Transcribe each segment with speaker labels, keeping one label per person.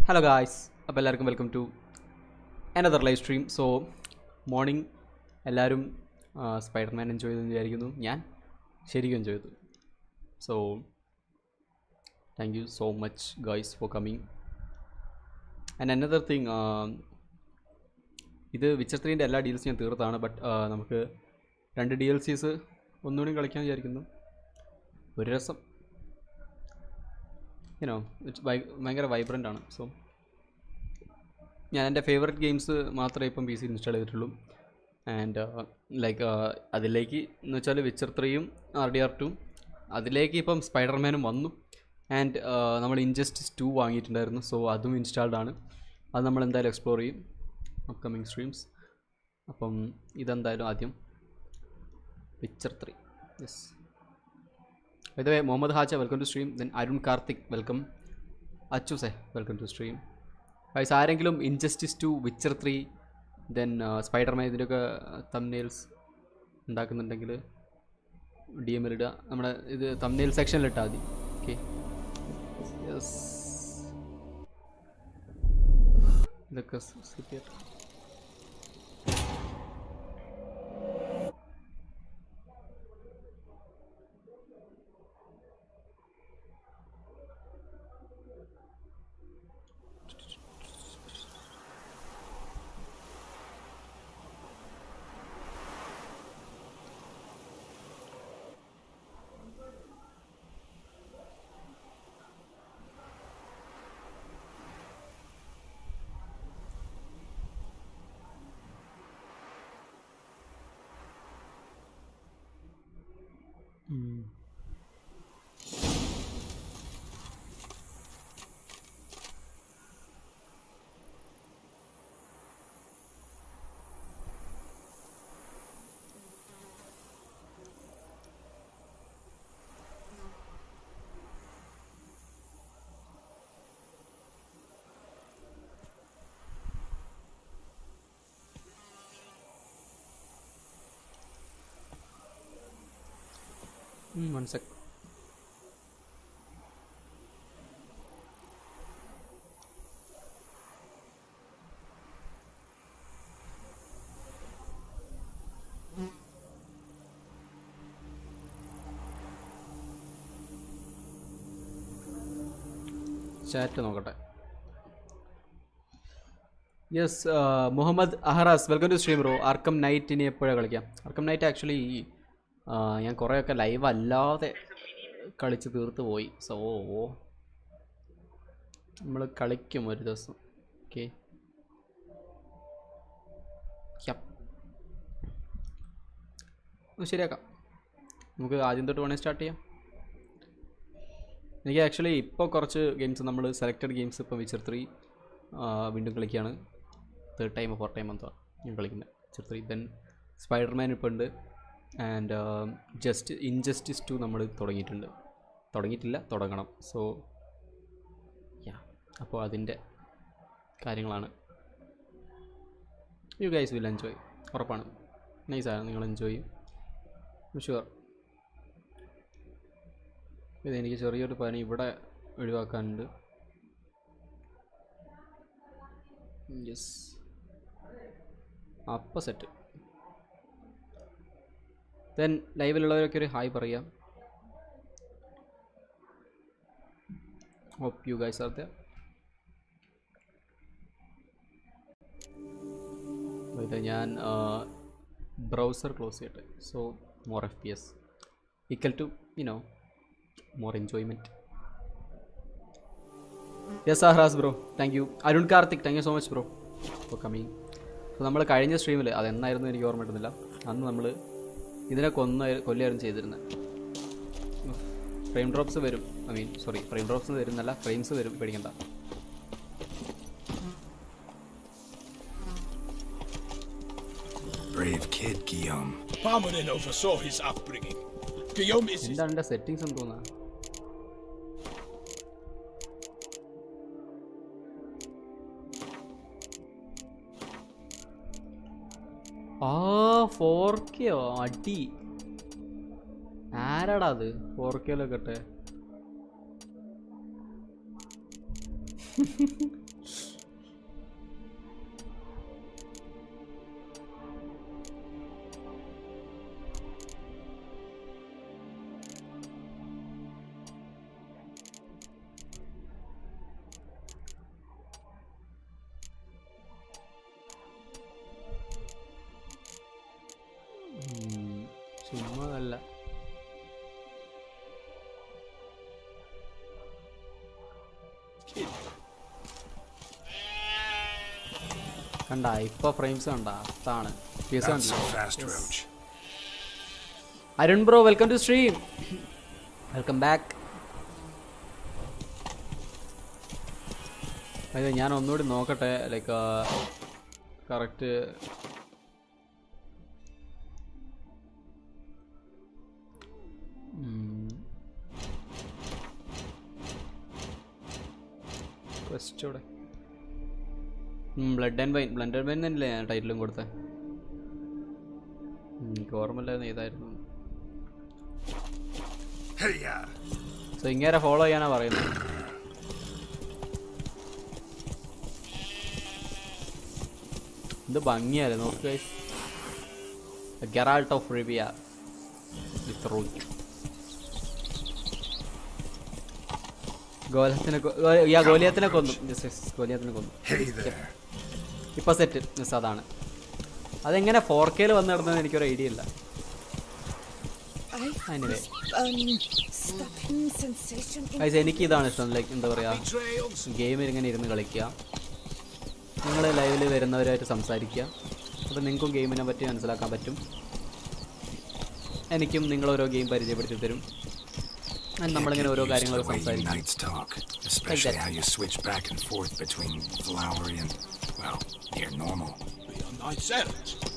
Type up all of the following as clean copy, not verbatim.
Speaker 1: Hello guys, welcome to another live stream. So morning എല്ലാവരും Spiderman enjoy ചെയ്തെന്ന് വിചാരിക്കുന്നു. ഞാൻ ശരിക്കും എൻജോയ് ചെയ്തു. So thank you so much guys for coming. And another thing, ഇത് Witcher 3ൻ്റെ എല്ലാ ഡീൽസും ഞാൻ തീർത്താണ്. ബട്ട് നമുക്ക് 2 DLCs ഒന്നുകൂടി കളിക്കാൻ വിചാരിക്കുന്നു. ഒരു രസം, ഭയങ്കര വൈബ്രൻ്റ് ആണ്. സോ ഞാൻ എൻ്റെ ഫേവറേറ്റ് ഗെയിംസ് മാത്രമേ ഇപ്പം PC ഇൻസ്റ്റാൾ ചെയ്തിട്ടുള്ളൂ. ആൻഡ് അതിലേക്ക് എന്ന് വെച്ചാൽ വിച്ചർ 3യും RDR2, അതിലേക്ക് ഇപ്പം സ്പൈഡർമാനും വന്നു. ആൻഡ് നമ്മൾ ഇൻജസ്റ്റിസ് 2 വാങ്ങിയിട്ടുണ്ടായിരുന്നു. സോ അതും ഇൻസ്റ്റാൾഡ് ആണ്. അത് നമ്മൾ എന്തായാലും എക്സ്പ്ലോർ ചെയ്യും അപ്കമിങ് സ്ട്രീംസ്. അപ്പം ഇതെന്തായാലും ആദ്യം Witcher 3. Yes, by the way, Mohammed Hacha, welcome to stream. Then Arun Karthik, welcome. Achu say, welcome to stream. Guys, ആരെങ്കിലും ഇൻജസ്റ്റിസ് 2, വിച്ചർ 3, ദെൻ സ്പൈഡർമാൻ ഇതിൻ്റെയൊക്കെ തംബ്നെയിൽസ് ഉണ്ടാക്കുന്നുണ്ടെങ്കിൽ DM ഇടുക. നമ്മുടെ ഇത് തംബ്നെയിൽ സെക്ഷനിൽ ഇട്ടാൽ മതി. ഓക്കെ, യെസ്, ഇതൊക്കെ one sec. ചാറ്റ് നോക്കട്ടെ. Yes, Muhammad Aharas, welcome to stream bro. Arkham Knight ഇനി എപ്പോഴാണ് കളിക്കാം? ആർക്കം നൈറ്റ് ആക്ച്വലി ഞാൻ കുറേയൊക്കെ ലൈവ് അല്ലാതെ കളിച്ച് തീർത്ത് പോയി. സോ നമ്മൾ കളിക്കും ഒരു ദിവസം. ഓക്കെ, ശരിയാക്കാം. നമുക്ക് ആദ്യം തൊട്ട് വേണമെങ്കിൽ സ്റ്റാർട്ട് ചെയ്യാം. എനിക്ക് ആക്ച്വലി ഇപ്പോൾ കുറച്ച് ഗെയിംസ്, നമ്മൾ സെലക്റ്റഡ് ഗെയിംസ് ഇപ്പോൾ വിച്ചർ 3 വീണ്ടും കളിക്കുകയാണ്. 3rd ടൈം 4th ടൈം എന്തോ ഞാൻ കളിക്കുന്നത് വിച്ചർ 3. ദെൻ സ്പൈഡർമാൻ ഇപ്പോൾ ഉണ്ട്. ആൻഡ് ഇൻജസ്റ്റിസ് 2 നമ്മൾ തുടങ്ങിയിട്ടില്ല, തുടങ്ങണം. സോ അപ്പോൾ അതിൻ്റെ കാര്യങ്ങളാണ്. യു ഗൈസ് വിൽ എൻജോയ്, ഉറപ്പാണ്. നൈസാണ്, നിങ്ങൾ എൻജോയ് ചെയ്യും ഷുവർ. ഇതെനിക്ക് ചെറിയൊരു പനി ഇവിടെ ഒഴിവാക്കാനുണ്ട്. യെസ്, അപ്പം സെറ്റ്. ദെൻ ലൈവിലുള്ളവരൊക്കെ ഒരു ഹായ് പറയാം. Hope you guys are there. ഞാൻ ബ്രൗസർ ക്ലോസ് ചെയ്യട്ടെ. So more FPS equal to more enjoyment. Yes Ahras bro, thank you. Arun Karthik, thank you so much bro for coming. So നമ്മൾ കഴിഞ്ഞ സ്ട്രീമിൽ അതെന്നായിരുന്നു എനിക്ക് ഓർമ്മ കിട്ടുന്നില്ല. അന്ന് നമ്മൾ ഇതിനെ കൊല്ലായിരുന്നു ചെയ്തിരുന്നത്. ഫ്രെയിം ഡ്രോപ്സ് വരും, ഫ്രെയിം ഡ്രോപ്സ് വരുന്നല്ല, ഫ്രെയിംസ് വരും, പേടിക്കണ്ട.
Speaker 2: Brave kid Guillaume. Pamonin oversaw his upbringing. Guillaume is
Speaker 1: എന്താണ് സെറ്റിംഗ്സ് എന്ന് തോന്നുന്നത്. 4K അടി. ആരാടാ അത് 4K കണ്ട ഇപ്പൊ ഫ്രെയിംസ് കണ്ട അതാണ് Arun bro welcome to stream welcome back. അതെ ഞാൻ ഒന്നുകൂടി നോക്കട്ടെ ലൈക്ക് കറക്റ്റ് ക്വസ്റ്റോടെ ബ്ലഡ് ആൻഡ് വൈൻ തന്നെയല്ലേ ഞാൻ ടൈറ്റിലും കൊടുത്തത്. എനിക്ക് ഓർമ്മയില്ലായിരുന്നു ഏതായിരുന്നു. സോ ഇങ്ങനെ ഫോളോ ചെയ്യാനാ പറയുന്നത്. ഇത് ഭംഗിയല്ലേ നോക്ക് guys. Geralt of Rivia with root. ഗോലിയത്തിനെ കൊന്നു. ഗോലിയത്തിനെ കൊന്നു. ഇപ്പൊ സെറ്റ് മിസ് അതാണ്. അതെങ്ങനെ 4K വന്നു കിടന്നത് എനിക്കൊരു ഐഡിയ ഇല്ല. എനിക്ക് ഇതാണ് ഇഷ്ടം. ലൈക്ക് എന്താ പറയാ ഗെയിമിൽ ഇങ്ങനെ ഇരുന്ന് കളിക്കുക, നിങ്ങൾ ലൈവിൽ വരുന്നവരായിട്ട് സംസാരിക്കുക. അപ്പോൾ നിങ്ങൾക്കും ഗെയിമിനെ പറ്റി മനസ്സിലാക്കാൻ പറ്റും. എനിക്കും നിങ്ങളോരോ ഗെയിം പരിചയപ്പെടുത്തി തരും. നമ്മളിങ്ങനെ ഓരോ കാര്യങ്ങളൊക്കെ സംസാരിക്കും.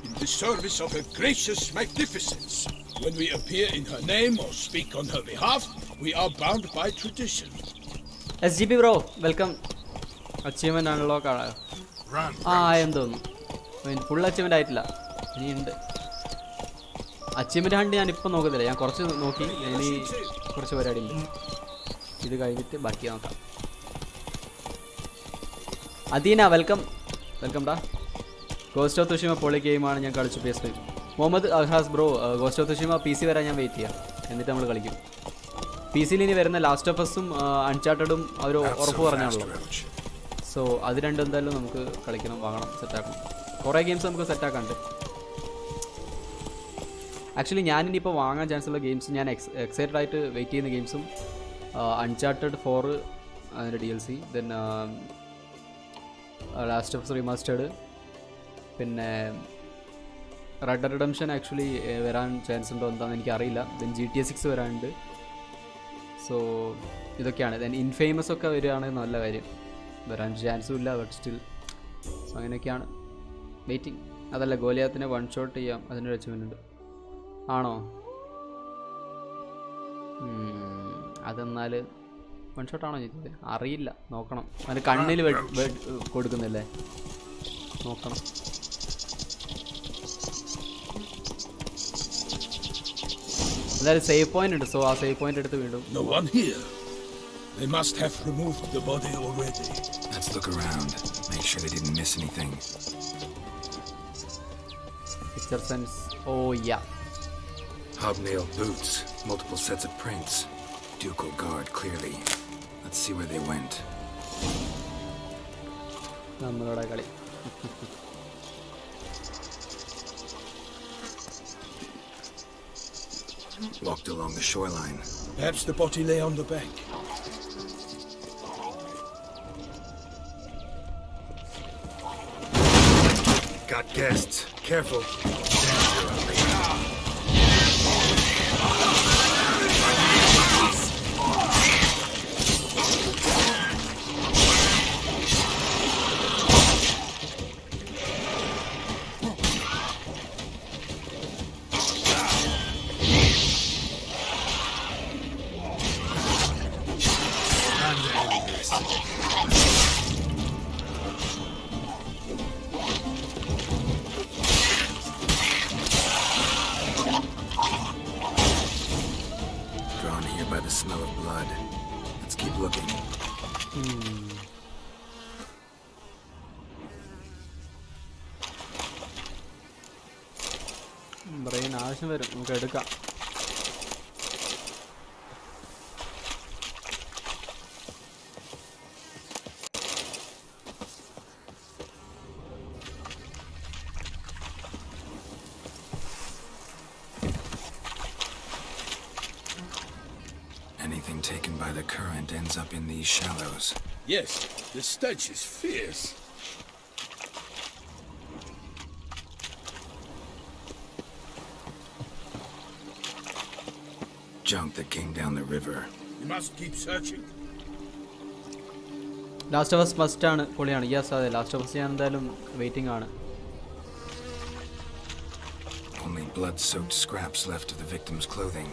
Speaker 2: In the service of her gracious magnificence. When we appear in her name or speak on her behalf, we are bound by tradition.
Speaker 1: SGP bro, welcome. Achievement unlock ആണ്. എന്ന് തോന്നുന്നു. ഫുൾ അച്ചീവ്മെൻ്റ് ആയിട്ടില്ല, ഇനിയുണ്ട്. അച്ചീവ്മെൻറ്റ് ഹണ്ട് ഞാനിപ്പോൾ നോക്കുന്നില്ല, ഞാൻ കുറച്ച് നോക്കി. ഇനി കുറച്ച് പരിപാടി ഉണ്ട്, ഇത് കഴിഞ്ഞിട്ട് ബാക്കി നോക്കാം. അദീന വെൽക്കം. വെൽക്കം ഡാ. ഗോസ്റ്റ് ഓഫ് തുഷിമ പൊളി ഗെയിമാണ്, ഞാൻ കളിച്ചു PS5. Muhammad Ahas bro, Ghost of Tsushima PC വരാൻ ഞാൻ വെയിറ്റ് ചെയ്യാം, എന്നിട്ട് നമ്മൾ കളിക്കും. PC-യിൽ ഇനി വരുന്ന ലാസ്റ്റ് ഓഫ് അസും അൺചാർട്ടഡും അവർ ഉറപ്പ് പറഞ്ഞാണല്ലോ. സോ അത് രണ്ടും എന്തായാലും നമുക്ക് കളിക്കണം, വാങ്ങണം, സെറ്റാക്കണം. കുറേ ഗെയിംസ് നമുക്ക് സെറ്റാക്കാണ്ട്. ആക്ച്വലി ഞാനിനിപ്പോൾ വാങ്ങാൻ ചാൻസ് ഉള്ള ഗെയിംസ്, ഞാൻ എക്സൈറ്റഡ് ആയിട്ട് വെയിറ്റ് ചെയ്യുന്ന ഗെയിംസും അൺചാർട്ടഡ് 4 അതിൻ്റെ DLC, ദെൻ ലാസ്റ്റ് ഓഫ് റിമാസ്റ്റേർഡ്, പിന്നെ റെഡ് ഡെഡ് റിഡംപ്ഷൻ ആക്ച്വലി വരാൻ ചാൻസ് ഉണ്ടോ എന്താണെന്ന് എനിക്കറിയില്ല. ദെൻ GTA 6 വരാനുണ്ട്. സോ ഇതൊക്കെയാണ്. ദെൻ ഇൻഫേമസ് ഒക്കെ വരികയാണെങ്കിൽ നല്ല കാര്യം. വരാൻ ചാൻസും ഇല്ല, ബട്ട് സ്റ്റിൽ. സോ അങ്ങനെയൊക്കെയാണ് വെയിറ്റിംഗ്. അതല്ല ഗോലിയാത്തിനെ വൺ ഷോട്ട് ചെയ്യാം, അതിനൊരു അച്ചീവ്മെൻ്റ് ഉണ്ട്. ആണോ? അതെന്നാൽ വൺ ഷോട്ടാണോ ചോദിച്ചത്? അറിയില്ല, നോക്കണം. അതിന് കണ്ണിൽ കൊടുക്കുന്നില്ലേ, നോക്കണം. എന്തായാലും സേവ് പോയിന്റ് ഉണ്ട്. സോ ആ സേവ് പോയിന്റ് എടുത്ത് വീണ്ടും.
Speaker 2: They must have removed the body already.
Speaker 3: Let's look around. Make sure they didn't miss anything.
Speaker 1: Picture sense. Oh yeah.
Speaker 3: Hobnail boots, multiple sets of prints. Ducal guard clearly. Let's see where they went.
Speaker 1: നമ്മളോടെ കളി.
Speaker 3: Walked along the shoreline.
Speaker 2: Perhaps the body lay on the bank.
Speaker 3: Got guests. Careful.
Speaker 1: Brain ആവശ്യം വരും, നമുക്ക് എടുക്കാം.
Speaker 3: Anything taken by the current ends up in these shallows.
Speaker 2: Yes, the stench is fierce.
Speaker 3: junk that came down the river.
Speaker 2: We must keep searching.
Speaker 1: Last of Us must ആണ്, പൊളിയാണ്. Yes, അതെ, last of us ഞാൻ എന്തായാലും waiting ആണ്.
Speaker 3: Only blood-soaked scraps left of the victim's clothing.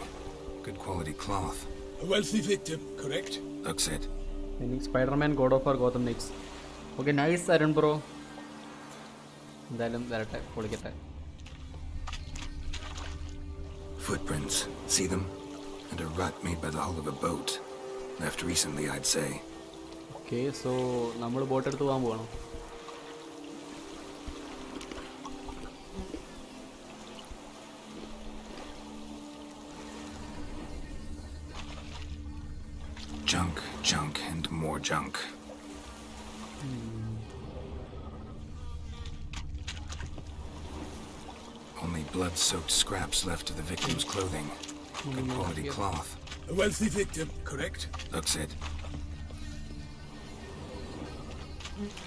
Speaker 3: Good quality cloth.
Speaker 2: A wealthy victim, correct?
Speaker 3: Looks it.
Speaker 1: Spiderman God of war Gotham necks. Okay, nice Arun bro. എന്തായാലും വരട്ടെ, പൊളിക്കട്ടെ.
Speaker 3: Footprints. See them? And a rut made by the hull of a boat. Left recently, I'd say.
Speaker 1: Okay, so നമ്മൾ boat എടുത്ത് പോകാൻ പോകണം.
Speaker 3: Junk, junk, and more junk. Only blood-soaked scraps left of the victim's clothing. Good quality cloth.
Speaker 2: A wealthy victim, correct?
Speaker 3: Looks it.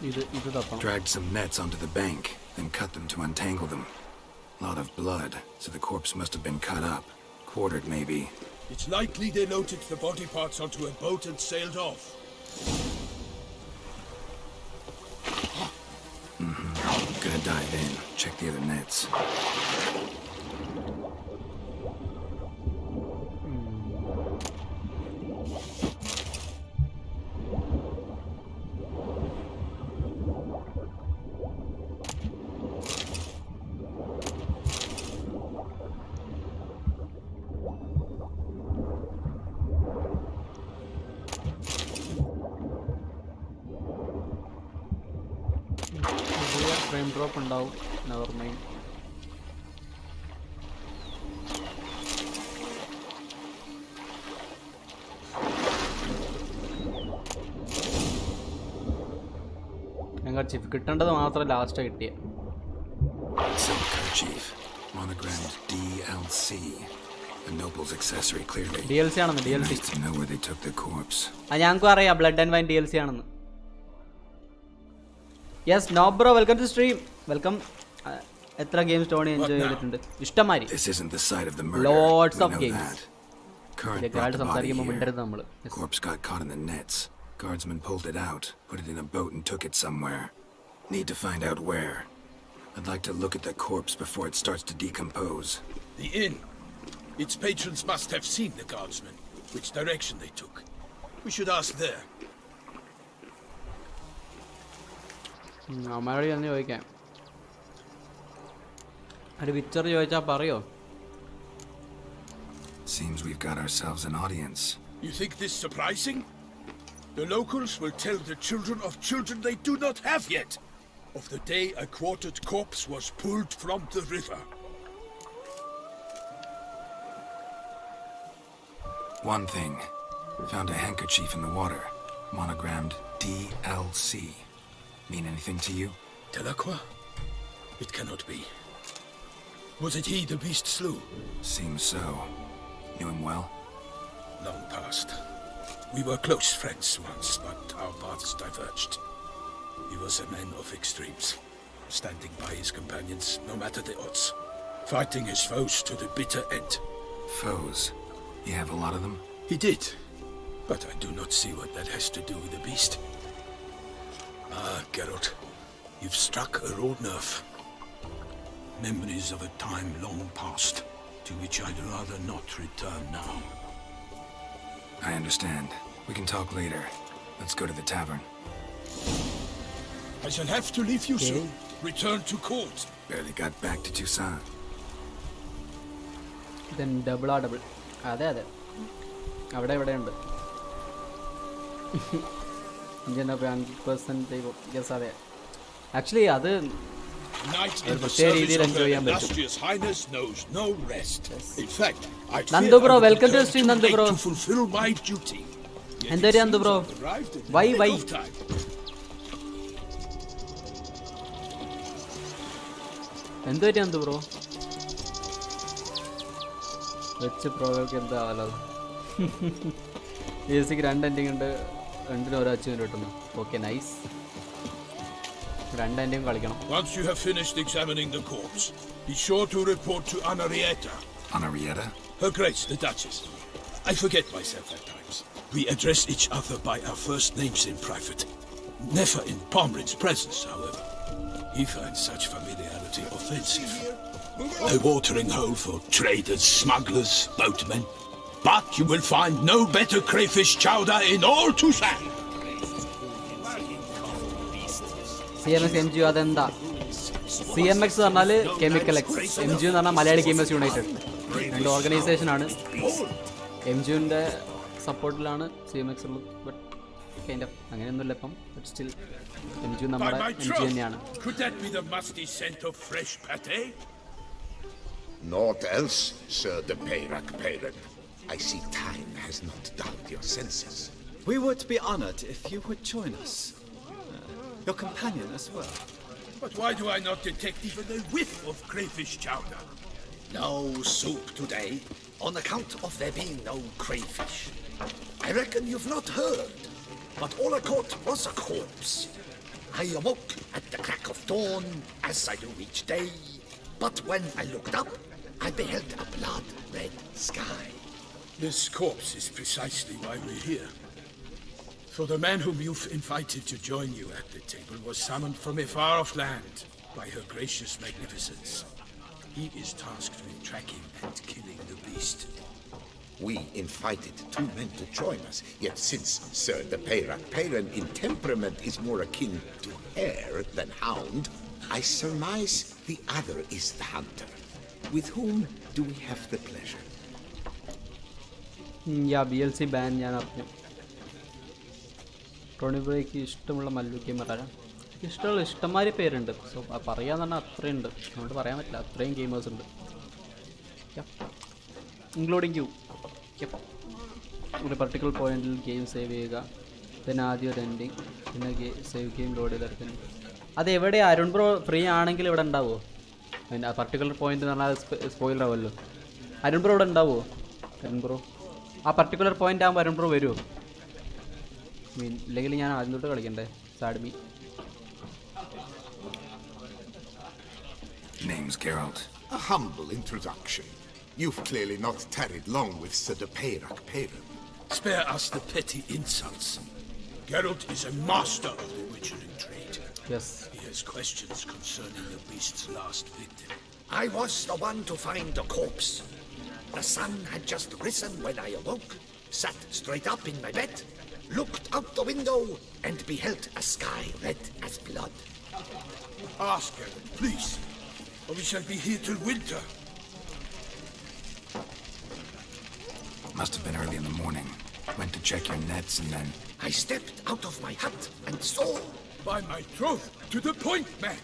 Speaker 1: ഇത് തപ്പണം.
Speaker 3: Dragged some nets onto the bank, then cut them to untangle them. Lot of blood, so the corpse must have been cut up. Quartered, maybe.
Speaker 2: It's likely they loaded the body parts onto a boat and sailed off.
Speaker 3: Gonna dive in, check the other nets.
Speaker 1: Frame drop ഉണ്ടാവും. Never mind. ഞങ്ങൾ ചിഫ് കിട്ടേണ്ടത് മാത്രം last കിട്ടിയ.
Speaker 3: Silk kerchief, monogrammed DLC. A noble's accessory, clearly.
Speaker 1: DLC ആണെന്ന്, DLC.
Speaker 3: Nice to know where they took the corpse.
Speaker 1: ഞങ്ങൾക്കും അറിയാം blood and wine DLC ആണെന്ന്. Yes, no bro, welcome to stream. Welcome. എത്ര ഗെയിംസ് ടോണി എൻജോയ് ചെയ്തിട്ടുണ്ട്? ഇഷ്ടംമാതിരി.
Speaker 3: This isn't the site of the murder.
Speaker 1: Lots of
Speaker 3: know
Speaker 1: games.
Speaker 3: that. Current brought the body
Speaker 1: സംസാരിക്കുമ്പോൾ
Speaker 3: here.
Speaker 1: മിണ്ടരുത് നമ്മൾ.
Speaker 3: Corpse got caught in the nets. Guardsmen pulled it out, put it in a boat and took it somewhere. Need to find out where. I'd like to look at the corpse before it starts to decompose.
Speaker 2: The inn. Its patrons must have seen the guardsmen, which direction they took. We should ask there.
Speaker 1: അമ്മയോട് ചെന്ന് ചോദിക്കാം. ഒരു picture ചോദിച്ചാൽ പറയോ?
Speaker 3: Seems we've got ourselves an audience.
Speaker 2: You think this surprising? The locals will tell the children of children they do not have yet of the day a quartered corpse was pulled from the river.
Speaker 3: One thing. Found a handkerchief in the water. Monogrammed DLC. Mean anything to you?
Speaker 2: Delacroix? It cannot be. Was it he the beast slew?
Speaker 3: Seems so. Knew him well?
Speaker 2: Long past. We were close friends once, but our paths diverged. He was a man of extremes, standing by his companions no matter the odds, fighting his foes to the bitter end.
Speaker 3: Foes? You have a lot of them?
Speaker 2: He did, but I do not see what that has to do with the beast. Ah, Geralt, you've struck a raw nerve. Memories of a time long past, to which I'd rather not return now.
Speaker 3: I understand. We can talk later. Let's go to the tavern.
Speaker 2: I shall have to leave you soon. Return to court.
Speaker 3: Barely got back to Tucson.
Speaker 1: Then double ആ double. അതെ അതെ, അവിടെ ഇവിടെ ഉണ്ട്. 100% yes, അതെ. Actually അത് പ്രത്യേക രീതിയിൽ എൻജോയ് ചെയ്യാൻ പറ്റും. Nandu bro, welcome to stream. Nandu bro, എന്തൊരു നന്ദു ബ്രോ, വൈ എന്തൊരു നന്ദു ബ്രോ വെച്ച് പ്രോകൾക്ക് എന്താ ആവല്ലോ. ബേസിക്ക് 2 എൻഡിങ് ഉണ്ട്, 2 ഓരോ അച്ചീവ്മെന്റ് കിട്ടുന്നു. Okay, nice. 2 എൻഡിങ് കളിക്കണം.
Speaker 2: Once you have finished examining the corpse, be sure to report to Anarietta.
Speaker 3: Anarietta?
Speaker 2: Her Grace, the Duchess. I forget myself at times. We address each other by our first names in private. Never in Pomrin's presence, however. He finds such familiarity offensive. A watering hole for traders, smugglers, boatmen. But you will find no better crayfish chowder in all Tucson.
Speaker 1: CMX MGU അതെന്താ? CMX എന്ന് പറഞ്ഞാൽ chemical X, MGU എന്ന് പറഞ്ഞാൽ Malayali gamers United. രണ്ട് ഓർഗനൈസേഷനാണ്. MGUവിൻ്റെ സപ്പോർട്ടിലാണ് CMX ഉള്ളത്. But kind of അങ്ങനെയൊന്നുമില്ല ഇപ്പം. But still MGU നമ്മുടെ MGU തന്നെയാണ്.
Speaker 2: Could that be the musty scent of fresh pate?
Speaker 4: Naught else, Sir the Peyrak Peyran. I see time has not dulled your senses.
Speaker 5: We would be honored if you would join us. Your companion as well.
Speaker 2: But why do I not detect even a whiff of crayfish chowder?
Speaker 4: No soup today, on account of there being no crayfish. I reckon you've not heard, but all I caught was a corpse. I awoke at the crack of dawn, as I do each day, but when I looked up, I beheld a blood-red sky.
Speaker 2: This corpse is precisely why we're here. For the man whom you've invited to join you at the table was summoned from a far-off land by her gracious magnificence. He is tasked with tracking and killing the beast.
Speaker 4: We invited two men to join us, yet since Sir the Peyrak Peyran in temperament is more akin to hare than hound, I surmise the other is the hunter. With whom do we have the pleasure?
Speaker 1: BLC ban ഞാൻ അറിഞ്ഞു. Tony ബ്രോയ്ക്ക് ഇഷ്ടമുള്ള മല്ലു ഗെയിമറാണ്. ഇഷ്ടമുള്ള ഇഷ്ടംമാതിരി പേരുണ്ട്. So പറയാന്ന് പറഞ്ഞാൽ അത്രയുണ്ട്, അതുകൊണ്ട് പറയാൻ പറ്റില്ല, അത്രയും ഗെയിമേഴ്സ് ഉണ്ട്, ഇൻക്ലൂഡിങ് യു. ഒരു പർട്ടിക്കുലർ പോയിന്റിൽ ഗെയിം സേവ് ചെയ്യുക, പിന്നെ ആദ്യം ഒരു എൻഡിങ്, പിന്നെ സേവ് ഗെയിം ലോഡ് ചെയ്തെടുക്കുന്നു. അതെവിടെ അരുൺ ബ്രോ ഫ്രീ ആണെങ്കിൽ ഇവിടെ ഉണ്ടാവുമോ? പിന്നെ ആ പർട്ടിക്കുലർ പോയിന്റ് എന്ന് പറഞ്ഞാൽ സ്പോയിലർ ആവുമല്ലോ. അരുൺ ബ്രോ ഇവിടെ ഉണ്ടാവുമോ? അരുൺ ബ്രോ ആ പർട്ടിക്കുലർ പോയിന്റ് ആകുമ്പോൾ അരുൺ ബ്രോ വരുമോ? ഇല്ലെങ്കിൽ ഞാൻ ആദ്യം തൊട്ട് കളിക്കണ്ടേ? സാഡ്മി.
Speaker 3: Name's Geralt.
Speaker 4: A humble introduction. You've clearly not tarried long with Sir the Peyrak Peyran.
Speaker 2: Spare us the petty insults. Geralt is a master of the witchering trade.
Speaker 1: Yes.
Speaker 2: He has questions concerning the beast's last victim.
Speaker 4: I was the one to find the corpse. The sun had just risen when I awoke, sat straight up in my bed, looked out the window, and beheld a sky red as blood.
Speaker 2: Ask Geralt, please, or we shall be here till winter.
Speaker 3: Must have been early in the morning. Went to check your nets and then...
Speaker 4: I stepped out of my hut and saw...
Speaker 2: By my troth, to the point, man.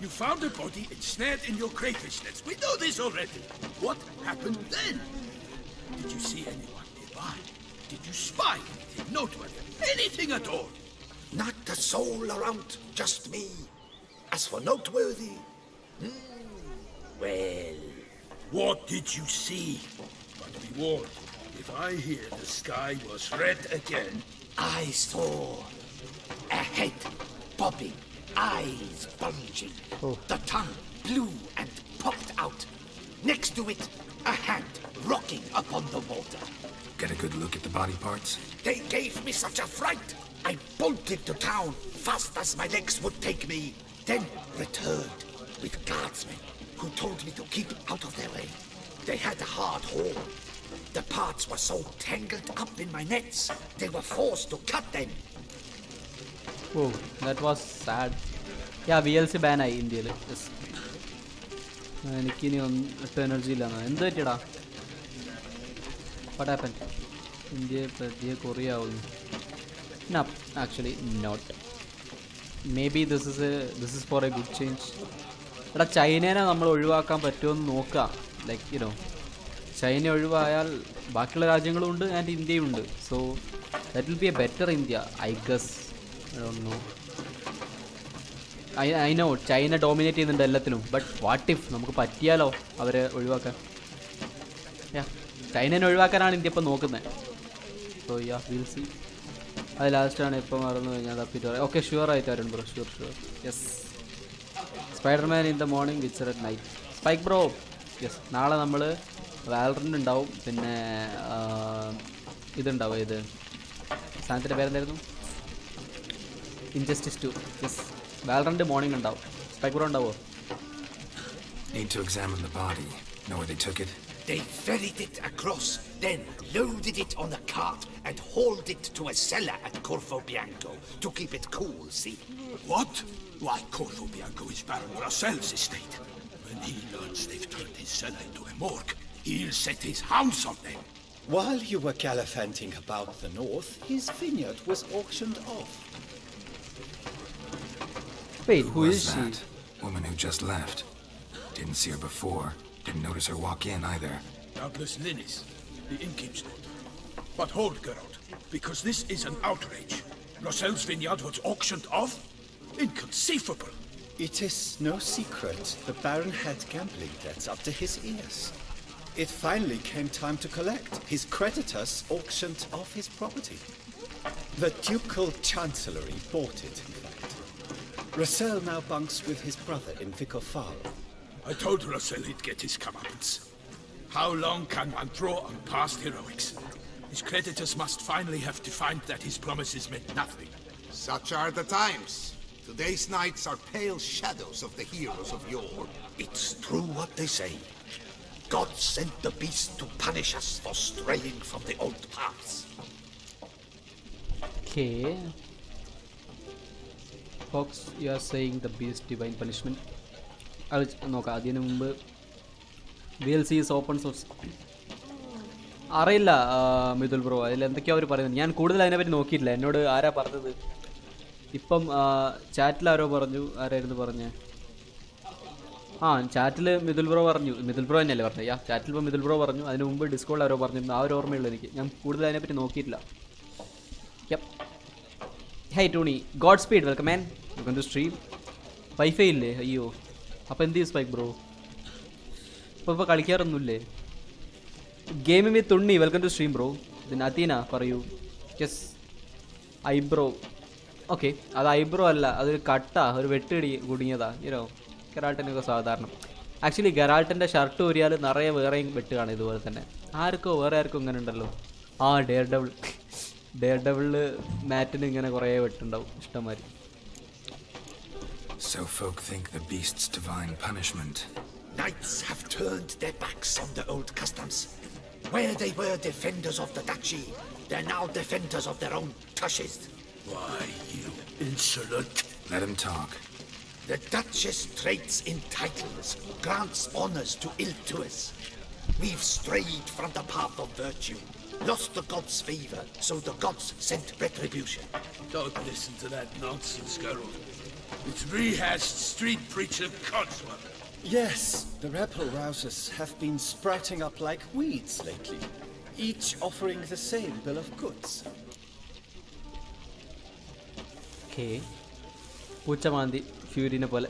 Speaker 2: You found a body ensnared in your crayfish nets. We know this already. What happened then? Did you see anyone nearby? Did you spy anything noteworthy? Anything at all?
Speaker 4: Not a soul around, just me. As for noteworthy... well...
Speaker 2: What did you see? But be warned, if I hear the sky was red again...
Speaker 4: I saw a head bobbing, eyes bulging, the tongue blue and popped out. Next to it, a hand rocking upon the water.
Speaker 3: Get a good look at the body parts?
Speaker 4: They gave me such a fright. I bolted to town fast as my legs would take me, then returned with guardsmen who told me to keep out of their way. They had a hard haul. The parts were so tangled up in my nets, they were forced to cut them.
Speaker 1: Oh, that was sad. Yeah, VLC ban ആയി ഇന്ത്യയിൽ. എനിക്കിനി ഒട്ടും energy ഇല്ലാന്ന്. എന്ത് പറ്റിയടാ? What happened? India പ്രതിയെ Korea ആവുന്നു. No, actually not. Maybe this is for a good change. എടാ ചൈനേനെ നമ്മൾ ഒഴിവാക്കാൻ പറ്റുമെന്ന് നോക്കാം. ലൈക്ക് യുനോ ചൈന ഒഴിവായാൽ ബാക്കിയുള്ള രാജ്യങ്ങളും ഉണ്ട് ആൻഡ് ഇന്ത്യയും ഉണ്ട്. So that will be A better India I guess. I know China dominate ചെയ്യുന്നുണ്ട് എല്ലാത്തിലും. ബട്ട് വാട്ട് ഇഫ് നമുക്ക് പറ്റിയാലോ അവരെ ഒഴിവാക്കാൻ? ചൈനേനെ ഒഴിവാക്കാനാണ് ഇന്ത്യ ഇപ്പം നോക്കുന്നത്. So will see. അത് ലാസ്റ്റാണ് ഇപ്പം മറന്നു കഴിഞ്ഞാൽ തപ്പിട്ട് പറയാം. ഓക്കെ ഷുവർ ആയിട്ട് Arun bro, sure yes. Spiderman in the morning Witcher at night. Spike bro yes. നാളെ നമ്മൾ വാലറൻ്റ് ഉണ്ടാവും, പിന്നെ ഇതുണ്ടാവും, ഇത് സാധനത്തിൻ്റെ പേരെന്തായിരുന്നു, ഇൻജസ്റ്റിസ് 2. വാലറൻ്റ് മോർണിംഗ് ഉണ്ടാവും. സ്പൈക്ക് ബ്രോ ഉണ്ടാവുമോ?
Speaker 3: Need to examine the body. Know where they took it?
Speaker 4: They ferried it across, then loaded it on a cart and hauled it to a cellar at Corvo Bianco to keep it cool, see?
Speaker 2: What? Why, Corvo Bianco is Baron Russell's estate. When he learns they've turned his cellar into a morgue, he'll set his hounds on them.
Speaker 5: While you were gallivanting about the north, his vineyard was auctioned off.
Speaker 1: Wait, who
Speaker 3: was
Speaker 1: is she?
Speaker 3: that? Woman who just left. Didn't see her before. Didn't notice her walk in either.
Speaker 2: Doubtless Linnis, the innkeep's daughter. But hold, Geralt, because this is an outrage. Russell's vineyard was auctioned off? Inconceivable!
Speaker 5: It is no secret the Baron had gambling debts up to his ears. It finally came time to collect. His creditors auctioned off his property. The ducal chancellery bought it, in fact. Russell now bunks with his brother in Vicofal.
Speaker 2: I told Russell he'd get his comeuppance. How long can one throw on past heroics? His creditors must finally have to find that his promises meant nothing.
Speaker 6: Such are the times. Today's knights are pale shadows of the heroes of yore.
Speaker 4: It's true what they say. God sent the beast to punish us for straying from the old paths.
Speaker 1: Okay. Fox, you are saying the beast divine punishment. അത് നോക്കാം. അതിന് മുമ്പ് VLC's open source അറിയില്ല Mithul bro, അതിൽ എന്തൊക്കെയാണ് അവർ പറയുന്നത്. ഞാൻ കൂടുതൽ അതിനെപ്പറ്റി നോക്കിയിട്ടില്ല. എന്നോട് ആരാ പറഞ്ഞത്? ഇപ്പം ചാറ്റിൽ ആരോ പറഞ്ഞു. ആരായിരുന്നു പറഞ്ഞത്? ചാറ്റിൽ മിഥുൽ ബ്രോ പറഞ്ഞു. മിഥുൽ ബ്രോ തന്നെയല്ലേ പറഞ്ഞത്? ചാറ്റിൽ ഇപ്പോൾ മിഥുൽ ബ്രോ പറഞ്ഞു. അതിന് മുമ്പ് ഡിസ്കോഡിൽ ആരോ പറഞ്ഞിരുന്നു. ആ ഒരു ഓർമ്മയുള്ളൂ എനിക്ക്. ഞാൻ കൂടുതൽ അതിനെപ്പറ്റി നോക്കിയിട്ടില്ല. Hi Tony, god speed, welcome man, welcome to stream. Wifi ഇല്ലേ? അയ്യോ, അപ്പോൾ എന്ത് ചെയ്യും സ്പൈക്ക് ബ്രോ? ഇപ്പോൾ കളിക്കാറൊന്നുമില്ലേ? Gaming with TonY, welcome to stream bro. പിന്നെ അത്തീന പറയൂ. Yes, eyebrow. ഓക്കെ, അത് ഐബ്രോ അല്ല, അതൊരു കട്ടാ, ഒരു വെട്ടിടി കുടുങ്ങിയതാ. ഈരോ ഗെറാൾട്ടനൊക്കെ സാധാരണ. ആക്ച്വലി ഗെറാൾട്ടൻ്റെ ഷർട്ട് ഊരിയാൽ നിറയെ വേറെയും വെട്ടുകയാണ് ഇതുപോലെ തന്നെ. വേറെ ആർക്കും ഇങ്ങനെ ഉണ്ടല്ലോ. ഡെയർ ഡെവിളിൽ മാറ്റിന് ഇങ്ങനെ കുറേ വെട്ടുണ്ടാവും ഇഷ്ടംമാതിരി.
Speaker 3: So folk think the beast's divine punishment.
Speaker 4: Knights have turned their backs on the old customs. Where they were defenders of the duchy, they're now defenders of their own tushes.
Speaker 2: Why, you insolent...
Speaker 3: Let him talk.
Speaker 4: The Duchess trades in titles, grants honors to ill-doers. We've strayed from the path of virtue, lost the gods' favor, so the gods sent retribution.
Speaker 2: Don't listen to that nonsense, Geralt. It's rehashed street preacher codswallop.
Speaker 5: Yes, the rebel rousers have been sprouting up like weeds lately, each offering the same bill of goods.
Speaker 1: Okay, പൂച്ചമാന്തി ഫ്യൂരിനെ പോലെ.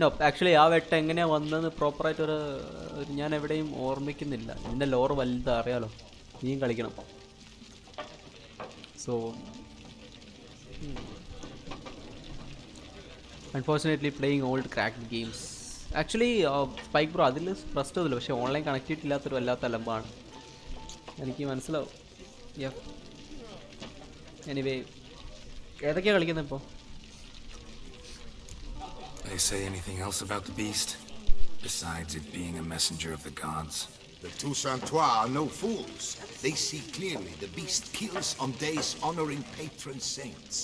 Speaker 1: No, actually ആ വെട്ടം എങ്ങനെയാണ് വന്നതെന്ന് പ്രോപ്പറായിട്ടൊരു ഞാൻ എവിടെയും ഓർമ്മിക്കുന്നില്ല. എൻ്റെ ലോർ വലുത് അറിയാലോ, നീയും കളിക്കണം. So unfortunately playing old cracked games. Actually spike bro അതിൽ പ്രശ്നമൊന്നുമില്ല, പക്ഷേ ഓൺലൈൻ കണക്റ്റിവിറ്റി ഇല്ലാത്തൊരു വല്ലാത്ത അലമ്പാണ്, എനിക്ക് മനസ്സിലാവും. എനിവേ, ഏതൊക്കെയാണ് കളിക്കുന്നത് ഇപ്പോൾ?
Speaker 3: They say anything else about the beast? Besides it being a messenger of the gods?
Speaker 6: The Toussaintois are no fools. They see clearly the beast kills on days honoring patron saints.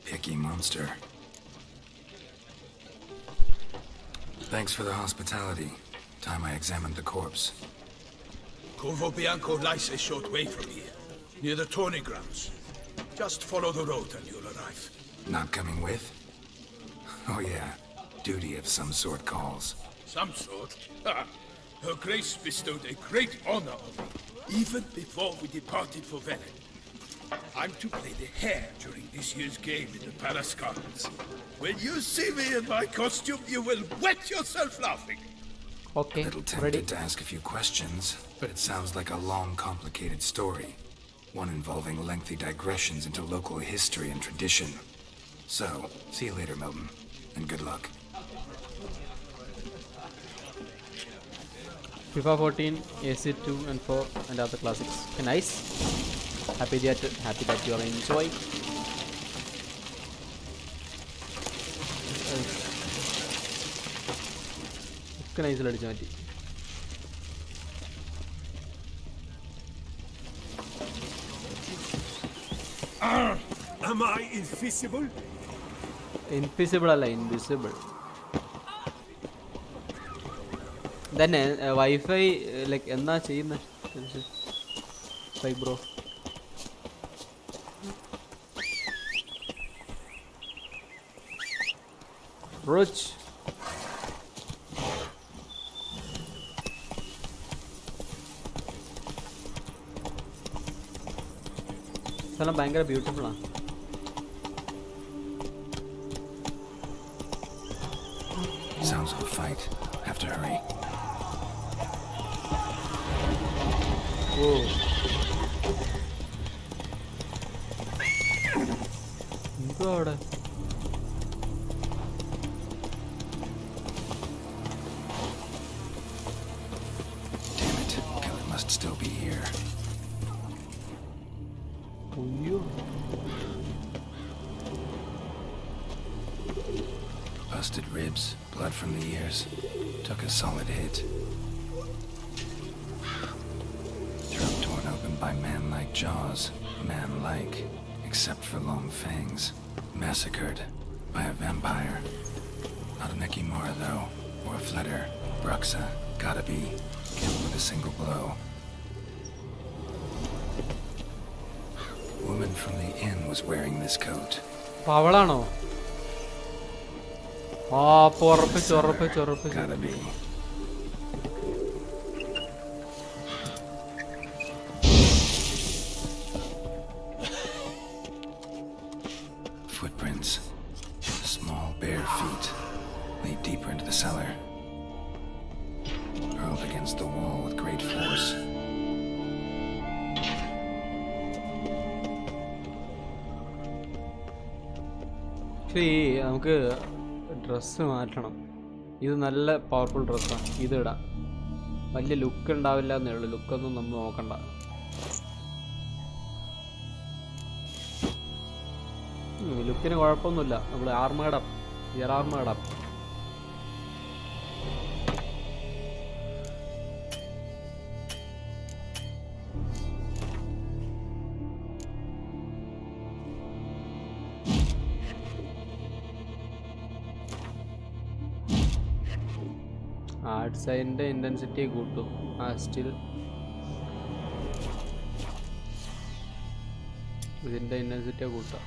Speaker 3: Picky monster. Thanks for the hospitality. Time I examined the corpse.
Speaker 2: Corvo Bianco lies a short way from here, near the TonY grounds. Just follow the road and you'll arrive.
Speaker 3: Not coming with? Oh yeah, duty of some sort calls.
Speaker 2: Some sort? Her Grace bestowed a great honor on me, even before we departed for Velen. I'm to play the hare during this year's game in the Palace Gardens. When you see me in my costume, you will wet yourself laughing.
Speaker 1: Okay,
Speaker 3: A little tempted to ask a few questions, but it sounds like a long, complicated story. One involving lengthy digressions into local history and tradition. So, see you later, Milton, and good luck.
Speaker 1: FIFA 14, AC2 and 4 and other classics. Okay, nice. Happy that you are enjoying. Okay, nice അടിച്ചു മാറ്റി.
Speaker 2: Am I invisible?
Speaker 1: Invisible അല്ല, invisible. തന്നെ wifi like എന്നാ ചെയ്യുന്നത് bro? Rich സ്ഥലം ഭയങ്കര beautiful ആണ്.
Speaker 3: Sounds of a fight. Have to hurry.
Speaker 1: Whoa. എന്തോ അവിടെ?
Speaker 3: Damn it, killer must still be here.
Speaker 1: അയ്യോ.
Speaker 3: Busted ribs, blood from the ears. Took a solid hit. Throat torn open by man-like jaws. Man-like, except for long fangs. Massacred by a vampire. Not an Ekimura though, or a Fletter. Bruxa, gotta be. Killed with a single blow. Woman from the inn was wearing this coat.
Speaker 1: അവളാണോ? ആ ഉറപ്പിച്ചു.
Speaker 3: Gotta be. Footprints. Small bare feet lead deeper into the cellar. Hurled against the wall with great force.
Speaker 1: നമുക്ക് dress മാറ്റണം. ഇത് നല്ല powerful ഡ്രസ്സാണ്. ഇത് ഇടാം. വലിയ ലുക്ക് ഉണ്ടാവില്ല എന്നേ ഉള്ളൂ. ലുക്കൊന്നും നമ്മൾ നോക്കണ്ട. ലുക്കിന് കുഴപ്പമൊന്നുമില്ല. നമ്മൾ ആർമേഡപ്പ് ആർട്ട് സൈഡിൻ്റെ ഇൻറ്റൻസിറ്റി കൂട്ടും. സ്റ്റിൽ ഇതിൻ്റെ ഇൻറ്റൻസിറ്റി കൂട്ടാം.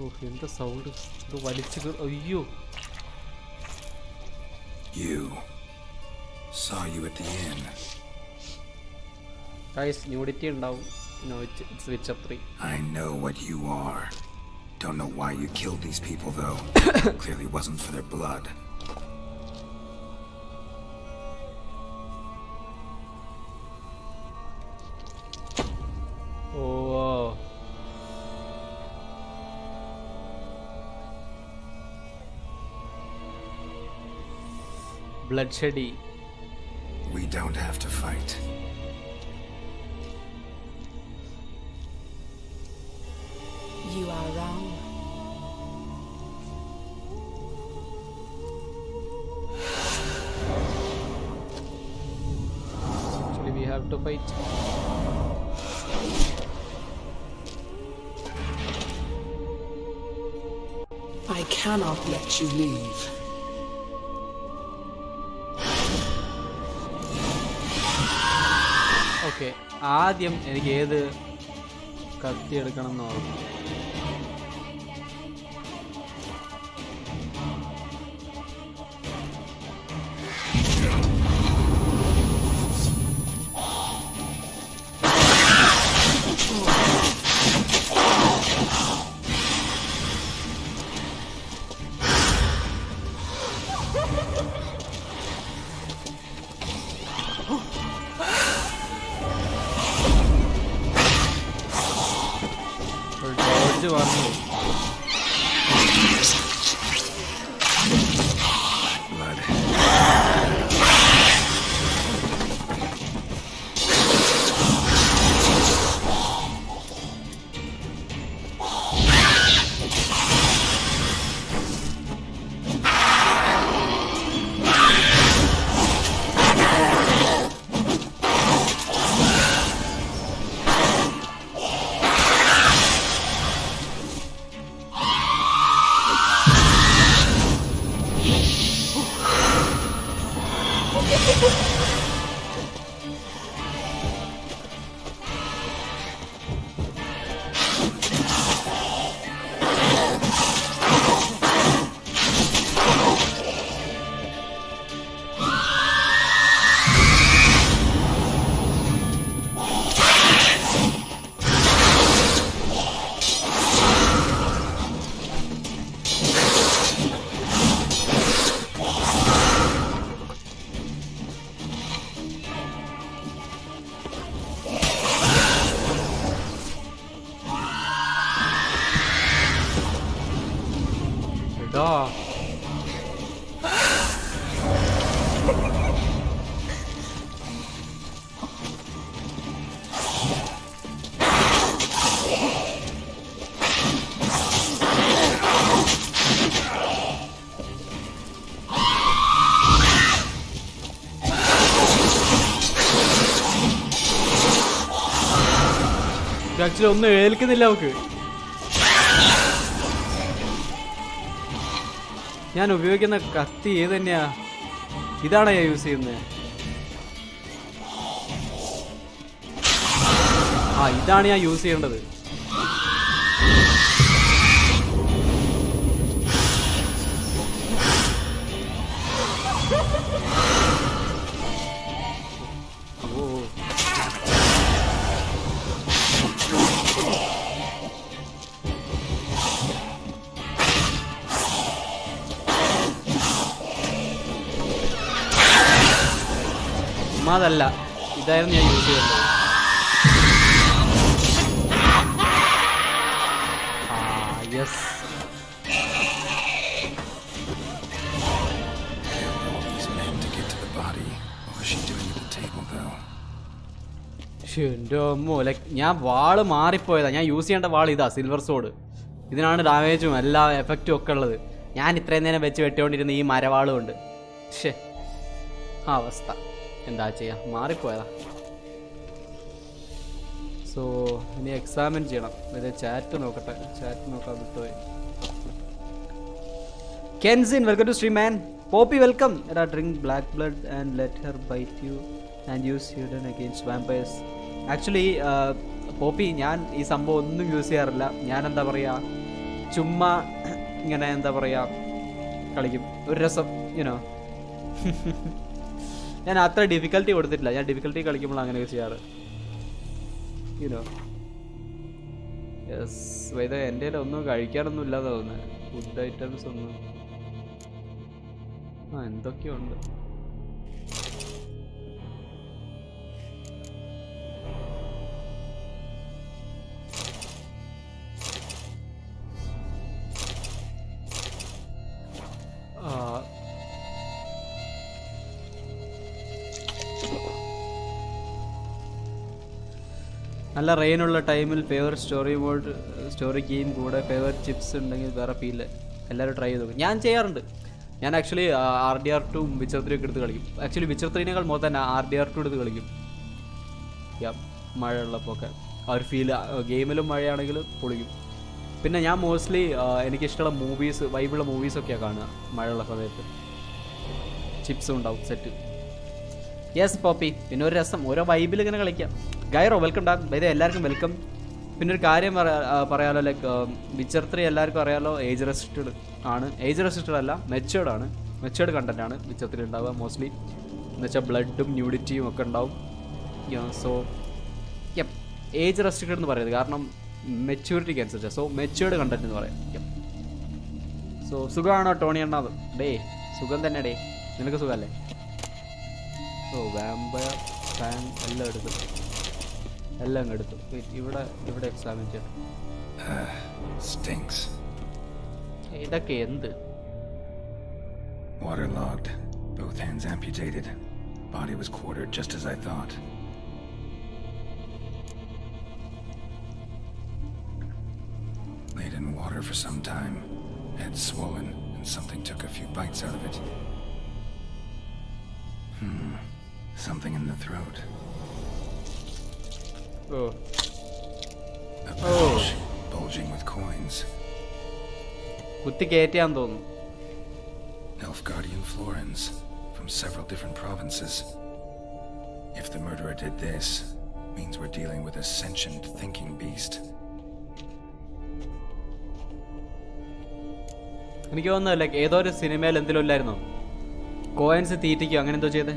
Speaker 1: ഓഹ്, എന്താ സൗണ്ട്! ഇത് വലിച്ചു. അയ്യോ,
Speaker 3: You. Saw you at the inn.
Speaker 1: Guys, nudity ഉണ്ടാവും. No, it's Witcher 3.
Speaker 3: I know what you are. Don't know why you killed these people, though. Clearly wasn't for their blood.
Speaker 1: Oh. Bloodsheddy.
Speaker 3: We don't have to fight.
Speaker 7: You are wrong.
Speaker 1: Actually, we have to fight.
Speaker 7: I cannot let you leave.
Speaker 1: Okay, ആദ്യം എനിക്ക് ഏത് കത്തി എടുക്കണം എന്ന് ഓർമ്മ. Dodge വന്നു. Actually ഒന്നും ഏൽക്കുന്നില്ല അവക്ക്. ഞാൻ ഉപയോഗിക്കുന്ന കത്തി ഏത് തന്നെയാ? ഇതാണ് ഞാൻ യൂസ് ചെയ്യുന്നത്. ഇതാണ് ഞാൻ യൂസ് ചെയ്യേണ്ടത്. അതല്ല, ഇതായിരുന്നു ഞാൻ യൂസ് ചെയ്യുന്നത്. യെസ്. എൻ്റെ അമ്മോ, ലൈക്ക് ഞാൻ വാള് മാറിപ്പോയതാ. ഞാൻ യൂസ് ചെയ്യേണ്ട വാൾ ഇതാ, സിൽവർ സോഡ്. ഇതിനാണ് ഡാമേജും എല്ലാ എഫക്റ്റും ഒക്കെ ഉള്ളത്. ഞാൻ ഇത്രയും നേരം വെച്ച് വെട്ടിക്കൊണ്ടിരുന്ന ഈ മരവാളും ഉണ്ട്. ശേ, അവസ്ഥ എന്താ ചെയ്യാ, മാറിപ്പോയതാ. സോ ഇനി എക്സാമിൻ ചെയ്യണം. അതായത് ചാറ്റ് നോക്കട്ടെ. ചാറ്റ് നോക്കാൻ വിട്ടുപോയി. Kenzin, welcome to stream man. Poppy, welcome. എടാ, drink black blood and let her bite you and use hidden against vampires. Actually Poppy, ഞാൻ ഈ സംഭവം ഒന്നും യൂസ് ചെയ്യാറില്ല. ഞാൻ എന്താ പറയുക, ചുമ്മാ ഇങ്ങനെ എന്താ പറയുക കളിക്കും, ഒരു രസം, യുനോ. ഞാൻ അത്ര ഡിഫിക്കൽട്ടി കൊടുത്തിട്ടില്ല. ഞാൻ ഡിഫിക്കൽട്ടി കളിക്കുമ്പോൾ അങ്ങനെ യൂസ് ചെയ്യാറ്, യുനോ. യെസ്. ഇത് എൻ്റെ ഒന്നും കഴിക്കാനൊന്നും ഇല്ലാതെ തോന്നുന്നത്. ഫുഡ് ഐറ്റംസ് ഒന്നും എന്തൊക്കെയുണ്ട്. നല്ല റെയിനുള്ള ടൈമിൽ ഫേവറേറ്റ് സ്റ്റോറി ഗെയിം കൂടെ ഫേവറേറ്റ് ചിപ്സ് ഉണ്ടെങ്കിൽ വേറെ ഫീൽ. എല്ലാവരും ട്രൈ ചെയ്ത് നോക്കും. ഞാൻ ചെയ്യാറുണ്ട്. ഞാൻ ആക്ച്വലി RDR2 വിച്ചർ 3 ഒക്കെ എടുത്ത് കളിക്കും. ആക്ച്വലി വിച്ചർ 3നേക്കാൾ തന്നെ RDR2 എടുത്ത് കളിക്കും. മഴ ഉള്ളപ്പോൾ ഒക്കെ ആ ഒരു ഫീൽ. ഗെയിമിലും മഴയാണെങ്കിലും പൊളിക്കും. പിന്നെ ഞാൻ മോസ്റ്റ്ലി എനിക്കിഷ്ടമുള്ള മൂവീസ്, വൈബുള്ള മൂവീസൊക്കെയാണ് കാണുക മഴയുള്ള സമയത്ത്. ചിപ്സും ഉണ്ടാവും സെറ്റ്. Yes poppy. പിന്നെ ഒരു രസം, ഓരോ വൈബിൽ ഇങ്ങനെ കളിക്കാം. ഗൈറോ, വെൽക്കം ഡാ. ഇത് എല്ലാവർക്കും വെൽക്കം. പിന്നെ ഒരു കാര്യം പറയാമല്ലോ, ലൈക്ക് വിച്ചർ 3 എല്ലാവർക്കും അറിയാമല്ലോ, ഏജ് റെസ്ട്രിക്റ്റഡ് ആണ്. ഏജ് റെസ്ട്രിക്റ്റഡ് അല്ല, മെച്ചുവേർഡ് ആണ്. മെച്ചുവേർഡ് കണ്ടന്റ് ആണ് വിച്ചർ 3 ഉണ്ടാവുക മോസ്റ്റ്ലി. എന്ന് വെച്ചാൽ ബ്ലഡും ന്യൂഡിറ്റിയും ഒക്കെ ഉണ്ടാവും. സോ ഏജ് റെസ്ട്രിക്റ്റഡ് എന്ന് പറയുന്നത് കാരണം മെച്യൂരിറ്റിക്ക് അനുസരിച്ച്. സോ മെച്ചുവേർഡ് കണ്ടന്റ് എന്ന് പറയാം. സോ സുഖമാണോ ടോണി എണ്ണാത്? ഡേ സുഖം തന്നെ ഡേ. നിനക്ക് സുഖമല്ലേ? ഓ, വാമ്പയർ ഫാൻ എല്ലാം എടുത്തു, എല്ലാം എടുത്തു. ഇവിടെ എക്സാമിൻ ചെയ്യണം. ഇതൊക്കെ എന്ത്?
Speaker 3: Waterlogged, both hands amputated. Body was quartered just as I thought. Laid in water for some time. Head swollen, and something took a few bites out of it. Something in the throat.
Speaker 1: Oh.
Speaker 3: A pouch bulging with coins.
Speaker 1: കുത്തി കയറ്റിയാന്ന് തോന്നുന്നു.
Speaker 3: Nilfgaardian florins from several different provinces. If the murderer did this, means we're dealing with a sentient thinking beast.
Speaker 1: എനിക്ക് തോന്നുന്നു like ഏതോ ഒരു സിനിമയിൽ എന്തെങ്കിലും ഇല്ലായിരുന്നോ, coins തീറ്റിക്കോ അങ്ങനെ എന്തോ ചെയ്തേ.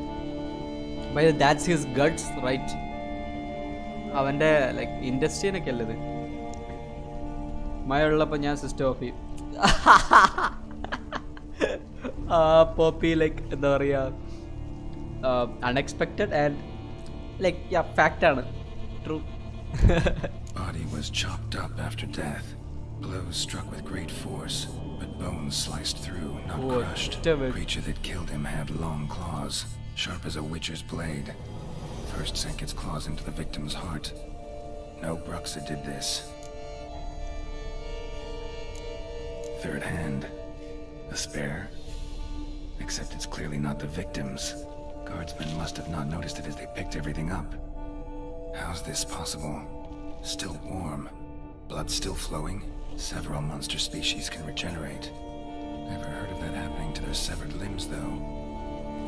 Speaker 1: By that's his guts right. അവൻ്റെ ലൈക്ക് ഇൻഡസ്ട്രീനൊക്കെ അല്ലത്. മഴ ഉള്ളപ്പോൾ ഞാൻ സിസ്റ്റം ഓഫ് ചെയ്യും. പോപ്പി ലൈക്ക് എന്താ പറയുക, അൺഎക്സ്പെക്റ്റഡ് ആൻഡ് ലൈക്ക് ഫാക്റ്റാണ്. True.
Speaker 3: Body was chopped up after death. Blows struck with great force, but bones sliced through, not crushed. Creature that killed him had long claws, sharp as a witcher's blade. First sank its claws into the victim's heart. No Bruxa did this. Third hand. A spare. Except it's clearly not the victim's. Guardsmen must have not noticed it as they picked everything up. How's this possible? Still warm. Blood still flowing. Several monster species can regenerate. Never heard of that happening to their severed limbs, though.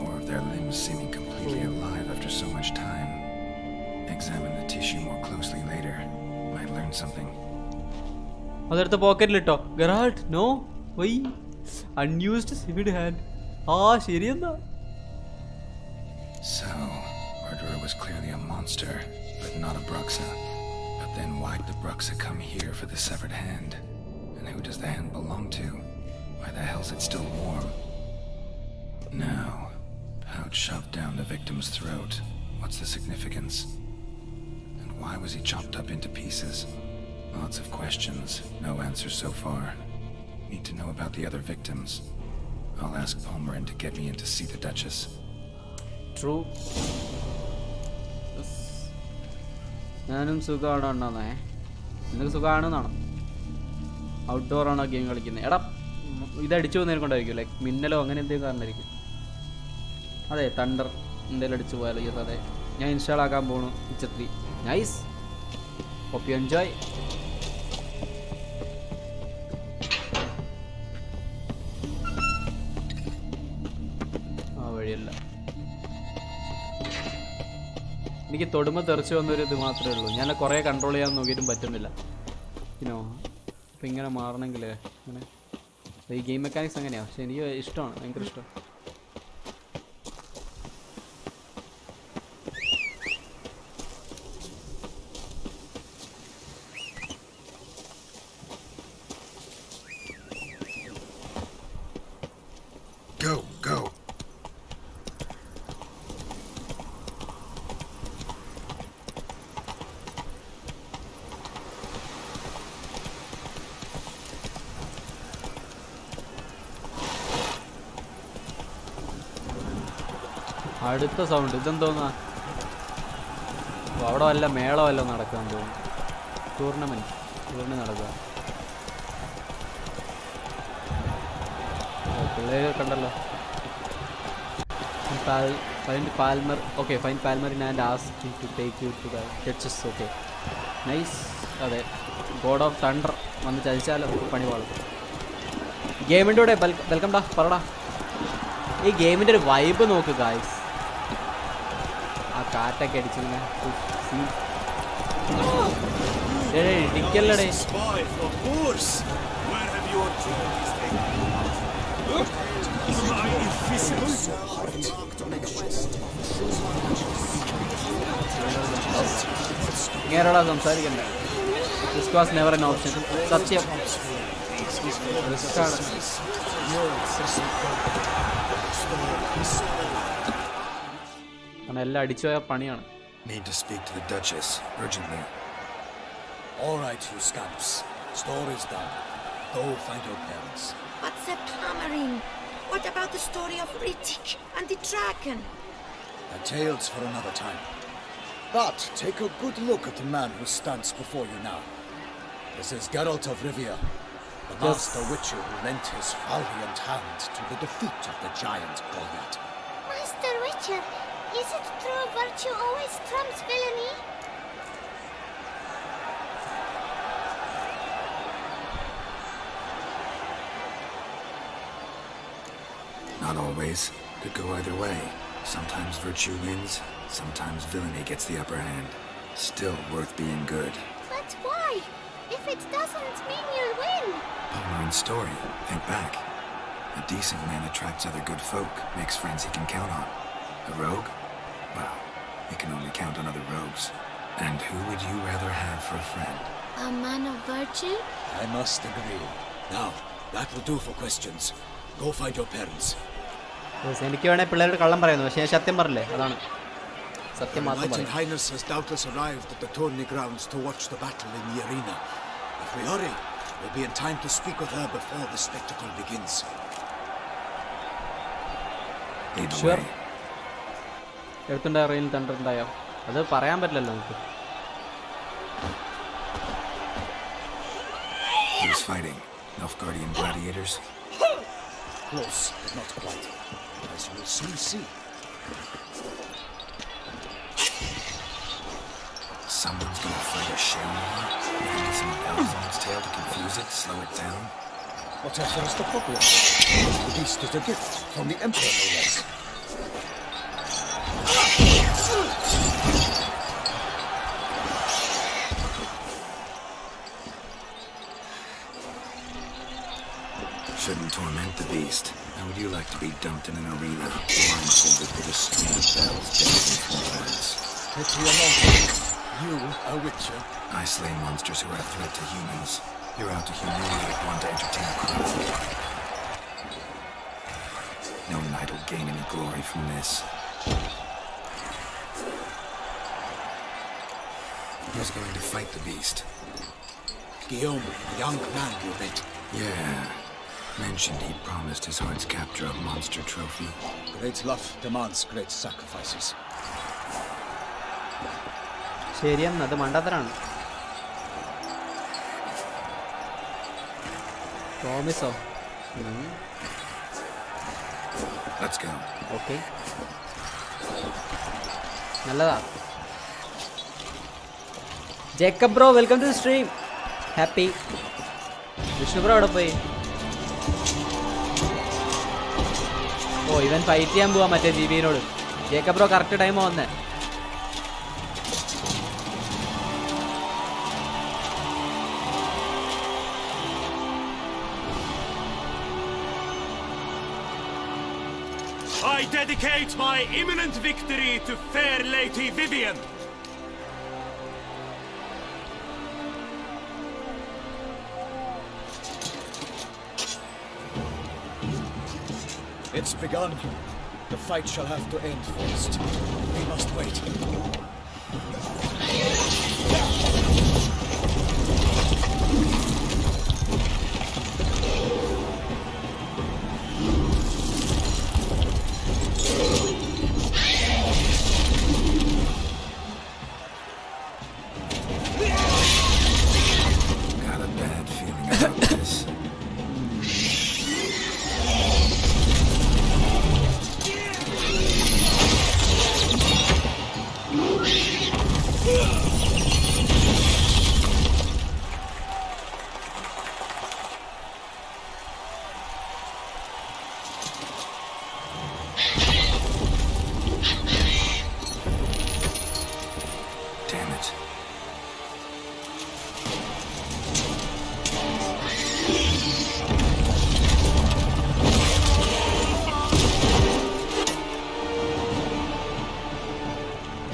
Speaker 3: Or of their limbs seeming completely alive after so much time. Examine the tissue more closely later. Might learn something.
Speaker 1: അതെടുത്ത പോക്കറ്റിലിട്ടോ. Geralt no why unused severed hand. ആ ശരിയെന്നാ.
Speaker 3: So, murderer was clearly a monster, but not a Bruxa. But then why'd the Bruxa come here for the severed hand? And who does the hand belong to? Why the hell's it still warm? Now, pouch shoved down the victim's throat. What's the significance? And why was he chopped up into pieces? Lots of questions, no answers so far. Need to know about the other victims. I'll ask Palmerin to get me in to see the Duchess.
Speaker 1: True. ഞാനും സുഖമാണ് അണ്ണാന്നേ. നിനക്ക് സുഖമാണെന്നാണോ? Outdoor ആണോ game കളിക്കുന്നത്? എടാ ഇത് അടിച്ചു പോകുന്നതിനെ കൊണ്ടായിരിക്കും, ലൈക്ക് മിന്നലോ അങ്ങനെ എന്തെങ്കിലും കാരണമായിരിക്കും. അതെ, തണ്ടർ എന്തെങ്കിലും അടിച്ചു പോയാലോ? യെസ്, അതെ. ഞാൻ ഇൻസ്റ്റാൾ ആക്കാൻ പോണു Witcher 3. Nice, hope you enjoy. ആ വഴിയല്ല, എനിക്ക് തൊടുമ്പോൾ തെറിച്ച് വന്നൊരു ഇത് മാത്രമേ ഉള്ളൂ. ഞാൻ കുറേ കൺട്രോൾ ചെയ്യാൻ നോക്കിയിട്ടും പറ്റുന്നില്ല. ഇനോ അപ്പം ഇങ്ങനെ മാറണമെങ്കിൽ അങ്ങനെ ഈ ഗെയിം മെക്കാനിക്സ് അങ്ങനെയാണ്. പക്ഷെ എനിക്ക് ഇഷ്ടമാണ്, ഭയങ്കര ഇഷ്ടം.
Speaker 3: Go, go.
Speaker 1: അടുത്ത സൗണ്ട് ഇതെന്തോന്നാ? അവിടെ വല്ല മേളോ വല്ല നടക്കാൻ തോന്നുന്നു. ടൂർണമെൻറ്റ് നടക്കുക. പിള്ളേർ കണ്ടല്ലോ. Find Palmer. Okay, find Palmerin and ask to take you to the duchess. Okay, nice. അതെ, ഗോഡ് ഓഫ് തണ്ടർ വന്ന് ചതിച്ചാലോ പണി പാളും. ഗെയിമിൻ്റെ കൂടെ വെൽക്കം ഡാ, പറടാ. ഈ ഗെയിമിൻ്റെ ഒരു വൈബ് നോക്ക് ഗായ്സ്. ആ കാറ്റൊക്കെ അടിച്ചിങ്ങനെ ഇടിക്കല്ലടേ. ഇങ്ങനെയുള്ള സംസാരിക്കണ്ടേ? This was never an option. സത്യം റിസ്ക്കാണ്. എല്ലാം അടിച്ചു പോയ പണിയാണ്.
Speaker 3: Need to speak to the Duchess urgently.
Speaker 4: All right, you scamps. Store is done. Go find your parents.
Speaker 8: But the Palmerin, what about the story of Riddick and the dragon?
Speaker 4: The tales for another time. But take a good look at the man who stands before you now. This is Geralt of Rivia, the master witcher who lent his valiant hand to the defeat of the giant Goliath.
Speaker 8: Master Witcher, is it true virtue always trumps villainy?
Speaker 3: Not always. Could go either way. Sometimes virtue wins, sometimes villainy gets the upper hand. Still worth being good.
Speaker 8: But why? If it doesn't mean you'll win.
Speaker 3: Palmerin's story. Think back. A decent man attracts other good folk, makes friends he can count on. A rogue? Well, he can only count on other rogues. And who would you rather have for a friend?
Speaker 8: A man of virtue?
Speaker 4: I must agree. Now, that will do for questions. Go find your parents.
Speaker 1: എനിക്ക് വേണേൽ പിള്ളേരോട് കള്ളം പറയുന്നു, പക്ഷേ ഞാൻ സത്യം പറഞ്ഞില്ലേ, അതാണ് സത്യം മാത്രം
Speaker 4: Enlightened
Speaker 1: പറയും.
Speaker 4: Highness has doubtless arrived at the TonY grounds to watch the battle in the arena. If we hurry, we'll be in time to speak with her before the spectacle begins.
Speaker 3: Lead the
Speaker 1: Sure.
Speaker 3: way.
Speaker 1: എടുത്തുണ്ടായ റെയിൽ തണ്ടിട്ടുണ്ടായോ? അത് പറയാൻ പറ്റില്ലല്ലോ നമുക്ക്.
Speaker 3: Who's fighting? Nilfgaardian gladiators?
Speaker 4: Close, but not quite. As you will soon see.
Speaker 3: someone's gonna fight a Shamrock, and some bells on its tail to confuse it, slow it down.
Speaker 4: Whatever is the problem? The beast is a gift from the Emperor, no less.
Speaker 3: Shouldn't torment the beast. How would you like to be dumped in an arena, blindfolded with a string of bells dancing from glass?
Speaker 4: Pity among you. You, a witcher.
Speaker 3: I slay monsters who are a threat to humans. You're out to humiliate one to entertain a crowd. No knight will gain any glory from this. Who's going to fight the beast?
Speaker 4: Guillaume, a young man you met.
Speaker 3: Yeah. Mentioned he promised his heart's capture a monster trophy.
Speaker 4: Great love demands great sacrifices.
Speaker 1: ശരിയെന്ന് അത് മണ്ടത്തരാണ്. പ്രോമിസോ?
Speaker 3: Let's go.
Speaker 1: Okay, നല്ലതാ. Jacob bro welcome to stream. Happy. Vishnu bro അവിടെ പോയി. ഓ, ഇവൻ fight ചെയ്യാൻ പോവാ മറ്റേ ജിബിനോട്. ജേക്കബ് ബ്രോ കറക്റ്റ് ടൈം വന്നേ.
Speaker 9: I dedicate my imminent victory to fair Lady Vivian.
Speaker 4: It's begun. The fight shall have to end first. We must wait.
Speaker 3: Got a bad feeling about this.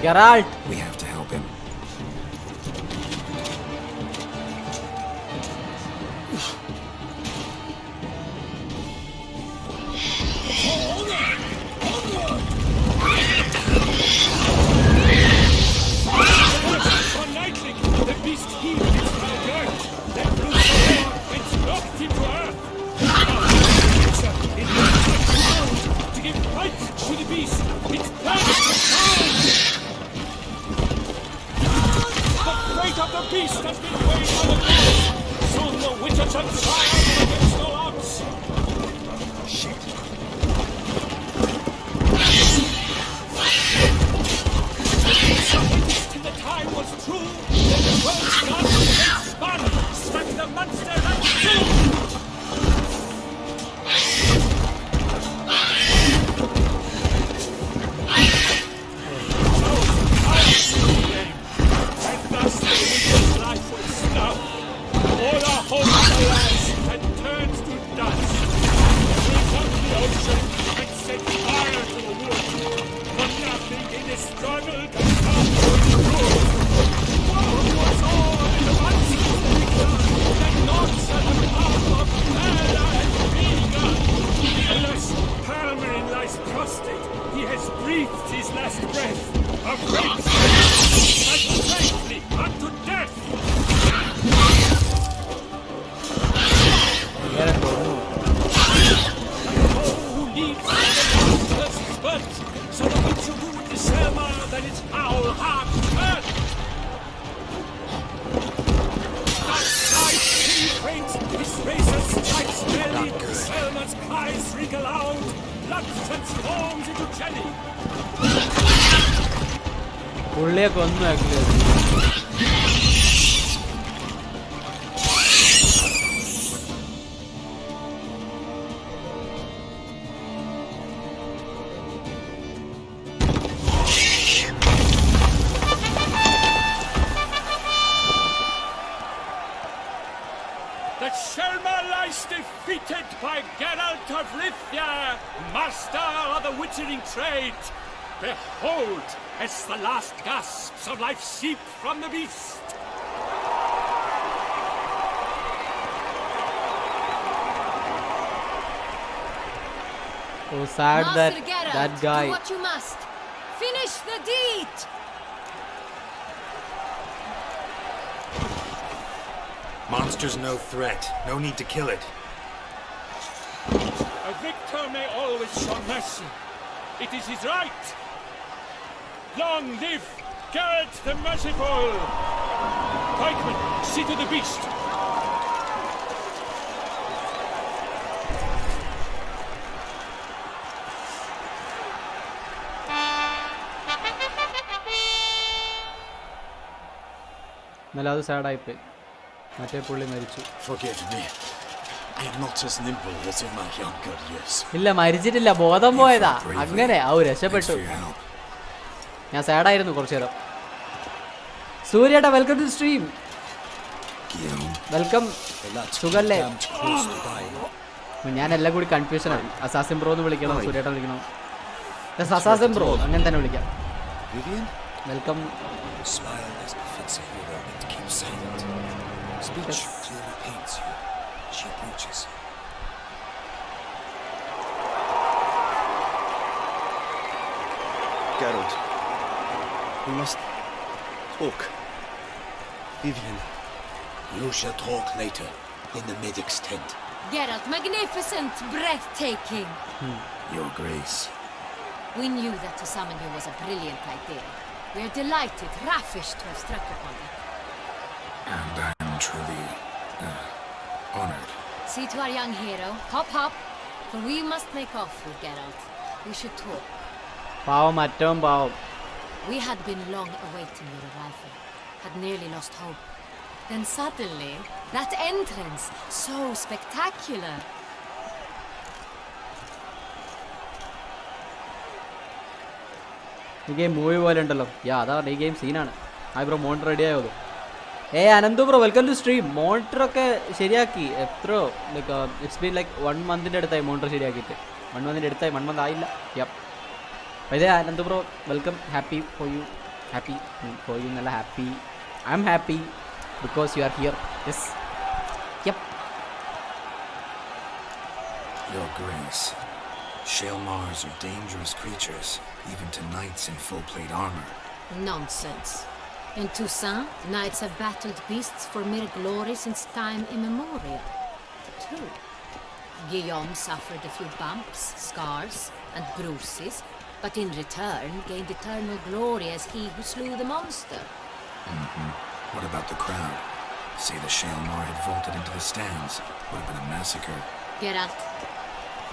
Speaker 1: Geralt.
Speaker 3: We have to help him.
Speaker 9: The beast healed its dirt, then blew the air and knocked him to earth. It was to give light to the beast. Its plan is found. The fate of the beast has been weighed by the gods. Soon the witcher shall triumph against the odds. Shit. The time was true. The world's gods spun, struck the monster and killed. All our hopes alas and turns to dust. We come the ocean and set fire to the wood. For nothing in this struggle can come to the road. Woe was all in the monsters that knots at the mouth of Valor and Vega. Alas, Palmerin lies prostrate. He has breathed his last breath. A great and bravely unto death. Who leaves the monsters burnt, so the witcher would discern that its foul heart hurt. That sight he faints, his razor strikes belly, Selma's cries shriek aloud, blood transforms into jelly.
Speaker 1: പുള്ളിയെ കൊന്നു ആക്കിയത്.
Speaker 9: The Shelma lies defeated by Geralt of Rivia, master of the witchering trade. Behold, as the last gasps of life seep from the beast.
Speaker 1: Oh, sad that
Speaker 10: Master Geralt,
Speaker 1: that guy.
Speaker 10: do what you must. Finish the deed.
Speaker 3: Monster's no threat. No need to kill it.
Speaker 9: A victor may always show mercy. It is his right. Long live Geralt the Merciful! Pikeman, see to the beast.
Speaker 1: എന്നാലും അത് സാഡായിപ്പോയി. മറ്റേ പുള്ളി മരിച്ചു.
Speaker 6: Forgive me. I'm not as nimble as in my younger years.
Speaker 1: ഇല്ല, മരിച്ചിട്ടില്ല, ബോധം പോയതാ. അങ്ങനെ രക്ഷപ്പെട്ടു. ഞാൻ സാഡായിരുന്നു കുറച്ചു നേരം. സൂര്യേട്ടാ, വെൽക്കം ടു സ്ട്രീം. വെൽക്കം. സുഖല്ലേ? ഞാൻ എല്ലാം കൂടി കൺഫ്യൂഷനാണ്. അസാസിൻ ബ്രോ എന്ന് വിളിക്കണം, സൂര്യേട്ട വിളിക്കണം. അസാസിൻ ബ്രോ അങ്ങനെ തന്നെ വിളിക്കാം. Welcome.
Speaker 3: Silent. Speech clearly paints you. She approaches.
Speaker 5: Geralt, we must talk. Vivian.
Speaker 6: You shall talk later in the medic's tent.
Speaker 10: Geralt, magnificent, breathtaking.
Speaker 3: Your Grace.
Speaker 10: We knew that to summon you was a brilliant idea. We are delighted, ravished to have struck upon it.
Speaker 3: And I am truly honored.
Speaker 10: See to our young hero. Hop, hop. For we must make off with Geralt. We should talk.
Speaker 1: പാവം, മറ്റവും പാവം.
Speaker 10: We had been long awaiting your arrival. Had nearly lost hope. Then suddenly, that entrance, so spectacular.
Speaker 1: ഈ game movie പോലെ ഉണ്ടല്ലോ. അതാണ് ഈ game സീനാണ്. Bro monitor ready ആയോ? Ananthu bro, welcome to stream. മോണിറ്ററൊക്കെ ശരിയാക്കി. എത്രയോ ലൈക്ക് ഇറ്റ്സ് ബീൻ ലൈക്ക് 1 മന്തിൻ്റെ അടുത്തായി മോണിറ്റർ ശരിയാക്കിയിട്ട്. 1 മന്തിൻ്റെ അടുത്തായി. 1 മന്ത് ആയില്ല. Ananthu bro, welcome. Happy for you. Happy for you എന്നല്ല, happy. I am happy because you are here. Yes.
Speaker 3: Your Grace. Shaelmars are dangerous creatures, even to knights in full-plate armor.
Speaker 10: Nonsense. In Toussaint, knights have battled beasts for mere glory since time immemorial. True. Guillaume suffered a few bumps, scars, and bruises, but in return gained eternal glory as he who slew the monster.
Speaker 3: What about the crowd? Say the Shaelmar had vaulted into the stands. Would have been a massacre.
Speaker 10: Geralt,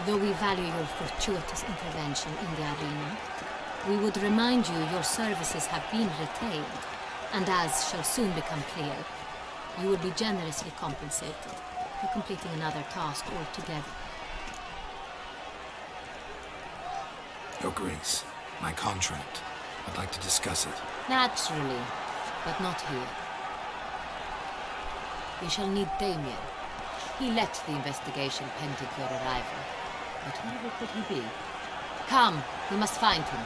Speaker 10: though we value your fortuitous intervention in the arena, we would remind you your services have been retained, and as shall soon become clear, you will be generously compensated for completing another task altogether.
Speaker 3: Your Grace, my contract. I'd like to discuss it.
Speaker 10: Naturally, but not here. We shall need Damien. He left the investigation pending your arrival. But wherever could he be? Come, we must find him.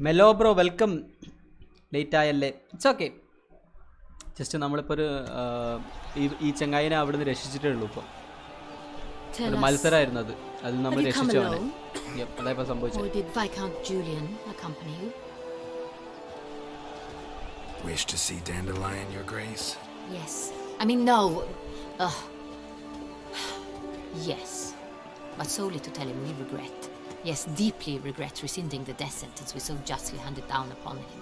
Speaker 1: Mello bro, welcome. Late ആയല്ലേ? It's okay. Just നമ്മളിപ്പോൾ ഈ ചങ്ങായിനെ അവിടെ നിന്ന് രക്ഷിച്ചിട്ടേ ഉള്ളൂ. ഇപ്പോൾ ഒരു മത്സരമായിരുന്നു അത്. അതിൽ നമ്മൾ രക്ഷിച്ചവനെ. അതായപ്പോൾ സംഭവിച്ചത്.
Speaker 3: Wish to see Dandelion, Your Grace?
Speaker 10: Yes. I mean, no. Yes. But solely to tell him we regret. Yes, deeply regret rescinding the death sentence we so justly handed down upon him.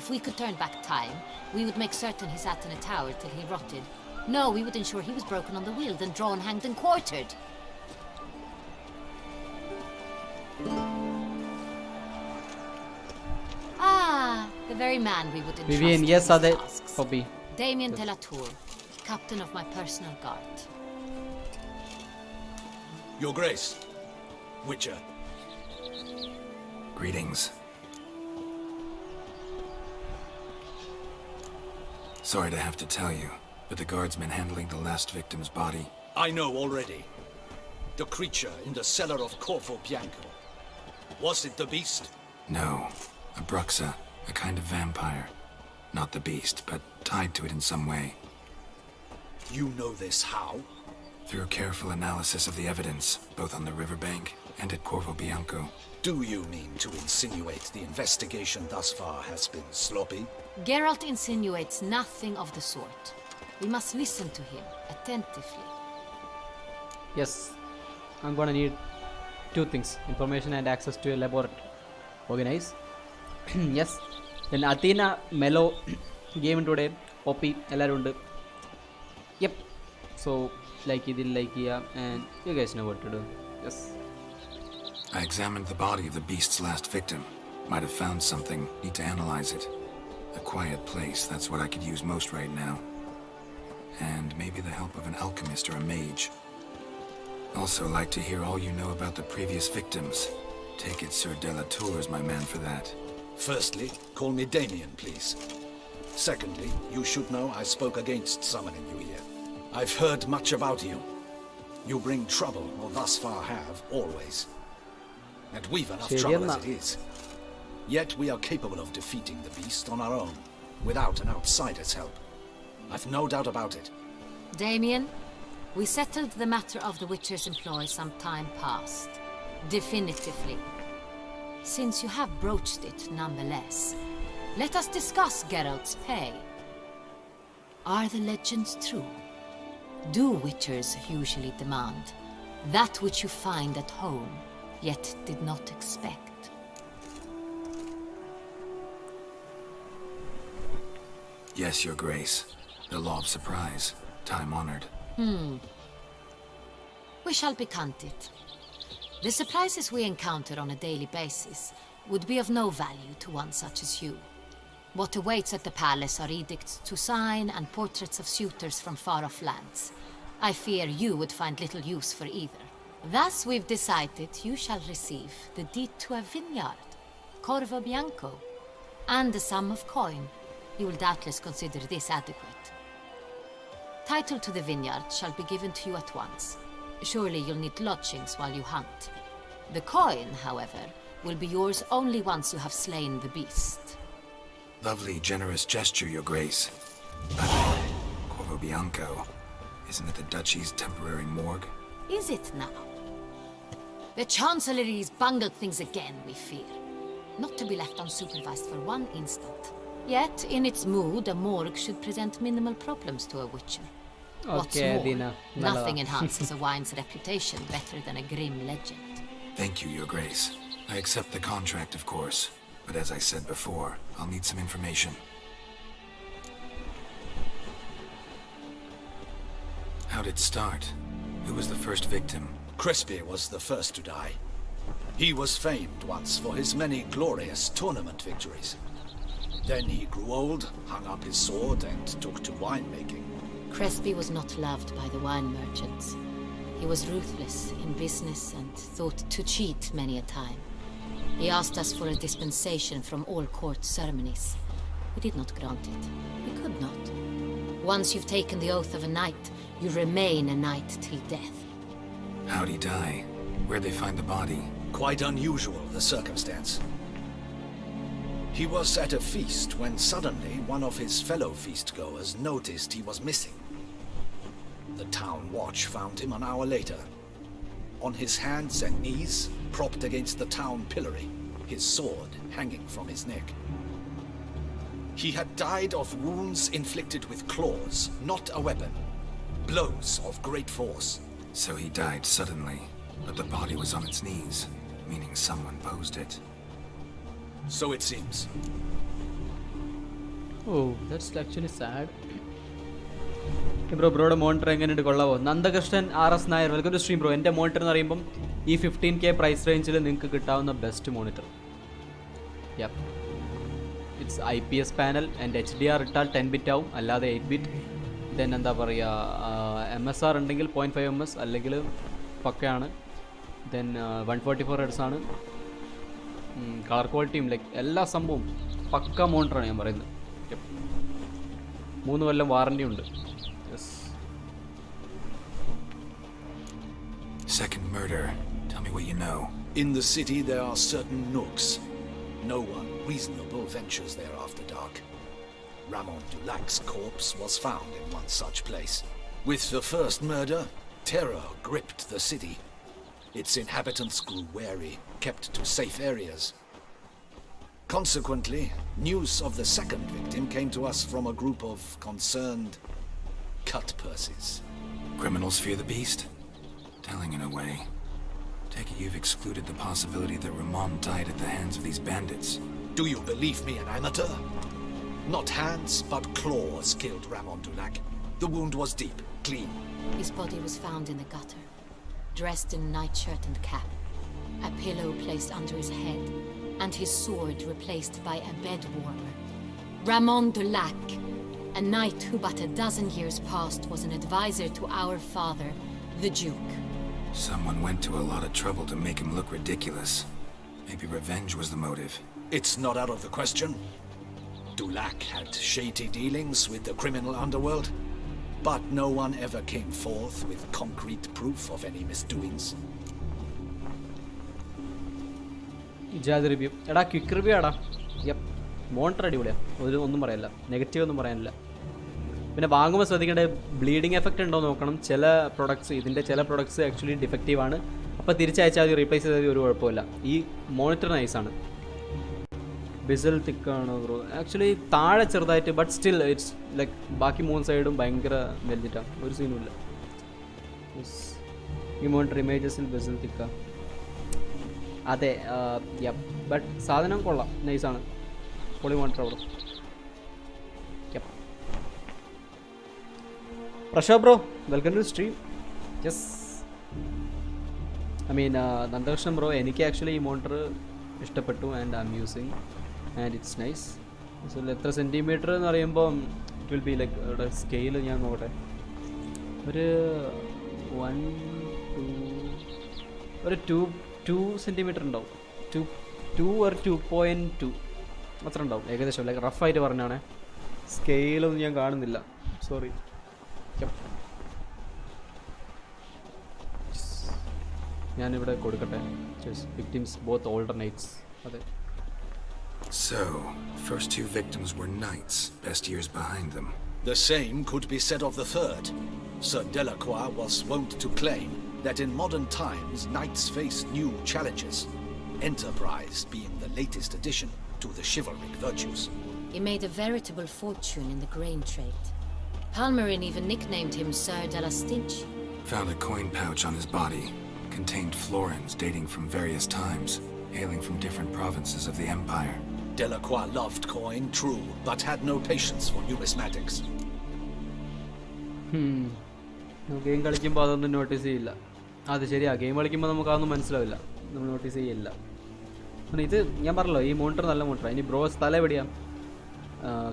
Speaker 10: If we could turn back time, we would make certain he sat in a tower till he rotted, No, we would ensure he was broken on the wheel, then drawn, hanged, and quartered. Ah, the very man we would entrust
Speaker 1: Vivian,
Speaker 10: with
Speaker 1: yes,
Speaker 10: these
Speaker 1: are they?
Speaker 10: tasks.
Speaker 1: Poppy.
Speaker 10: Damien Delatour, captain of my personal guard.
Speaker 4: Your Grace. Witcher.
Speaker 3: Greetings. Sorry to have to tell you, but the guardsman handling the last victim's body...
Speaker 4: I know already. The creature in the cellar of Corvo Bianco. Was it the beast?
Speaker 3: No. A Bruxa, a kind of vampire. Not the beast, but tied to it in some way.
Speaker 4: You know this how?
Speaker 3: Through careful analysis of the evidence, both on the riverbank and at Corvo Bianco.
Speaker 4: Do you mean to insinuate the investigation thus far has been sloppy?
Speaker 10: Geralt insinuates nothing of the sort. We must listen to him attentively.
Speaker 1: Yes, I'm gonna need two things: information and access to a laboratory. Okay, nice. Yes. Then Athena, Mellow, game today, Poppy, Elarund. Yep. So, like Idil, like yeah, and you guys know what to do. Yes.
Speaker 3: I examined the body of the beast's last victim. Might have found something, need to analyze it. A quiet place, that's what I could use most right now. And maybe the help of an alchemist or a mage. Also like to hear all you know about the previous victims. Take it Sir Delatour is my man for that.
Speaker 4: Firstly, call me Damien, please. Secondly, you should know I spoke against summoning you here. I've heard much about you. You bring trouble, or thus far have, always. And we've enough trouble as it is. Yet we are capable of defeating the beast on our own, without an outsider's help. I've no doubt about it.
Speaker 10: Damien, we settled the matter of the Witcher's employ some time past. Definitively. Since you have broached it nonetheless, let us discuss Geralt's pay. Are the legends true? Do Witchers usually demand that which you find at home, yet did not expect?
Speaker 3: Yes, Your Grace. The law of surprise. Time-honored.
Speaker 10: We shall be candid. The surprises we encounter on a daily basis would be of no value to one such as you. What awaits at the palace are edicts to sign and portraits of suitors from far-off lands. I fear you would find little use for either. Thus we've decided you shall receive the deed to a vineyard, Corvo Bianco, and a sum of coin. You will doubtless consider this adequate. Title to the vineyard shall be given to you at once. Surely you'll need lodgings while you hunt. The coin, however, will be yours only once you have slain the beast.
Speaker 3: Lovely, generous gesture, Your Grace. But Corvo Bianco, isn't it the Duchy's temporary morgue?
Speaker 10: Is it now? The Chancellery's bungled things again, we fear. Not to be left unsupervised for one instant. Yet, in its mood, a morgue should present minimal problems to a Witcher. What's more,
Speaker 1: Dina.
Speaker 10: nothing enhances a wine's reputation better than a grim legend.
Speaker 3: Thank you, Your Grace. I accept the contract, of course. But as I said before, I'll need some information. How'd it start? Who was the first victim?
Speaker 4: Crespi was the first to die. He was famed once for his many glorious tournament victories. Then he grew old, hung up his sword, and took to winemaking.
Speaker 10: Crespi was not loved by the wine merchants. He was ruthless in business and thought to cheat many a time. He asked us for a dispensation from all court ceremonies. We did not grant it. We could not. Once you've taken the oath of a knight, you remain a knight till death.
Speaker 3: How'd he die? Where'd they find the body?
Speaker 4: Quite unusual, the circumstance. He was at a feast when suddenly one of his fellow feastgoers noticed he was missing. The town watch found him an hour later. On his hands and knees, propped against the town pillory, his sword hanging from his neck. He had died of wounds inflicted with claws, not a weapon. Blows of great force.
Speaker 3: So he died suddenly, but the body was on its knees, meaning someone posed it.
Speaker 4: So it seems.
Speaker 1: Oh, that's actually sad. ബ്രോയുടെ monitor എങ്ങനെയുണ്ട് കൊള്ളാവോ? Nandakrishnan RS Nair welcome to stream bro. എൻ്റെ monitor എന്ന് പറയുമ്പം ഈ 15K price റേഞ്ചിൽ നിങ്ങൾക്ക് കിട്ടാവുന്ന best monitor. It's IPS panel and HDR ഇട്ടാൽ 10 ബിറ്റ് ആവും, അല്ലാതെ 8 ബിറ്റ്. ദെൻ എന്താ പറയുക, MSR ഉണ്ടെങ്കിൽ 0.5 ms അല്ലെങ്കിൽ പക്കയാണ്. ദെൻ 144 Hz ആണ്. കളർ ക്വാളിറ്റിയും ലൈക്ക് എല്ലാ സംഭവവും പക്ക മോണിറ്ററാണ് ഞാൻ പറയുന്നത്. 3 കൊല്ലം വാറണ്ടി ഉണ്ട്.
Speaker 3: Second murder. Tell me what you know.
Speaker 4: In the city, there are certain nooks. No one reasonable ventures there after dark. Ramon Dulac's corpse was found in one such place. With the first murder, terror gripped the city. Its inhabitants grew wary, kept to safe areas. Consequently, news of the second victim came to us from a group of concerned cut purses.
Speaker 3: Criminals fear the beast? Telling in a way. Take it you've excluded the possibility that Ramon died at the hands of these bandits.
Speaker 4: Do you believe me an amateur? Not hands, but claws killed Ramon Dulac. The wound was deep, clean.
Speaker 10: His body was found in the gutter, dressed in nightshirt and cap, a pillow placed under his head, and his sword replaced by a bed warmer. Ramon Dulac, a knight who but a dozen years past was an advisor to our father, the Duke.
Speaker 3: Someone went to a lot of trouble to make him look ridiculous. Maybe revenge was the motive.
Speaker 4: It's not out of the question. Dulac had shady dealings with the criminal underworld, but no one ever came forth with concrete proof of any misdoings.
Speaker 1: Ijad review എടാ, quick review ആടാ. Monitor അടിപൊളിയാണ്, ഒന്നും പറയാനില്ല, negative ഒന്നും പറയാനില്ല. പിന്നെ വാങ്ങുമ്പോൾ ശ്രദ്ധിക്കേണ്ടത് ബ്ലീഡിങ് എഫക്റ്റ് ഉണ്ടോ നോക്കണം. ചില പ്രൊഡക്ട്സ്, ഇതിൻ്റെ ചില പ്രൊഡക്ട്സ് ആക്ച്വലി ഡിഫക്റ്റീവ് ആണ്. അപ്പോൾ തിരിച്ചയച്ചാൽ മതി, റീപ്ലേസ് ചെയ്താൽ ഒരു കുഴപ്പമില്ല. ഈ മോണിറ്റർ നൈസാണ്. ബിസൽ തിക്കാണ് ബ്രോ. ആക്ച്വലി താഴെ ചെറുതായിട്ട്, ബട്ട് സ്റ്റിൽ ഇറ്റ്സ് ലൈക്ക് ബാക്കി 3 സൈഡും ഭയങ്കര വലുതിട്ടാണ്, ഒരു സീനുമില്ല. ഈ മോണിറ്റർ ഇമേജസിൽ ബിസൽ തിക്ക, അതെ. ബട്ട് സാധനം കൊള്ളാം, നൈസാണ്, പൊളി മോണിറ്റർ അവിടെ. Prashobh bro welcome to stream. Yes, I mean Nandakrishnan bro, എനിക്ക് ആക്ച്വലി ഈ മോണിറ്റർ ഇഷ്ടപ്പെട്ടു and I am using and it's nice. So എത്ര സെൻറ്റിമീറ്റർ എന്ന് പറയുമ്പോൾ ഇറ്റ് വിൽ ബി ലൈക്ക് ഇവിടെ സ്കെയിൽ ഞാൻ നോക്കട്ടെ, ഒരു 2 സെൻറ്റിമീറ്റർ ഉണ്ടാവും, 2 or 2.2 അത്ര ഉണ്ടാവും ഏകദേശം. ലൈക്ക് റഫായിട്ട് പറഞ്ഞാണേ, സ്കെയിലൊന്നും ഞാൻ കാണുന്നില്ല, സോറി. ഞാനിവിടെ കൊടുക്കട്ടെ, വിക്ടിംസ് ബോത്ത് ഓൾഡർ നൈറ്റ്സ്. അതെ.
Speaker 3: So, first 2 victims were knights, best years behind them.
Speaker 4: The same could be said of the third. Sir Delacroix was wont to claim that in modern times knights face new challenges, enterprise being the latest addition to the chivalric virtues.
Speaker 10: He made a veritable fortune in the grain trade. Palmerin even nicknamed him Sir de la Stinch.
Speaker 3: Found a coin pouch on his body. Contained florins dating from various times, hailing from different provinces of the Empire.
Speaker 4: Delacroix loved coin, true, but had no patience for numismatics.
Speaker 1: Game കളിക്കുമ്പോൾ അതൊന്നും notice ചെയ്യില്ല. അത് ശരിയാ, game കളിക്കുമ്പോൾ നമുക്ക് അതൊന്നും മനസ്സിലാവില്ല, നമ്മൾ നോട്ടീസ് ചെയ്യില്ല. ഇത് ഞാൻ പറഞ്ഞല്ലോ, ഈ മോണിറ്റർ നല്ല മോണിറ്ററാണ്. ഇനി ബ്രോ സ്ഥലം എവിടെയാണ്?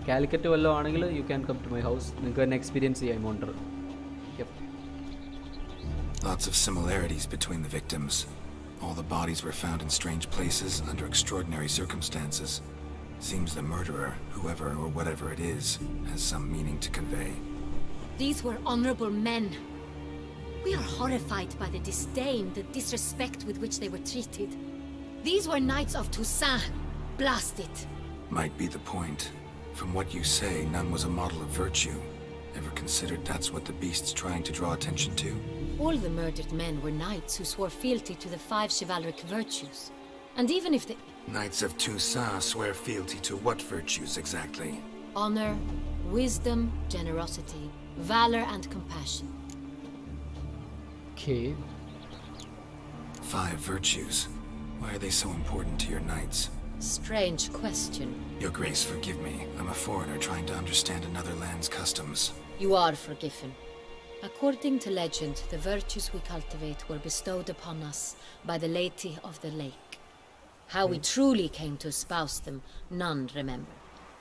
Speaker 1: കാലിക്കറ്റ് വല്ലതും ആണെങ്കിൽ you can come to my house, നിങ്ങൾക്ക് തന്നെ എക്സ്പീരിയൻസ് ചെയ്യാം monitor.
Speaker 3: Lots of similarities between the victims. All the bodies were found in strange places under extraordinary circumstances. Seems the murderer, whoever or whatever it is, has some meaning to convey.
Speaker 10: These were honorable men. We are horrified by the disdain, the disrespect with which they were treated. These were knights of Toussaint. Blast it.
Speaker 3: Might be the point. From what you say, none was a model of virtue. Ever considered that's what the beast's trying to draw attention to?
Speaker 10: All the murdered men were knights who swore fealty to the 5 chivalric virtues. And even if they...
Speaker 3: Knights of Toussaint swear fealty to what virtues exactly?
Speaker 10: Honor, wisdom, generosity, valor and compassion.
Speaker 1: Okay.
Speaker 3: 5 virtues. Why are they so important to your knights?
Speaker 10: Strange question.
Speaker 3: Your Grace, forgive me. I'm a foreigner trying to understand another land's customs.
Speaker 10: You are forgiven. According to legend, the virtues we cultivate were bestowed upon us by the Lady of the Lake. How we truly came to espouse them, none remember.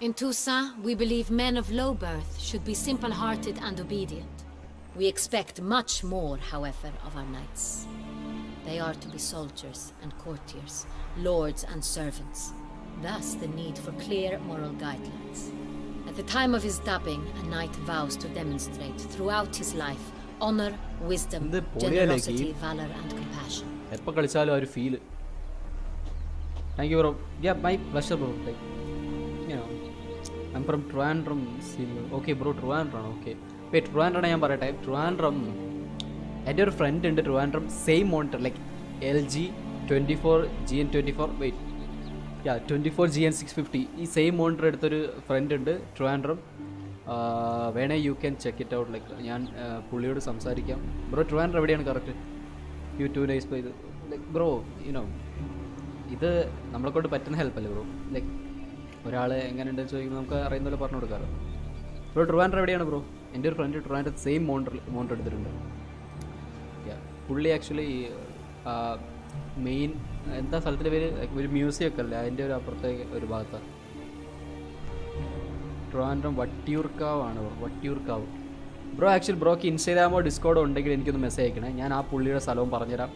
Speaker 10: In Toussaint, we believe men of low birth should be simple-hearted and obedient. We expect much more, however, of our knights. They are to be soldiers and courtiers, lords and servants. Thus the need for clear moral guidelines. At the time of his dubbing, a knight vows to demonstrate throughout his life honor, wisdom, generosity, valor and compassion.
Speaker 1: എപ്പോൾ കളിച്ചാലും ആ ഒരു ഫീൽ. Thank you bro. Yeah my pleasure bro. Like you know I am from Trivandrum. Okay bro, Trivandrum. Okay wait, Trivandrum ഞാൻ പറയട്ടെ. ട്രിവാൻഡ്രം എൻ്റെ ഒരു friend ഉണ്ട് Trivandrum. Same monitor like LG 24 GN24 wait 24 GN650 ഈ സെയിം മോണിറ്റർ എടുത്തൊരു ഫ്രണ്ട് ഉണ്ട് ട്രിവാൻഡ്രം. വേണേ you can check it out. Like ഞാൻ പുള്ളിയോട് സംസാരിക്കാം. ബ്രോ ട്രിവാൻഡ്രം എവിടെയാണ് കറക്റ്റ്? യു 2 days ഇത് ലൈക്ക് ബ്രോ യുനോ ഇത് നമ്മളെ കൊണ്ട് പറ്റുന്ന ഹെൽപ്പല്ലേ ബ്രോ? ലൈക്ക് ഒരാൾ എങ്ങനെയുണ്ടെന്ന് ചോദിക്കുമ്പോൾ നമുക്ക് അറിയുന്ന പോലെ പറഞ്ഞു കൊടുക്കാമല്ലോ. ബ്രോ ട്രിവാൻഡ്രം എവിടെയാണ് ബ്രോ? എൻ്റെ ഒരു ഫ്രണ്ട് ട്രിവാൻഡ്രം സെയിം മോണിറ്റർ എടുത്തിട്ടുണ്ട്. പുള്ളി ആക്ച്വലി മെയിൻ എന്താ സ്ഥലത്തിൻ്റെ പേര്, ഒരു മ്യൂസിയം ഒക്കെ അല്ലേ അതിൻ്റെ ഒരു അപ്പുറത്തെ ഒരു ഭാഗത്താണ്. ട്രിവാൻഡ്രം വട്ടിയൂർക്കാവാണ്. വട്ടിയൂർക്കാവ് ബ്രോ. ആക്ച്വലി ബ്രോക്ക് ഇൻസ്റ്റാഗ്രാമോ ഡിസ്കോഡോ ഉണ്ടെങ്കിൽ എനിക്കൊന്ന് മെസ്സേജ് അയക്കണേ. ഞാൻ ആ പുള്ളിയുടെ സ്ഥലവും പറഞ്ഞുതരാം,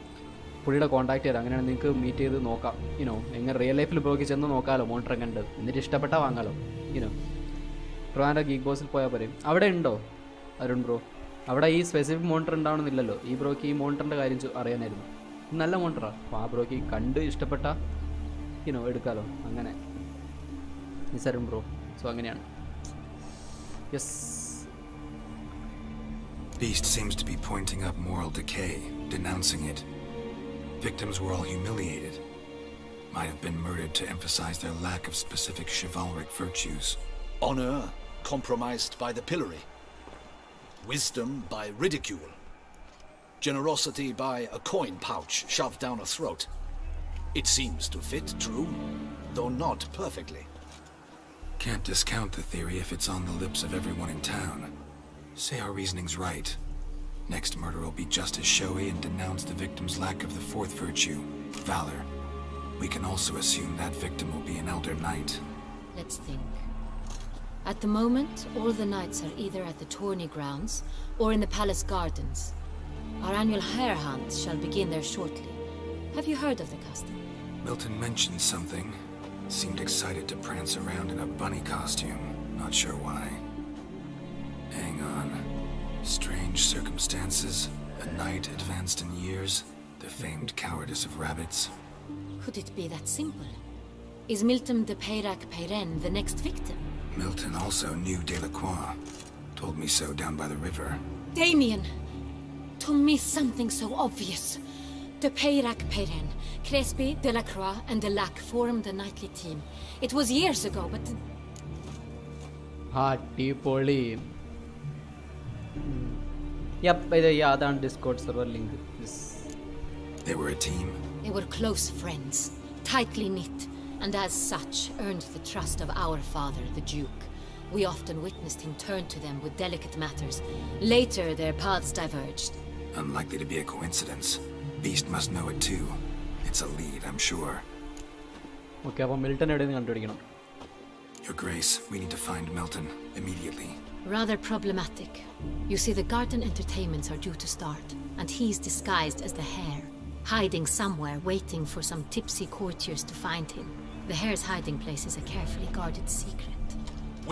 Speaker 1: പുള്ളിയുടെ കോൺടാക്ട് തരാം. അങ്ങനെയാണ് നിങ്ങൾക്ക് മീറ്റ് ചെയ്ത് നോക്കാം. യുനോ എങ്ങനെ റിയൽ ലൈഫിൽ ബ്രോക്ക് ചെന്ന് നോക്കാമല്ലോ മോണിറ്റർ കണ്ട്, എന്നിട്ട് ഇഷ്ടപ്പെട്ടാൽ വാങ്ങാമല്ലോ. യുനോ ട്രിവാൻഡ്രം ഗീഗ് ബോസിൽ പോയാൽ പറയും. അവിടെ ഉണ്ടോ അരുൺ ബ്രോ? അവിടെ ഈ സ്പെസിഫിക് മോണിറ്റർ ഉണ്ടാവണമെന്നില്ലല്ലോ. ഈ ബ്രോക്ക് ഈ മോണിറ്ററിൻ്റെ കാര്യം അറിയാനായിരുന്നു. നല്ല മോണിറ്ററാണ്. അപ്പോൾ ആ ബ്രോക്ക് കണ്ട് ഇഷ്ടപ്പെട്ട യുനോ എടുക്കാമല്ലോ. അങ്ങനെ നിസരും ബ്രോ. സോ അങ്ങനെയാണ്. Yes.
Speaker 3: Beast seems to be pointing up moral decay, denouncing it. Victims were all humiliated. Might have been murdered to emphasize their lack of specific chivalric virtues.
Speaker 4: Honor compromised by the pillory. Wisdom by ridicule. Generosity by a coin pouch shoved down a throat. It seems to fit, true, though not perfectly.
Speaker 3: Can't discount the theory if it's on the lips of everyone in town. Say our reasoning's right. Next murder will be just as showy and denounce the victim's lack of the fourth virtue, valor. We can also assume that victim will be an elder knight.
Speaker 10: Let's think. At the moment, all the knights are either at the TonY grounds or in the palace gardens. Our annual hare hunt shall begin there shortly. Have you heard of the custom?
Speaker 3: Milton mentioned something. Seemed excited to prance around in a bunny costume. Not sure why. Hang on. Strange circumstances. A knight advanced in years. The famed cowardice of rabbits.
Speaker 10: Could it be that simple? Is Milton de Peyrac Peyren the next victim?
Speaker 3: Milton also knew Delacroix. Told me so down by the river.
Speaker 10: Damien! Told me something so obvious. De Peyrac Peyren, Crespi, Delacroix, and Delac formed a knightly team. It was years ago, but...
Speaker 1: അടിപൊളി. അതാണ് Discord server link.
Speaker 3: They were a team?
Speaker 10: They were close friends, tightly knit, and as such earned the trust of our father, the Duke. We often witnessed him turn to them with delicate matters. Later, their paths diverged.
Speaker 3: Unlikely to be a coincidence. Beast must know it too. It's a lead, I'm sure.
Speaker 1: Okay, അപ്പോൾ Milton എവിടെ നിന്ന് കണ്ടുപിടിക്കണം?
Speaker 3: Your Grace, we need to find Milton immediately.
Speaker 10: Rather problematic. You see, the garden entertainments are due to start, and he's disguised as the hare, hiding somewhere, waiting for some tipsy courtiers to find him. The hare's hiding place is a carefully guarded secret.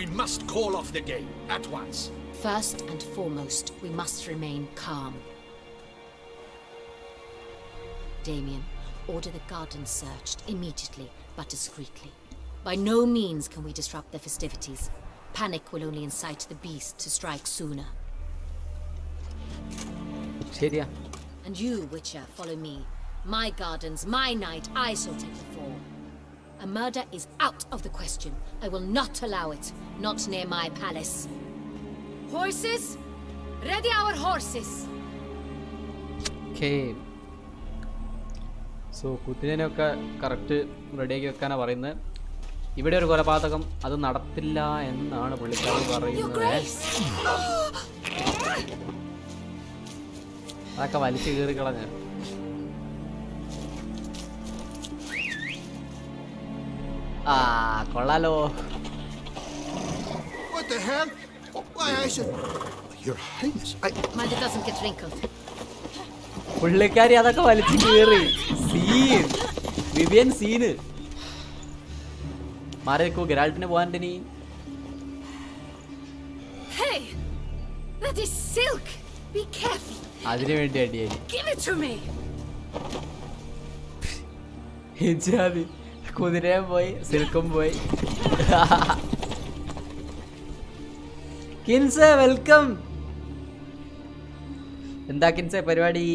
Speaker 4: We must call off the game at once.
Speaker 10: First and foremost, we must remain calm. Damien, order the garden searched immediately, but discreetly. By no means can we disrupt the festivities. Panic will only incite the beast to strike sooner.
Speaker 1: ശരിയാ.
Speaker 10: And you, Witcher, follow me. My gardens, my night, I shall take the fall. A murder is out of the question. I will not allow it. Not near my palace. Horses? Ready our horses!
Speaker 1: Okay. So കുതിരനെയൊക്കെ correct റെഡിയാക്കി വെക്കാനാണ് പറയുന്നത്. ഇവിടെ ഒരു കൊലപാതകം അത് നടത്തില്ല എന്നാണ് പുള്ളിക്കാരി പറയുന്നത്. അതൊക്കെ വലിച്ചു കീറി കളഞ്ഞ. ആ കൊള്ളാലോ.
Speaker 6: What the hell? Why, I said... Your Highness,
Speaker 10: Mind it doesn't get wrinkled.
Speaker 1: പുള്ളിക്കാരി അതൊക്കെ വലിച്ചു കീറി. സീൻ വിവിയൻ സീന് മാറി നിൽക്കൂ. ഗെരാൾട്ടിന് പോകാൻ നീ.
Speaker 10: Hey, that is silk. Be careful.
Speaker 1: അതിനു വേണ്ടി അടിയായി.
Speaker 10: Give it to me.
Speaker 1: ഹിജാബി കുതിരയും പോയി സിൽക്കും പോയി. Kinse welcome. എന്താ കിൻസേ പരിപാടി?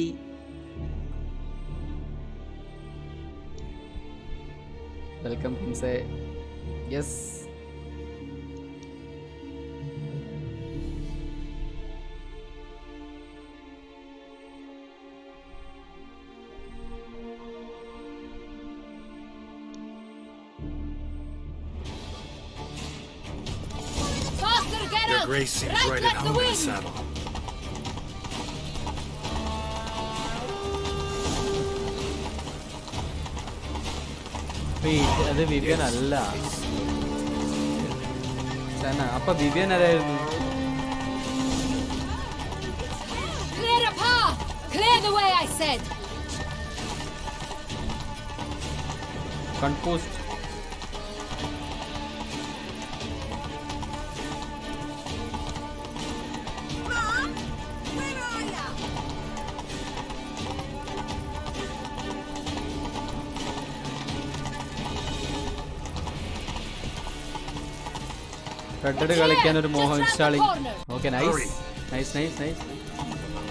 Speaker 1: Welcome Kinse. Yes
Speaker 3: Your Grace seems right at home in the saddle.
Speaker 1: അത് വിവിയൻ അല്ല. അപ്പൊ വിവിയൻ ആരായിരുന്നു?
Speaker 10: Clear the path. Clear the way, I said.
Speaker 1: Confused. Redgear കളിക്കാൻ ഒരു മോഹം installing. Okay nice nice nice nice.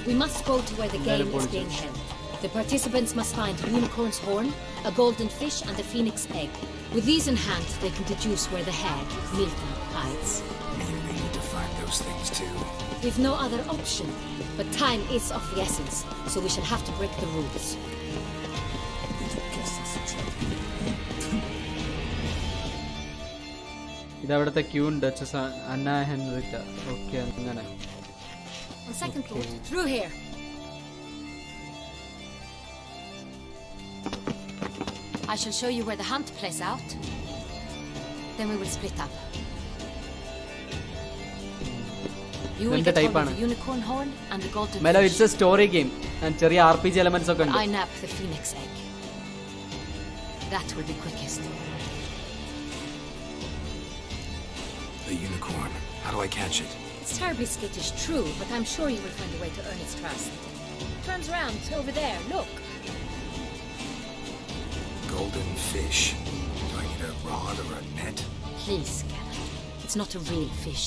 Speaker 10: We must go to where the game is being held. The participants must find a unicorn's horn, a golden fish, and a phoenix egg. With these in hand, they can deduce where the hag, Milton, hides.
Speaker 3: Maybe we need to find those things too.
Speaker 10: We've no other option, but time is of the essence, so we shall have to break the rules.
Speaker 1: ഇതവിടുത്തെ queen duchess Anna Henrietta. Okay അങ്ങനെ.
Speaker 10: On second thought, through here. I shall show you where the hunt plays out. Then we will split up. You will get hold of the unicorn horn and the golden fish.
Speaker 1: Melo, it's a story game and ചെറിയ RPG elements ഒക്കെ ഉണ്ട്.
Speaker 10: I nab the phoenix egg. That will be quickest.
Speaker 3: The unicorn. How do I catch it?
Speaker 10: It's terribly skittish, true, but I'm sure you will find a way to earn its trust. Turns around, over there, look.
Speaker 3: Golden fish. Do I need a rod or a net?
Speaker 10: Please, Captain. It's not a real fish.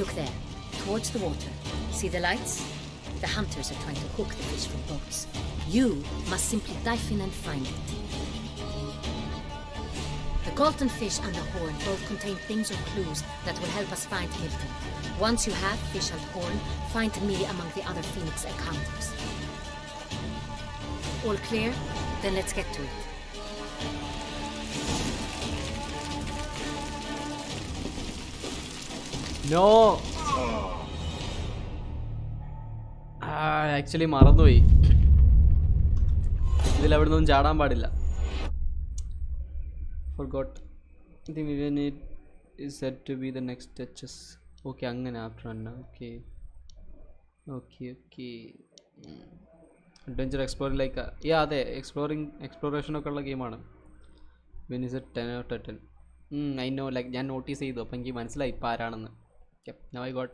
Speaker 10: Look there, towards the water. See the lights? The hunters are trying to hook the fish from boats. You must simply dive in and find it. The golden fish and the horn both contain things or clues that will help us find Milton. Once you have fish and horn, find me among the other Phoenix egg hunters. All clear? Then let's get to it.
Speaker 1: No! Actually മറന്നുപോയി. ഇതിൽ അവിടെ നിന്നും ചാടാൻ പാടില്ല. Forgot. I think Vivian is said to be the next Duchess. Okay, അങ്ങനെ after run. Okay. Adventure exploring like അതെ exploration ഒക്കെ ഉള്ള ഗെയിമാണ്. When is it 10 out of 10? I know, like ഞാൻ നോട്ടീസ് ചെയ്തു. അപ്പം എനിക്ക് മനസ്സിലായി ഇപ്പം ആരാണെന്ന്. Yep, now I got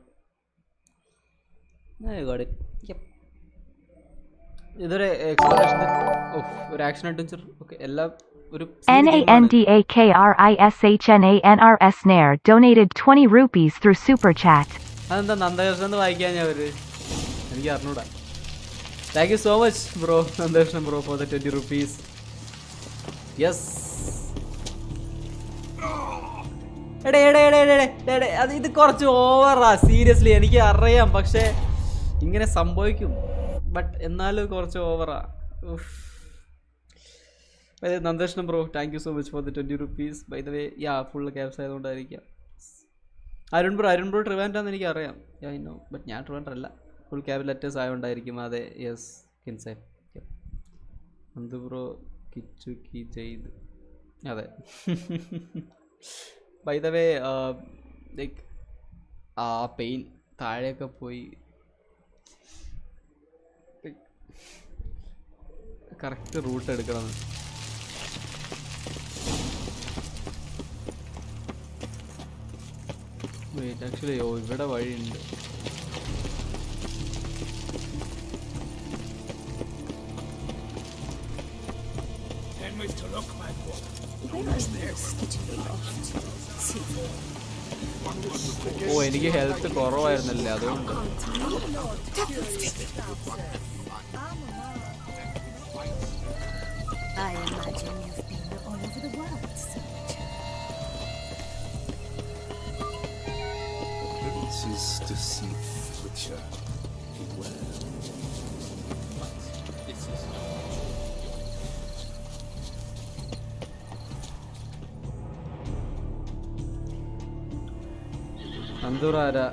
Speaker 1: it. Yep. ഇതൊരു എക്സ്പ്ലോറേഷൻ ഒരു ആക്ഷൻ അഡ്വഞ്ചർ. ഓക്കെ എല്ലാം
Speaker 11: NANDAKRISHNANRS Nair donated 20 rupees through Super Chat.
Speaker 1: അതെന്താ നന്ദകൃഷ്ണൻ വായിക്കാൻ ഞാൻ എനിക്ക് അറിഞ്ഞൂടാ. Thank you so much bro Nandakrishnan bro for the 20 rupees. Yes. അത് ഇത് കുറച്ച് ഓവറാ സീരിയസ്ലി. എനിക്ക് അറിയാം, പക്ഷേ ഇങ്ങനെ സംഭവിക്കും. ബട്ട് എന്നാലും കുറച്ച് ഓവറാ. Nandakrishnan bro thank you so much for the 20 rupees. By the way full caps ആയതുകൊണ്ടായിരിക്കാം. അരുൺ ബ്രോ ട്രിവാൻഡ്രാന്ന് എനിക്ക് അറിയാം. ഐ നോ, ബട്ട് ഞാൻ ട്രിവാൻഡ്ര അല്ല. ഫുൾ ക്യാപിറ്റൽ ലെറ്റേഴ്സ് ആയതുകൊണ്ടായിരിക്കും. അതെ, യെസ് കിൻസേ. എന്ത് ബ്രോ കിച്ചു കി ചെയ്ത്. അതെ. ബൈ ദ വേ ലൈക്ക് ആ പെയിൻ താഴെയൊക്കെ പോയി കറക്റ്റ് റൂട്ട് എടുക്കണം. ആക്ച്വലി ഇവിടെ വഴിയുണ്ട്. ഓ, എനിക്ക് ഹെൽത്ത് കുറവായിരുന്നല്ലേ, അതുകൊണ്ട്.
Speaker 10: I imagine you've been all over the world,
Speaker 3: This is deceit, Witcher. Beware.
Speaker 1: Nandurara.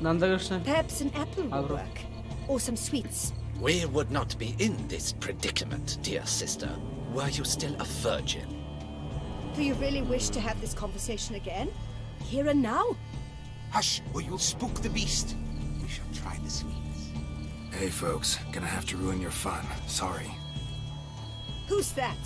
Speaker 1: Nandakrishnan.
Speaker 8: Perhaps an apple would work. Or some sweets.
Speaker 4: We would not be in this predicament, dear sister, were you still a virgin.
Speaker 8: Do you really wish to have this conversation again? Here and now?
Speaker 6: Hush, or you'll spook the beast. We shall try the sweets.
Speaker 3: Hey folks, gonna have to ruin your fun. Sorry.
Speaker 8: Who's that?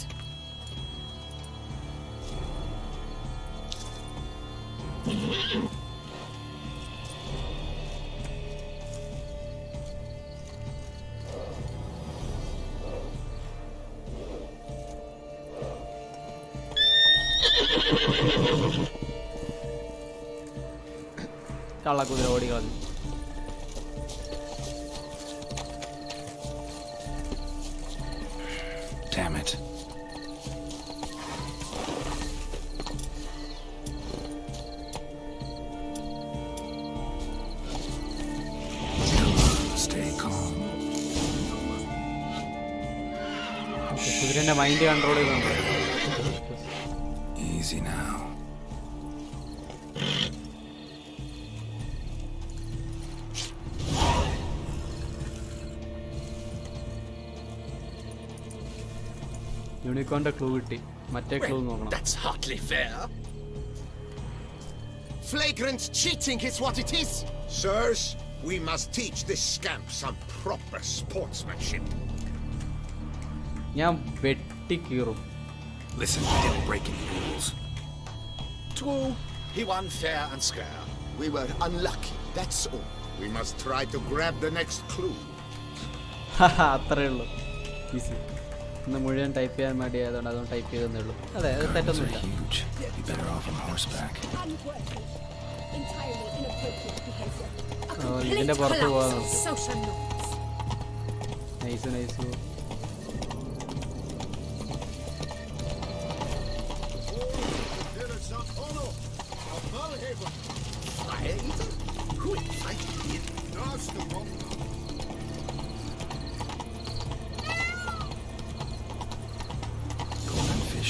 Speaker 1: കള്ളക്കുതിര ഓടിക്കളഞ്ഞു.
Speaker 3: Damn it. Stay calm.
Speaker 1: കുതിരന്റെ mind control ചെയ്യുന്നുണ്ട്.
Speaker 3: Easy now.
Speaker 1: യൂണിക്കോണിന്റെ clue കിട്ടി. മറ്റേ clue നോക്കണം.
Speaker 4: That's hardly fair.
Speaker 6: Flagrant cheating is what it is. Sirs, we must teach this scamp some proper sportsmanship.
Speaker 1: ഞാൻ വെട്ടിക്കീറും.
Speaker 3: Listen, we didn't break any rules.
Speaker 4: True, he won fair and square.
Speaker 6: We were unlucky, that's all. We must try to grab the next clue.
Speaker 1: അത്രേ ഉള്ളൂ. Easy. ഇന്ന് മുഴുവൻ type ചെയ്യാൻ വേണ്ടി ആയതുകൊണ്ട് അതൊന്നും type ചെയ്തേ ഉള്ളൂ. അതെ, അത് തെറ്റൊന്നുമില്ല. ഇതിന്റെ പുറത്ത് പോകാൻ നോക്കും. Nice nice.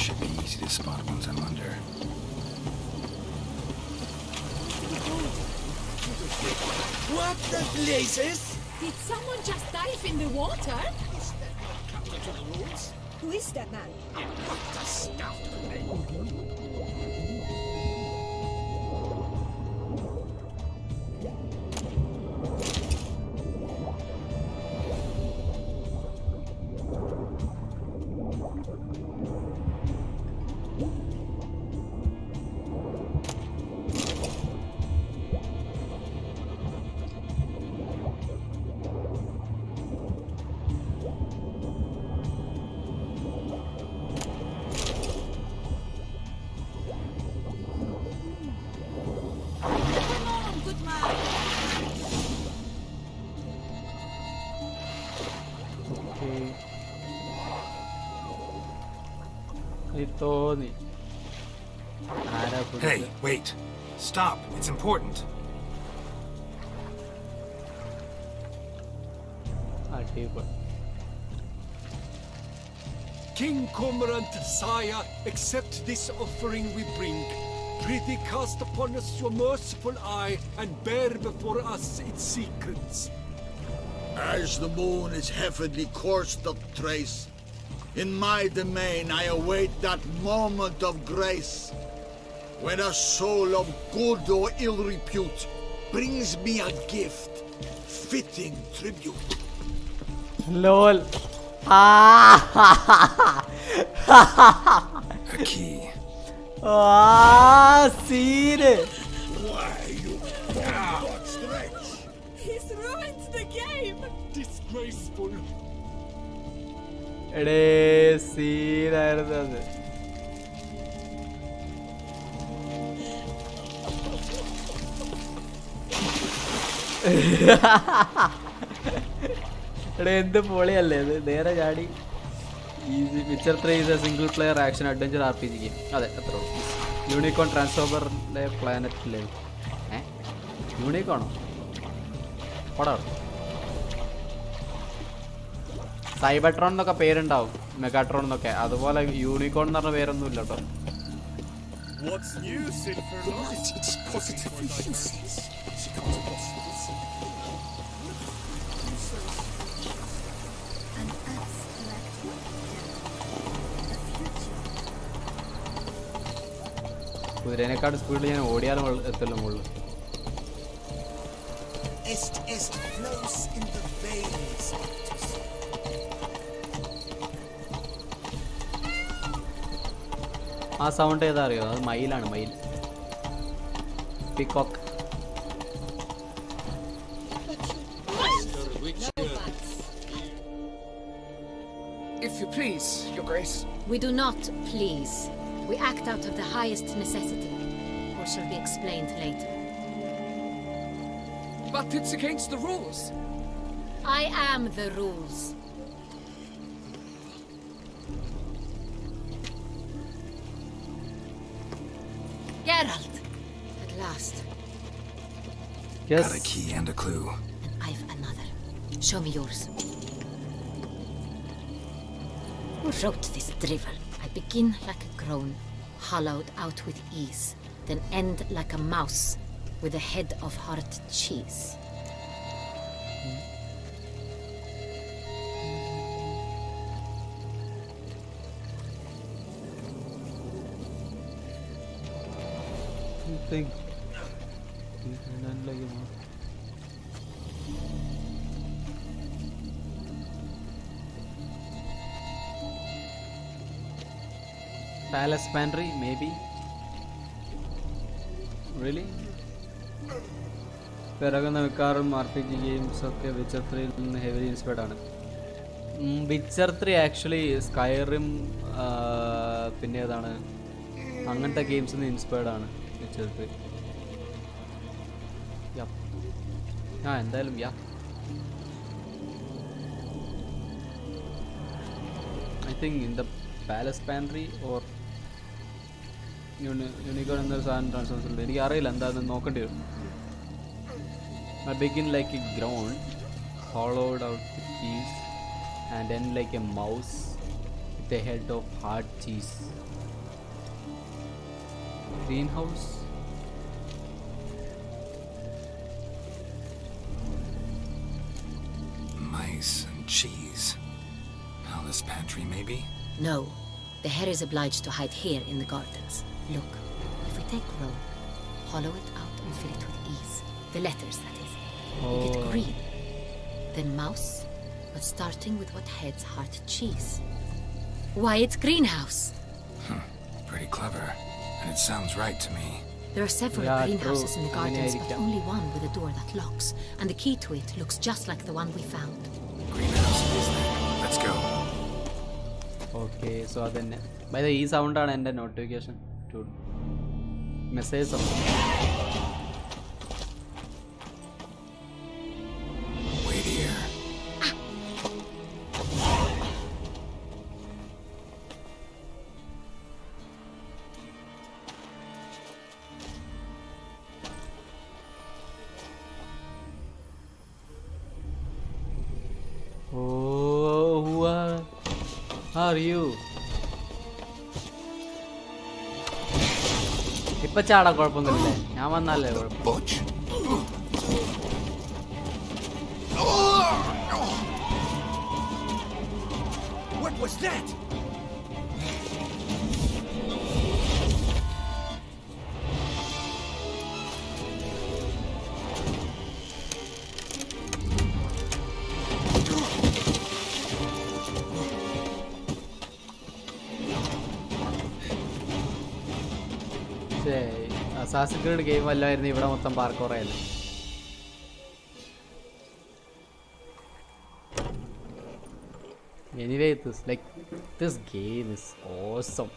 Speaker 3: Should be easy to spot once I'm under.
Speaker 4: What the blazes?
Speaker 10: Did someone just dive in the water?
Speaker 4: Is that not counter to the rules?
Speaker 8: Who is that man?
Speaker 4: What a scoundrel.
Speaker 3: Hey, wait. Stop. It's important.
Speaker 9: King Cormorant, sire, accept this offering we bring. Prithee cast upon us your merciful eye and bear before us its secrets.
Speaker 6: As the moon is heavenly course doth trace, in my domain I await that moment of grace, when a soul of good or ill repute brings me a gift, fitting tribute.
Speaker 1: LOL.
Speaker 3: A key.
Speaker 1: Scene.
Speaker 6: Why, you bombard stretch?
Speaker 7: He's ruined the game!
Speaker 9: Disgraceful.
Speaker 1: എടേ സീനായിരുന്നു അത്. എടേ എന്ത് പൊളിയല്ലേ ഇത്, നേരെ ചാടി. Easy. Witcher 3 is A single player action adventure RPG game. അതെ, അത്രേ ഉള്ളൂ. യൂണിക്കോൺ ട്രാൻസ്ഫോമറിലെ പ്ലാനറ്റിലെ യൂണിക്കോണോ പടാ. സൈബർട്രോൺ എന്നൊക്കെ പേരുണ്ടാവും, മെഗാട്രോൺ എന്നൊക്കെ. അതുപോലെ യൂണിക്കോൺ എന്ന് പറഞ്ഞ പേരൊന്നും ഇല്ല കേട്ടോ.
Speaker 9: What's new, Silverlord?
Speaker 4: It's positively useless. She comes across with it.
Speaker 1: കുതിരേനെക്കാട് സ്പീഡിൽ ഞാൻ ഓടിയാലും എത്തല്ലോ മുകളിൽ.
Speaker 4: Est flows in the veins.
Speaker 1: ആ സൗണ്ട് ഏതാ അറിയോ? അത് മയിലാണ്, മയിൽ. Peacock.
Speaker 7: If you please, Your Grace.
Speaker 10: We do not please. We act out of the highest necessity, or shall be explained later.
Speaker 7: But it's against the rules.
Speaker 10: I am the rules. Geralt! At last.
Speaker 1: Yes.
Speaker 3: Got a key and a clue.
Speaker 10: And I've another. Show me yours. Who wrote this drivel? I begin like a groan, hollowed out with ease, then end like a mouse with a head of hard cheese.
Speaker 1: Think. Palace Pantry, maybe. Really? പിറകുന്ന മിക്കവാറും RPG games ഒക്കെ Witcher 3 നിന്ന് heavily inspired ആണ്. Witcher 3 actually Skyrim പിന്നെ ഏതാണ് അങ്ങനത്തെ ഗെയിംസിൽ നിന്ന് inspired ആണ് വിച്ചർ 3. എന്തായാലും I think in the Palace Pantry or Unicorn എന്നൊരു സാധനം ട്രാൻസ്ഫോംസ് ഉണ്ട്. എനിക്ക് അറിയില്ല എന്താണെന്ന് നോക്കേണ്ടി വരും. I begin like a ground, hollowed out with cheese, and end like a mouse with a head of hard cheese. Greenhouse.
Speaker 3: Mice and cheese. Palace Pantry, maybe?
Speaker 10: No, the hare is obliged to hide here in the gardens. Look, if we take row, hollow it out and fill it with ease. The letters, that is. We get green. Then mouse, but starting with what heads heart cheese. Why, it's greenhouse.
Speaker 3: Pretty clever. And it sounds right to me.
Speaker 10: There are several greenhouses in the gardens, but only one with a door that locks. And the key to it looks just like the one we found.
Speaker 3: Greenhouse it is then. Let's go.
Speaker 1: Okay, so then by the e sound ആണ് എൻ്റെ notification to message
Speaker 3: Wait here.
Speaker 1: who are you? ഇപ്പൊ ചാടാ കുഴപ്പമൊന്നുമില്ലേ, ഞാൻ വന്നാലേ കുഴപ്പം.
Speaker 4: What was that?
Speaker 1: Assassin creed game അല്ലായിരുന്നു ഇവിടെ മൊത്തം പാർക്കോറായിരുന്നു. Anyway, this game is awesome.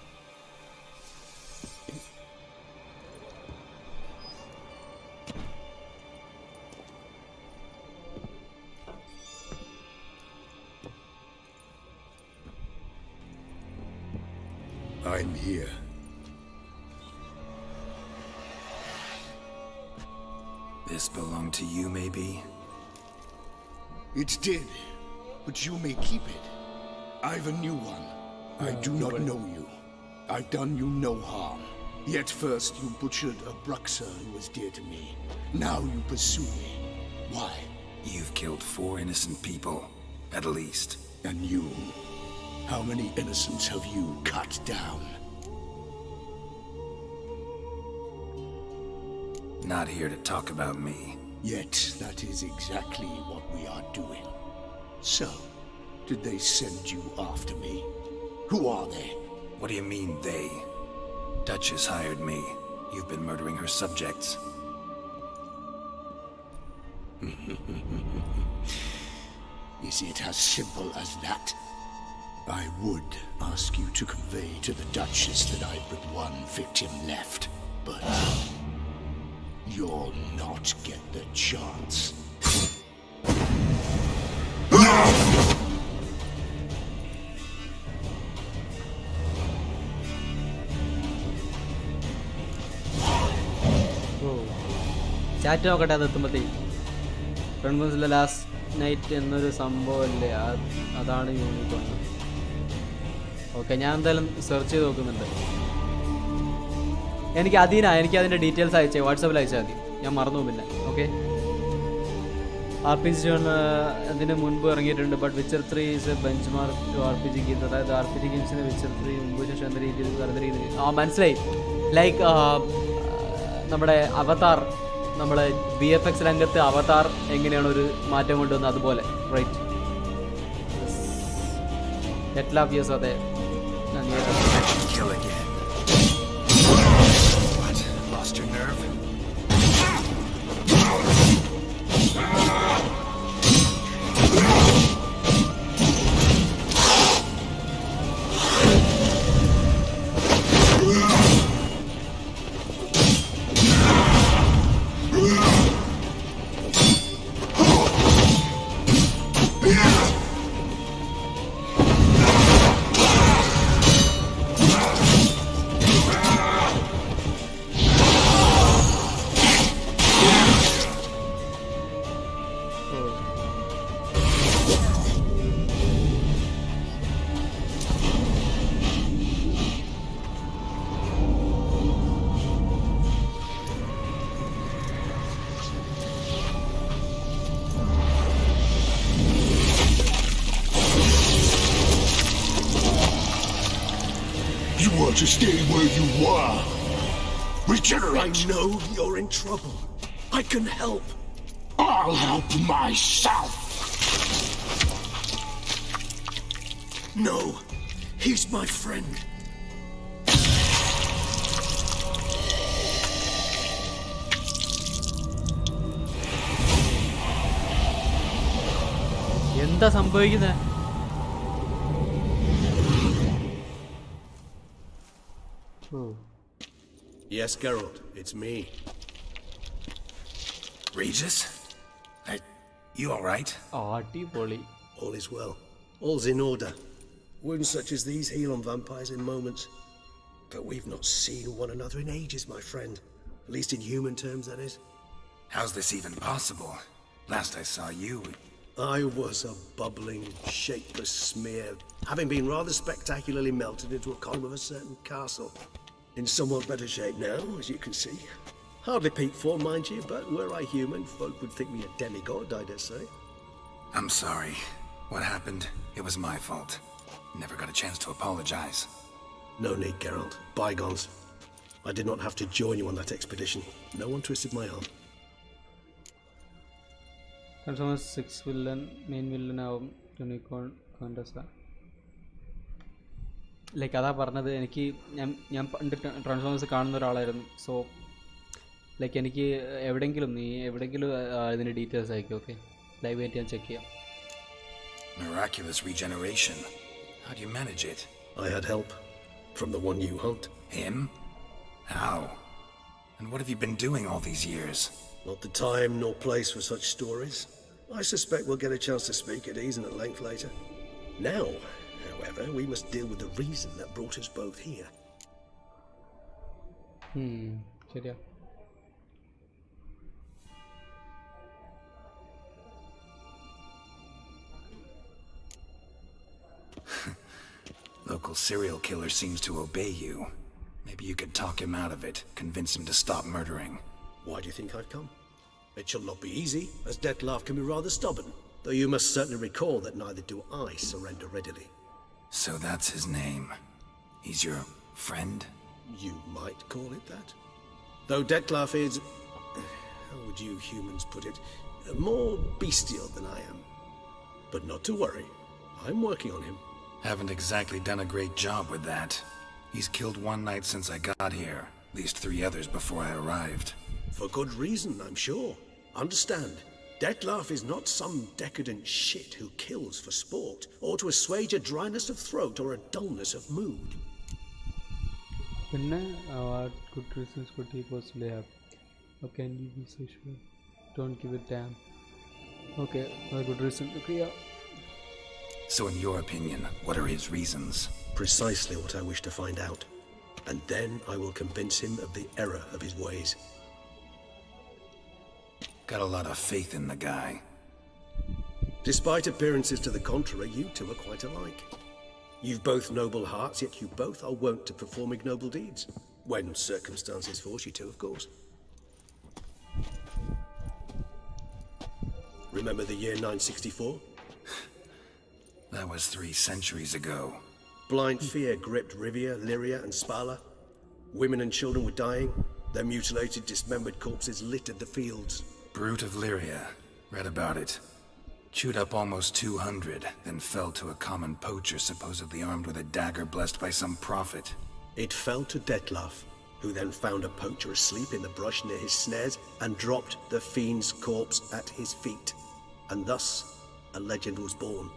Speaker 2: I'm here.
Speaker 3: This belonged to you, maybe?
Speaker 2: It did, but you may keep it. I've a new one. I do not know you. I've done you no harm. Yet first you butchered a Bruxer who was dear to me. Now you pursue me. Why?
Speaker 3: You've killed 4 innocent people, at least.
Speaker 2: And you? How many innocents have you cut down?
Speaker 3: Not here to talk about me.
Speaker 2: Yet that is exactly what we are doing. So, did they send you after me? Who are they?
Speaker 3: What do you mean, they? Duchess hired me. You've been murdering her subjects.
Speaker 2: Is it as simple as that? I would ask you to convey to the Duchess that I've but one victim left, but you'll not get the chance.
Speaker 1: Chat നോക്കട്ടെ, അത് എത്തുമ്പോഴത്തേക്ക്. ഫ്രണ്ട്സിലെ last night എന്നൊരു സംഭവമല്ലേ, അതാണ് unicorn. Okay, ഞാൻ എന്തായാലും search ചെയ്ത് നോക്കുന്നുണ്ട്. എനിക്ക് അതിൻ്റെ ഡീറ്റെയിൽസ് അയച്ചേ, വാട്സാപ്പിൽ അയച്ചാൽ മതി, ഞാൻ മറന്നു പിന്നെ. ഓക്കെ, RPG അതിന് മുൻപ് ഇറങ്ങിയിട്ടുണ്ട്. But Witcher 3 is a benchmark to RPG games. അതായത് RPG ഗെയിംസിന് വിച്ചർ 3 മുമ്പ് ശേഷം എന്ന രീതിയിൽ വേറെ രീതിയിൽ മനസ്സിലായി. ലൈക്ക് നമ്മുടെ അവതാർ, നമ്മുടെ VFX രംഗത്ത് അവതാർ എങ്ങനെയാണ് ഒരു മാറ്റം കൊണ്ടുവന്നത്, അതുപോലെ റൈറ്റ്. എറ്റ്ലാഫിയസ്, അതെ.
Speaker 3: What? Lost your nerve?
Speaker 2: To stay where you are. Regenerate.
Speaker 4: I know you're in trouble. I can help.
Speaker 2: I'll help myself.
Speaker 4: No, he's my friend.
Speaker 1: എന്താ സംഭവിക്കുന്നത്?
Speaker 4: Yes, Geralt, it's me.
Speaker 3: Regis? You alright?
Speaker 1: അടിപൊളി.
Speaker 4: All is well. All's in order. Wounds such as these heal on vampires in moments. But we've not seen one another in ages, my friend. At least in human terms, that is.
Speaker 3: How's this even possible? Last I saw you...
Speaker 4: I was a bubbling, shapeless smear, having been rather spectacularly melted into a column of a certain castle.
Speaker 12: In somewhat better shape now, as you can see. Hardly peak form, mind you, but were I human, folk would think me a demigod, I dare say.
Speaker 3: I'm sorry. What happened, it was my fault. Never got a chance to apologize.
Speaker 12: No need, Geralt. Bygones. I did not have to join you on that expedition. No one twisted my arm.
Speaker 1: Transformers 6 villain, main villain ആവും unicorn Contessa. Like അതാ പറഞ്ഞത്. എനിക്ക് ഞാൻ പണ്ട് transformers കാണുന്ന ഒരാളായിരുന്നു. So like എനിക്ക് എവിടെയെങ്കിലും ഇതിൻ്റെ ഡീറ്റെയിൽസ് അയക്കും. ഓക്കെ, ലൈവ് ആയിട്ട് ഞാൻ ചെക്ക് ചെയ്യാം.
Speaker 3: Miraculous regeneration. How do you manage it?
Speaker 12: I had help. From the one you hunt.
Speaker 3: Him? How? And what have you been doing all these years?
Speaker 12: Not the time nor place for such stories. I suspect we'll get a chance to speak at ease and at length later. Now, however, we must deal with the reason that brought us both here.
Speaker 1: ശരിയാ.
Speaker 3: Local serial killer seems to obey you. Maybe you could talk him out of it, convince him to stop murdering.
Speaker 12: Why do you think I've come? It shall not be easy, as Dettlaff can be rather stubborn, though you must certainly recall that neither do I surrender readily.
Speaker 3: So that's his name. He's your friend?
Speaker 12: You might call it that. Though Dettlaff is, how would you humans put it, more bestial than I am. But not to worry, I'm working on him.
Speaker 3: Haven't exactly done a great job with that. He's killed one night since I got here, at least 3 others before I arrived.
Speaker 12: For good reason, I'm sure. Understand, Dettlaff is not some decadent shit who kills for sport, or to assuage a dryness of throat or a dullness of mood.
Speaker 1: What good reasons could he possibly have? How can you be so sure? Don't give a damn. Okay, a good reason. Okay, yeah.
Speaker 3: So in your opinion, what are his reasons?
Speaker 12: Precisely what I wish to find out. And then I will convince him of the error of his ways.
Speaker 3: Got a lot of faith in the guy.
Speaker 12: Despite appearances to the contrary, you two are quite alike. You've both noble hearts, yet you both are wont to perform ignoble deeds. When circumstances force you to, of course. Remember the year 964?
Speaker 3: That was 3 centuries ago.
Speaker 12: Blind fear gripped Rivia, Lyria, and Spala. Women and children were dying. Their mutilated, dismembered corpses littered the fields.
Speaker 3: Brute of Lyria. Read about it. Chewed up almost 200, then fell to a common poacher supposedly armed with a dagger blessed by some prophet.
Speaker 12: It fell to Dettlaff, who then found a poacher asleep in the brush near his snares and dropped the fiend's corpse at his feet. And thus, a legend was born.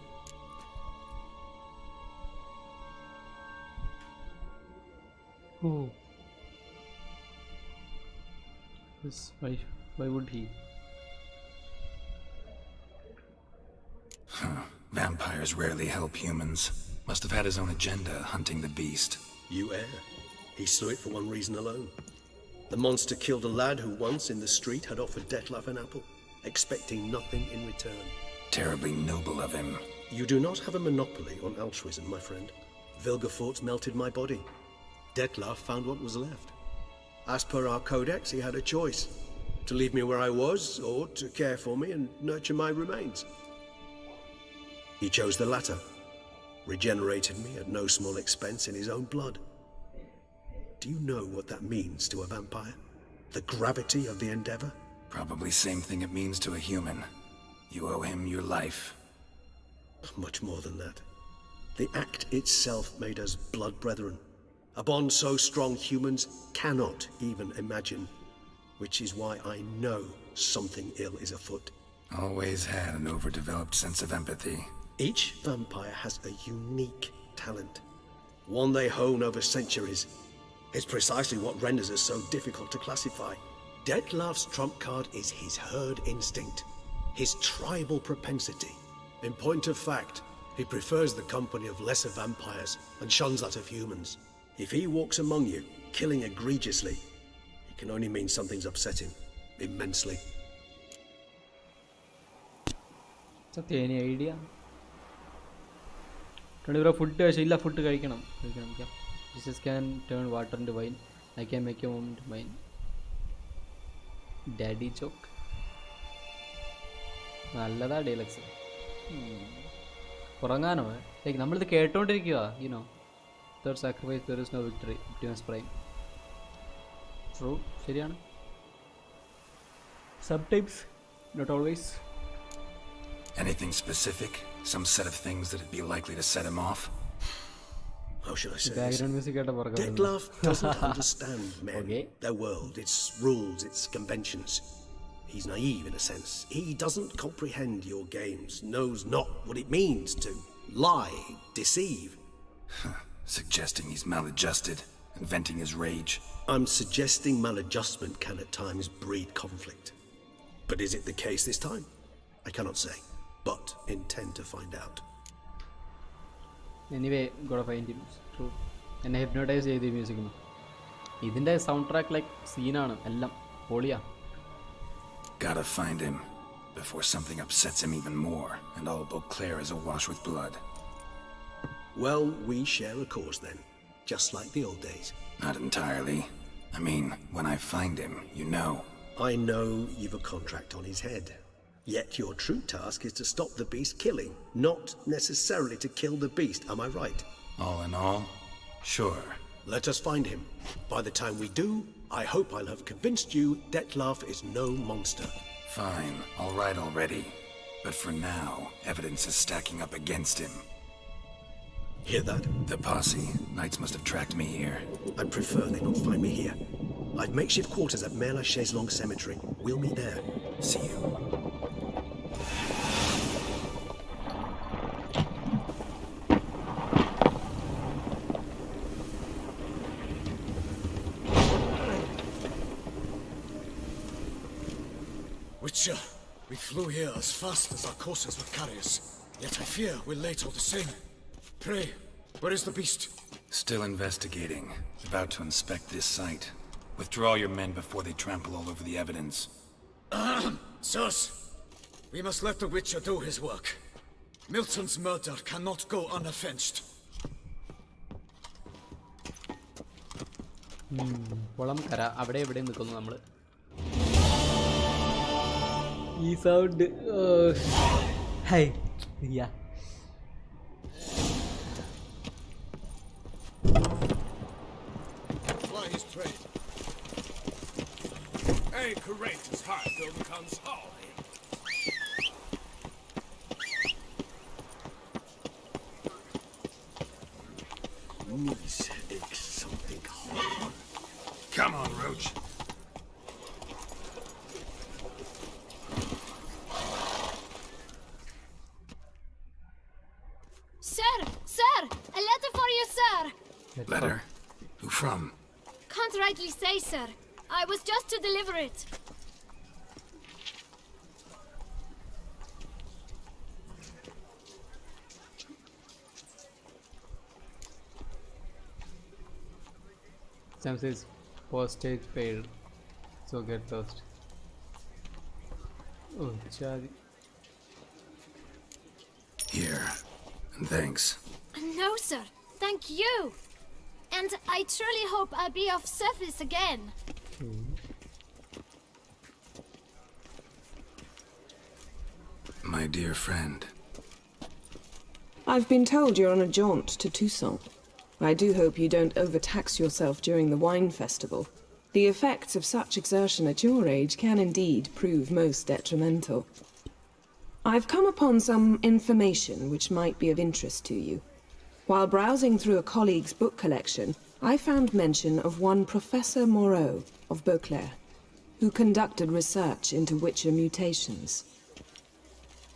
Speaker 1: Oh. Yes, why would he?
Speaker 3: Vampires rarely help humans. Must have had his own agenda, hunting the beast.
Speaker 12: You err. He slew it for one reason alone. The monster killed a lad who once in the street had offered Dettlaff an apple, expecting nothing in return.
Speaker 3: Terribly noble of him.
Speaker 12: You do not have a monopoly on altruism, my friend. Vilgefortz melted my body. Dettlaff found what was left. As per our codex, he had a choice. To leave me where I was, or to care for me and nurture my remains. He chose the latter. Regenerated me at no small expense in his own blood. Do you know what that means to a vampire? The gravity of the endeavor?
Speaker 3: Probably same thing it means to a human. You owe him your life.
Speaker 12: Much more than that. The act itself made us blood brethren. A bond so strong humans cannot even imagine. Which is why I know something ill is afoot.
Speaker 3: Always had an overdeveloped sense of empathy.
Speaker 12: Each vampire has a unique talent. One they hone over centuries. It's precisely what renders us so difficult to classify. Dettlaff's trump card is his herd instinct. His tribal propensity. In point of fact, he prefers the company of lesser vampires and shuns that of humans. If he walks among you, killing egregiously, it can only mean something's upset him, immensely.
Speaker 1: സത്യം any idea? ഇവിടെ food കഴിച്ചില്ല. Food കഴിക്കണം. Jesus can turn water into wine. I can make a moment mine. Daddy joke. നല്ലതാ deluxe. ഉറങ്ങാനോ? Like നമ്മളിത് കേട്ടോണ്ടിരിക്കുക. You know without sacrifice there is no victory. Optimus Prime. True. ശരിയാണ്. Sometimes, not always.
Speaker 3: Anything specific? Some set of things that'd be likely to set him off?
Speaker 12: How should I say
Speaker 1: Background music കേട്ട പുറകെ.
Speaker 12: Detlef doesn't understand men, their world, its rules, its conventions. He's naive in a sense. He doesn't comprehend your games, knows not what it means to lie, deceive.
Speaker 3: Suggesting he's maladjusted and venting his rage.
Speaker 12: I'm suggesting maladjustment can at times breed conflict. But is it the case this time? I cannot say, but intend to find out.
Speaker 1: Anyway, gotta find him. True. എന്നെ hypnotize ചെയ്ത് ഈ മ്യൂസിക്കിന്. ഇതിൻ്റെ sound track like സീനാണ് എല്ലാം പൊളിയാ.
Speaker 3: Gotta find him before something upsets him even more and all Beauclair is awash with blood.
Speaker 12: Well, we share a cause then, just like the old days.
Speaker 3: Not entirely. I mean, when I find him, you know.
Speaker 12: I know you've a contract on his head. Yet your true task is to stop the beast killing, not necessarily to kill the beast, am I right?
Speaker 3: All in all, sure.
Speaker 12: Let us find him. By the time we do, I hope I'll have convinced you Detlef is no monster.
Speaker 3: Fine, all right already. But for now, evidence is stacking up against him.
Speaker 12: Hear that?
Speaker 3: The posse. Knights must have tracked me here.
Speaker 12: I'd prefer they not find me here. I've makeshift quarters at Mère Lachaise Long Cemetery. We'll meet there.
Speaker 3: See you.
Speaker 6: Witcher, we flew here as fast as our coursers would carry us. Yet I fear we're late all the same. Pray, where is the beast?
Speaker 3: Still investigating. About to inspect this site. Withdraw your men before they trample all over the evidence.
Speaker 6: Sirs, we must let the Witcher do his work. Milton's murder cannot go unavenged.
Speaker 1: കുളം കര അവിടെ എവിടെ നിൽക്കുന്നു നമ്മൾ. ഈ sound high yeah.
Speaker 6: Fly his prey.
Speaker 9: A courageous heart overcomes all.
Speaker 12: Needs something hot.
Speaker 3: Come on, Roach.
Speaker 10: Sir! A letter for you, sir!
Speaker 3: Letter? Who from?
Speaker 10: Can't rightly say, sir. I was just to deliver it.
Speaker 1: Sam says postage paid, so get lost. Oh, Chadi.
Speaker 3: Here. And thanks.
Speaker 10: No, sir. Thank you. And I truly hope I'll be of service again.
Speaker 3: My dear friend.
Speaker 13: I've been told you're on a jaunt to Tucson. I do hope you don't overtax yourself during the wine festival. The effects of such exertion at your age can indeed prove most detrimental. I've come upon some information which might be of interest to you. While browsing through a colleague's book collection, I found mention of one Professor Moreau of Beauclair, who conducted research into Witcher mutations.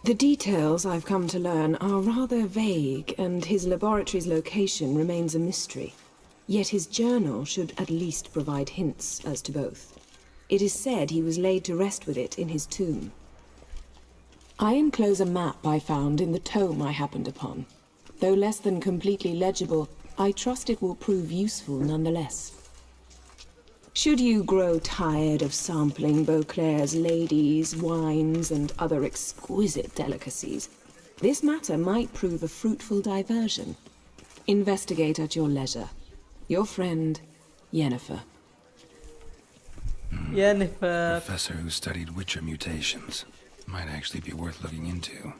Speaker 13: The details I've come to learn are rather vague, and his laboratory's location remains a mystery. Yet his journal should at least provide hints as to both. It is said he was laid to rest with it in his tomb. I enclose a map I found in the tome I happened upon. Though less than completely legible, I trust it will prove useful nonetheless. Should you grow tired of sampling Beauclair's ladies, wines, and other exquisite delicacies, this matter might prove a fruitful diversion. Investigate at your leisure. Your friend, Yennefer.
Speaker 3: Professor who studied Witcher mutations. Might actually be worth looking into.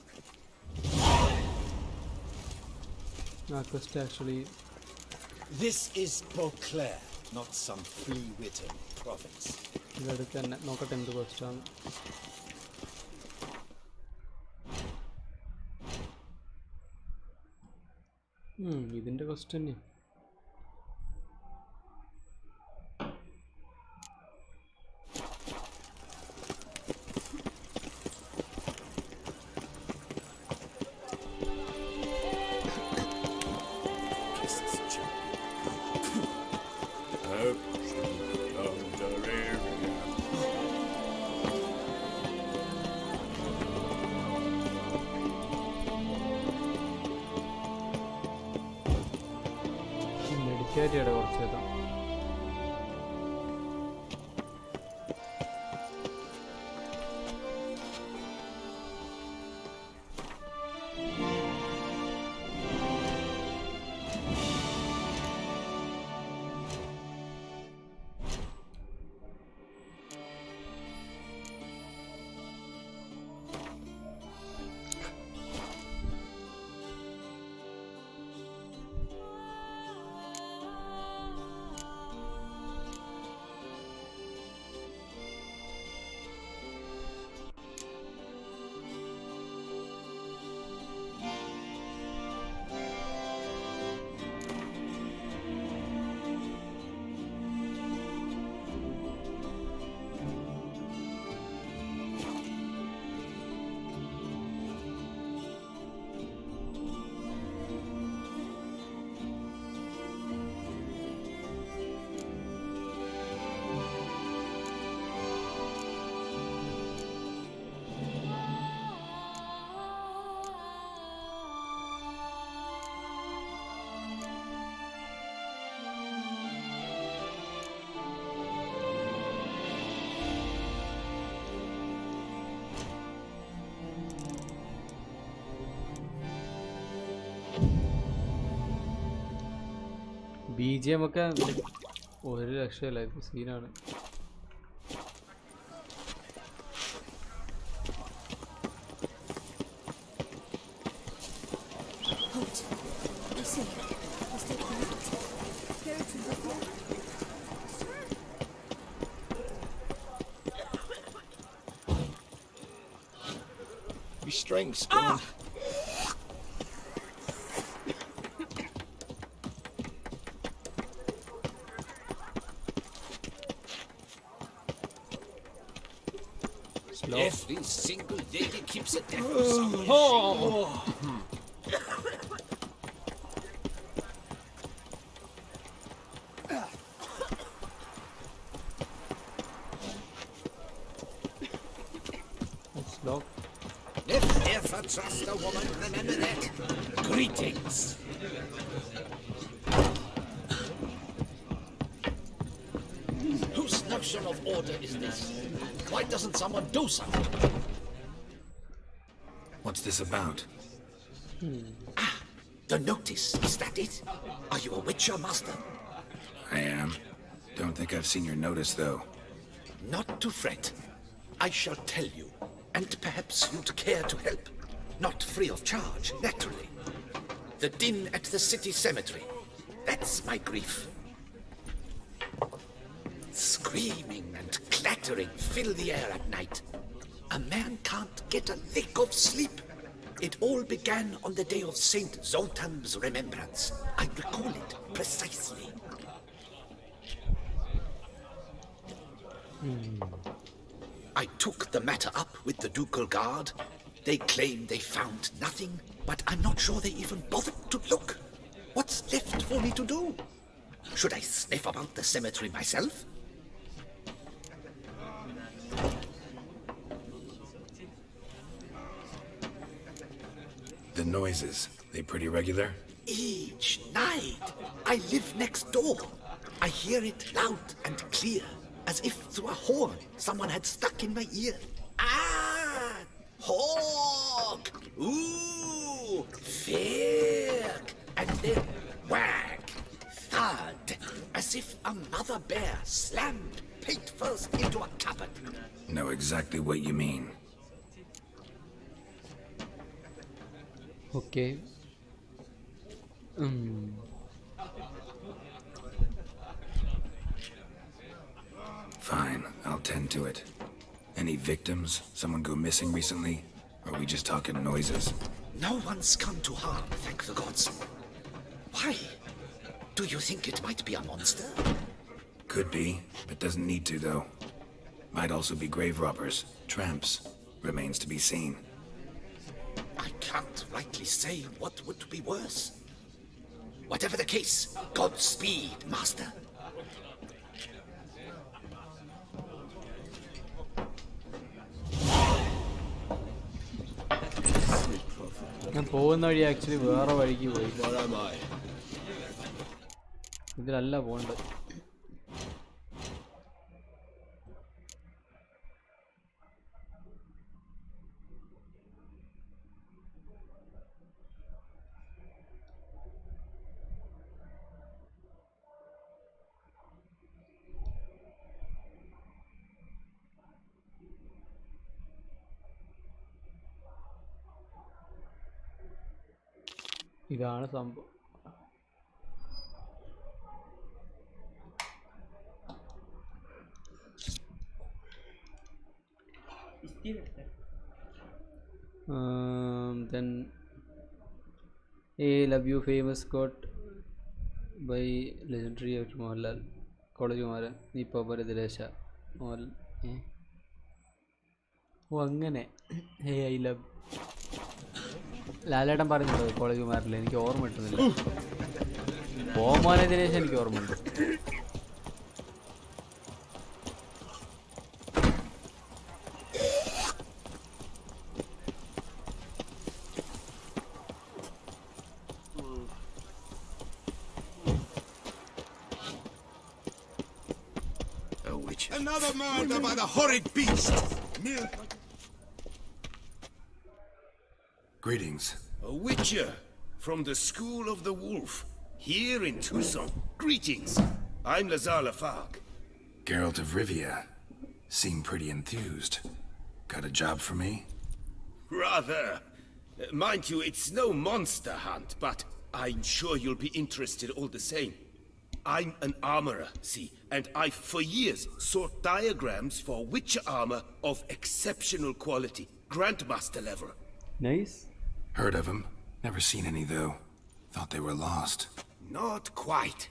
Speaker 1: Quest actually.
Speaker 5: This is Beauclair, not some flea-witten province.
Speaker 1: ഇതെടുക്കാൻ നോക്കട്ടെ എന്ത് ക്വസ്റ്റാണ്. ഇതിൻ്റെ question തന്നെ. Medicated കുറച്ച് ചെയ്താൽ BGM ഒക്കെ ഒരു രക്ഷയില്ല, ഇത് സീനാണ്.
Speaker 6: Strengths.
Speaker 4: Every single lady keeps a death of someone. Never ever trust a woman, remember that. Greetings. Whose notion of order is this? Why doesn't someone do something?
Speaker 3: What's this about?
Speaker 4: Ah, the notice. Is that it? Are you a Witcher, Master?
Speaker 3: I am. Don't think I've seen your notice, though.
Speaker 4: Not to fret. I shall tell you, and perhaps you'd care to help. Not free of charge, naturally. The din at the city cemetery. That's my grief. Screaming and clattering fill the air at night. A man can't get a lick of sleep. It all began on the day of Saint Zoltan's remembrance. I recall it precisely. I took the matter up with the ducal guard. They claim they found nothing, but I'm not sure they even bothered to look. What's left for me to do? Should I sniff about the cemetery myself?
Speaker 3: The noises, they pretty regular?
Speaker 4: Each night. I live next door. I hear it loud and clear, as if through a horn someone had stuck in my ear. Ah! Hawk! Ooh! Firk! And then whack! Thud! As if a mother bear slammed feet first into a cupboard.
Speaker 3: Know exactly what you mean.
Speaker 1: Okay.
Speaker 3: Fine, I'll tend to it. Any victims? Someone go missing recently? Or are we just talking noises?
Speaker 4: No one's come to harm, thank the gods. Why? Do you think it might be a monster?
Speaker 3: Could be, but doesn't need to, though. Might also be grave robbers, tramps. Remains to be seen.
Speaker 4: I can't rightly say what would be worse. Whatever the case, Godspeed, Master.
Speaker 1: ഞാൻ പോകുന്ന വഴി actually വേറെ വഴിക്ക് പോയി. ഇതിലല്ല പോകേണ്ടത്. ഇതാണ് സംഭവം. Then a love you famous quote by legendary actor Mohanlal. College Kumaran നീ പോരെ ദിലേശ മോഹൻ. ഓ അങ്ങനെ ഹേ ഐ ലവ് ലാലേട്ടൻ പറയുന്നുണ്ടോ കോളേജ് കുമാരല്ലേ? എനിക്ക് ഓർമ്മ കിട്ടുന്നില്ല. മോഹനെ ദിലേശ് എനിക്ക് ഓർമ്മയുണ്ട്.
Speaker 6: Another murder by the horrid beast!
Speaker 3: Greetings.
Speaker 14: A witcher from the School of the Wolf, here in Tucson. Greetings. I'm Lazar Lafargue.
Speaker 3: Geralt of Rivia. Seem pretty enthused. Got a job for me?
Speaker 14: Rather. Mind you, it's no monster hunt, but I'm sure you'll be interested all the same. I'm an armorer, see, and I've for years sought diagrams for witcher armor of exceptional quality, Grandmaster level.
Speaker 1: Nice.
Speaker 3: Heard of them. Never seen any, though. Thought they were lost.
Speaker 14: Not quite.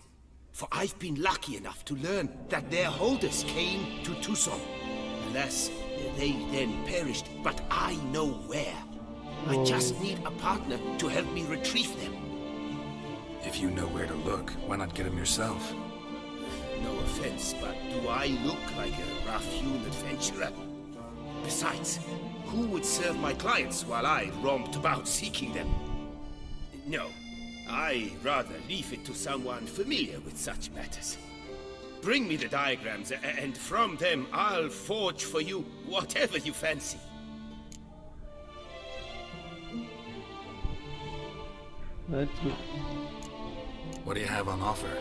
Speaker 14: For I've been lucky enough to learn that their holders came to Tucson. Alas, they then perished, but I know where. I just need a partner to help me retrieve them.
Speaker 3: If you know where to look, why not get them yourself?
Speaker 14: No offense, but do I look like a rough-hewn adventurer? Besides, who would serve my clients while I romped about seeking them? No, I'd rather leave it to someone familiar with such matters. Bring me the diagrams, and from them I'll forge for you whatever you fancy.
Speaker 1: That's good.
Speaker 3: What do you have on offer?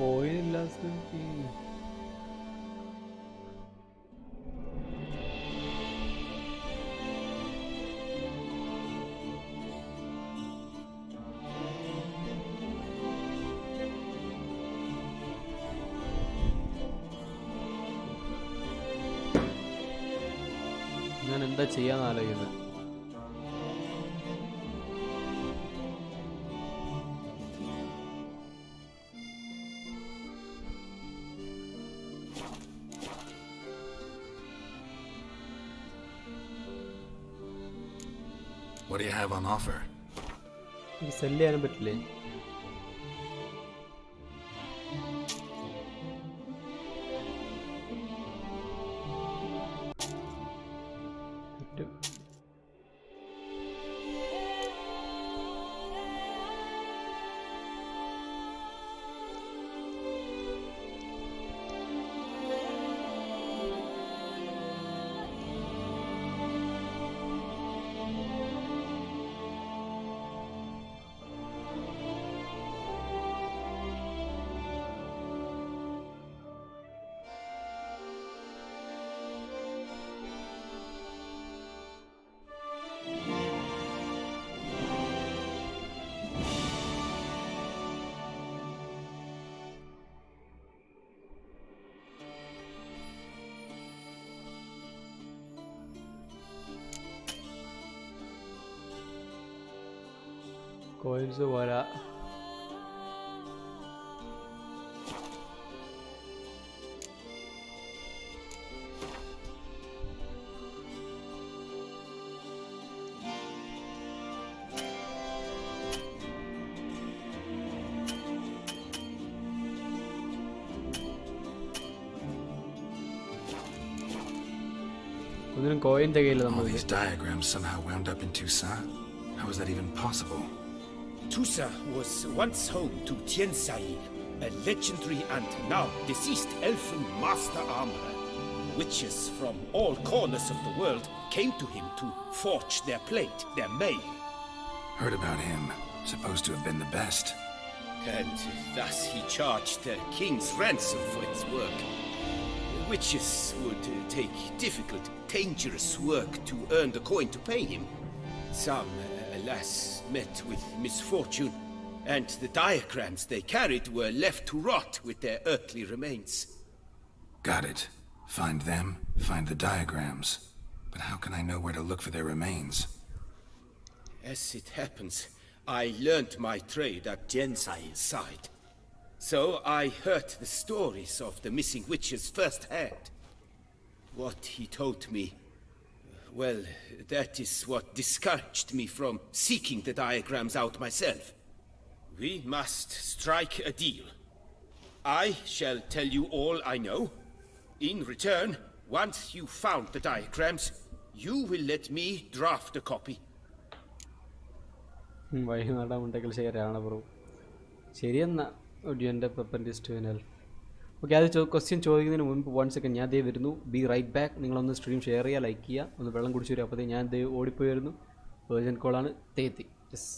Speaker 1: കോയിനില്ല. ഞാൻ എന്താ ചെയ്യാന്ന് ആലോചിക്കുന്നത്.
Speaker 3: What do you have on offer?
Speaker 1: എനിക്ക് cell ചെയ്യാനും പറ്റില്ലേ? Coins പോരാ. ഒന്നിനും coin തികയില്ല.
Speaker 3: All these diagrams somehow wound up in Toussaint? How is that even possible?
Speaker 14: Toussaint was once home to Tiansail, a legendary and now deceased elfin master armorer. Witches from all corners of the world came to him to forge their plate, their mail.
Speaker 3: Heard about him. Supposed to have been the best.
Speaker 14: And thus he charged the king's ransom for his work. Witches would take difficult, dangerous work to earn the coin to pay him. Some, alas, met with misfortune, and the diagrams they carried were left to rot with their earthly remains.
Speaker 3: Got it. Find them, find the diagrams. But how can I know where to look for their remains?
Speaker 14: As it happens, I learnt my trade at Gensail's side. So I heard the stories of the missing witches firsthand. What he told me, well, that is what discouraged me from seeking the diagrams out myself. We must strike a deal. I shall tell you all I know. In return, once you found the diagrams, you will let me draft a copy.
Speaker 1: വൈകുന്നേരമുണ്ടെങ്കിൽ ശരിയാണ് bro. ശരിയെന്നാ ഒടിയൻ്റെ പെപ്പൻറ്റിസ്റ്റ് വേനൽ. Okay, അത് question ചോദിക്കുന്നതിന് മുൻപ് 1 second ഞാൻ ദേ വരുന്നു. Be right back. നിങ്ങളൊന്ന് സ്ട്രീം ഷെയർ ചെയ്യുക, ലൈക്ക് ചെയ്യുക, ഒന്ന് വെള്ളം കുടിച്ചു വരും. അപ്പോൾ ഞാൻ ദേ ഓടിപ്പോയി വരുന്നു. ഏർജൻറ്റ് കോളാണ്. തേത്തി. Yes.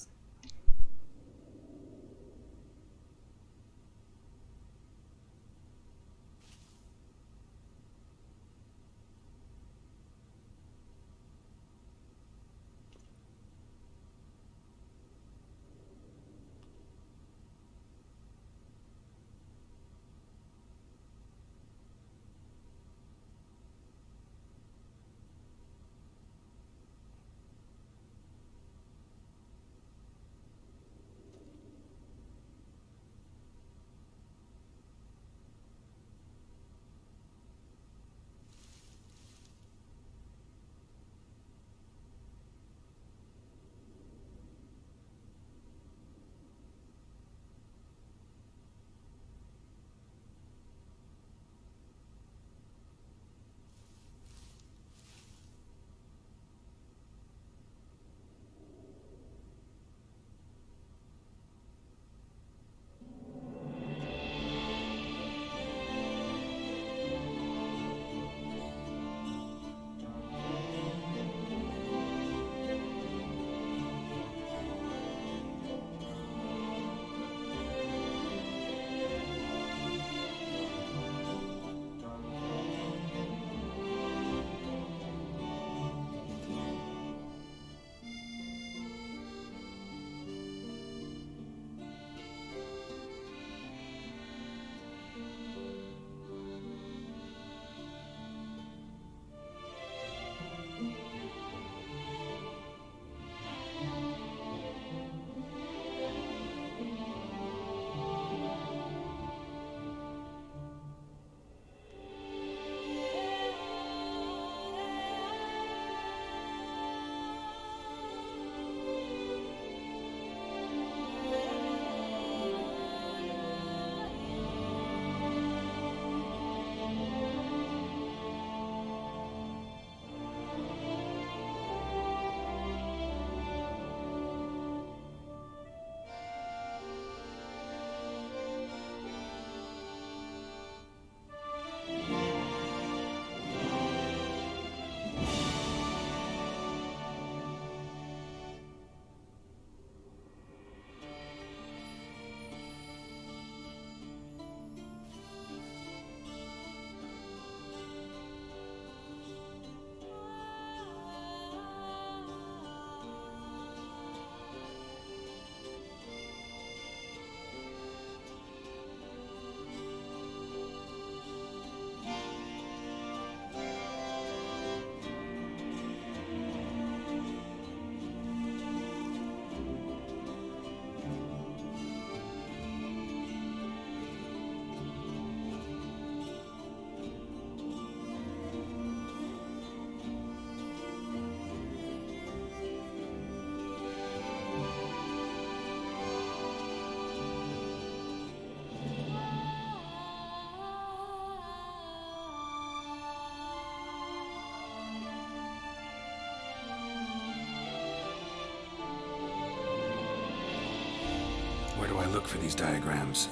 Speaker 3: look for these diagrams?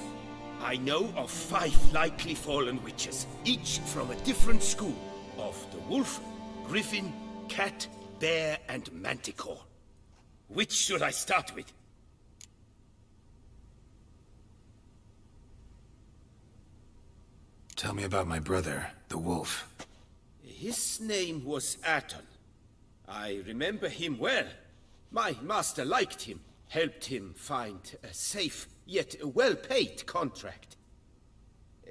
Speaker 14: I know of 5 likely fallen witches, each from a different school of the wolf, griffin, cat, bear, and manticore. Which should I start with?
Speaker 3: Tell me about my brother, the wolf.
Speaker 14: His name was Aton. I remember him well. My master liked him, helped him find a safe, yet well-paid contract.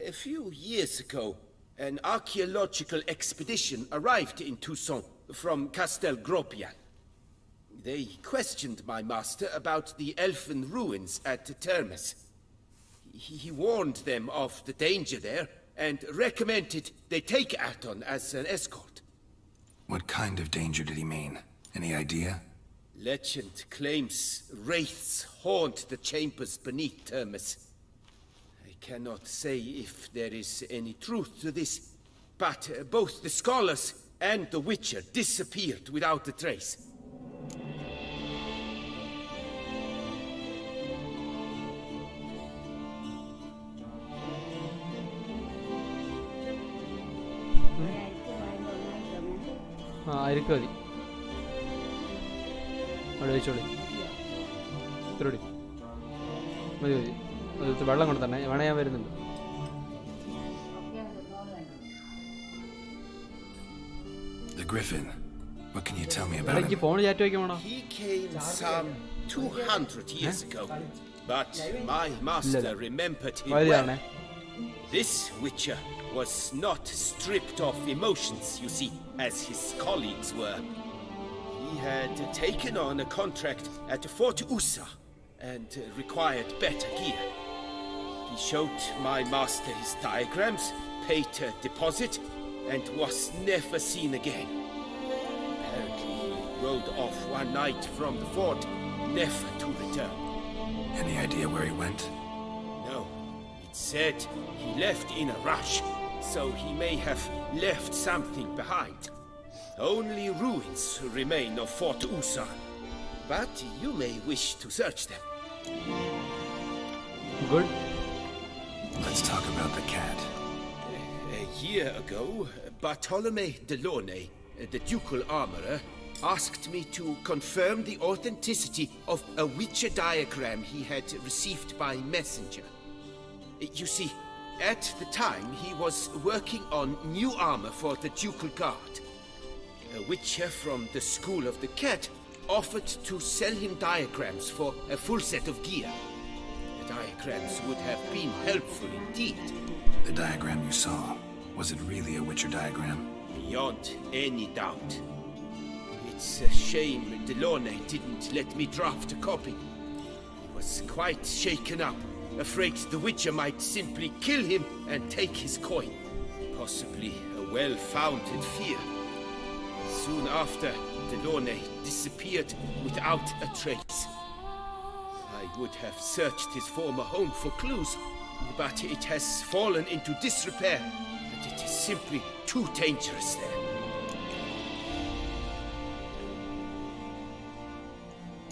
Speaker 14: A few years ago, an archaeological expedition arrived in Tucson from Castel Gropian. They questioned my master about the elfin ruins at Termes. He warned them of the danger there, and recommended they take Aton as an escort.
Speaker 3: What kind of danger did he mean? Any idea?
Speaker 14: Legend claims wraiths haunt the chambers beneath Termes. I cannot say if there is any truth to this, but both the scholars and the Witcher disappeared without a trace.
Speaker 1: ആയിരിക്കും മതി അവിടെ വെച്ചോളി ഇത്രയോടി മതി മതി അത് വെള്ളം കൊണ്ട് തന്നെ വേണേ ഞാൻ വരുന്നുണ്ട്.
Speaker 3: The Griffin. What can you tell me about
Speaker 1: എനിക്ക് ഫോൺ ചാറ്റ് വയ്ക്കാൻ വേണോ?
Speaker 14: He came some 200 years ago, but my master remembered him well. This Witcher was not stripped of emotions, you see, as his colleagues were. He had taken on a contract at Fort Usa and required better gear. He showed my master his diagrams, paid a deposit, and was never seen again. Apparently he rode off one night from the fort, never to return.
Speaker 3: Any idea where he went?
Speaker 14: No. It said he left in a rush, so he may have left something behind. Only ruins remain of Fort Usa, but you may wish to search them.
Speaker 1: Good.
Speaker 3: Let's talk about the cat.
Speaker 14: A year ago, Bartolome Delaunay, the ducal armorer, asked me to confirm the authenticity of a Witcher diagram he had received by messenger. You see, at the time he was working on new armor for the ducal guard. A Witcher from the school of the cat offered to sell him diagrams for a full set of gear. The diagrams would have been helpful indeed.
Speaker 3: The diagram you saw, was it really a Witcher diagram?
Speaker 14: Beyond any doubt. It's a shame Delaunay didn't let me draft a copy. He was quite shaken up, afraid the Witcher might simply kill him and take his coin. Possibly a well-founded fear. Soon after, Delaunay disappeared without a trace. I would have searched his former home for clues, but it has fallen into disrepair, and it is simply too dangerous there.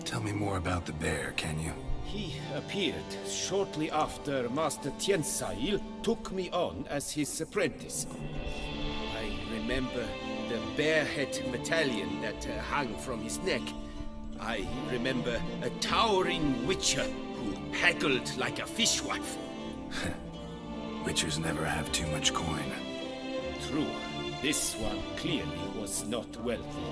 Speaker 3: Tell me more about the bear, can you?
Speaker 14: He appeared shortly after Master Tiensail took me on as his apprentice. I remember the bear-head medallion that hung from his neck. I remember a towering Witcher who haggled like a fishwife.
Speaker 3: Witchers never have too much coin.
Speaker 14: True, this one clearly was not wealthy.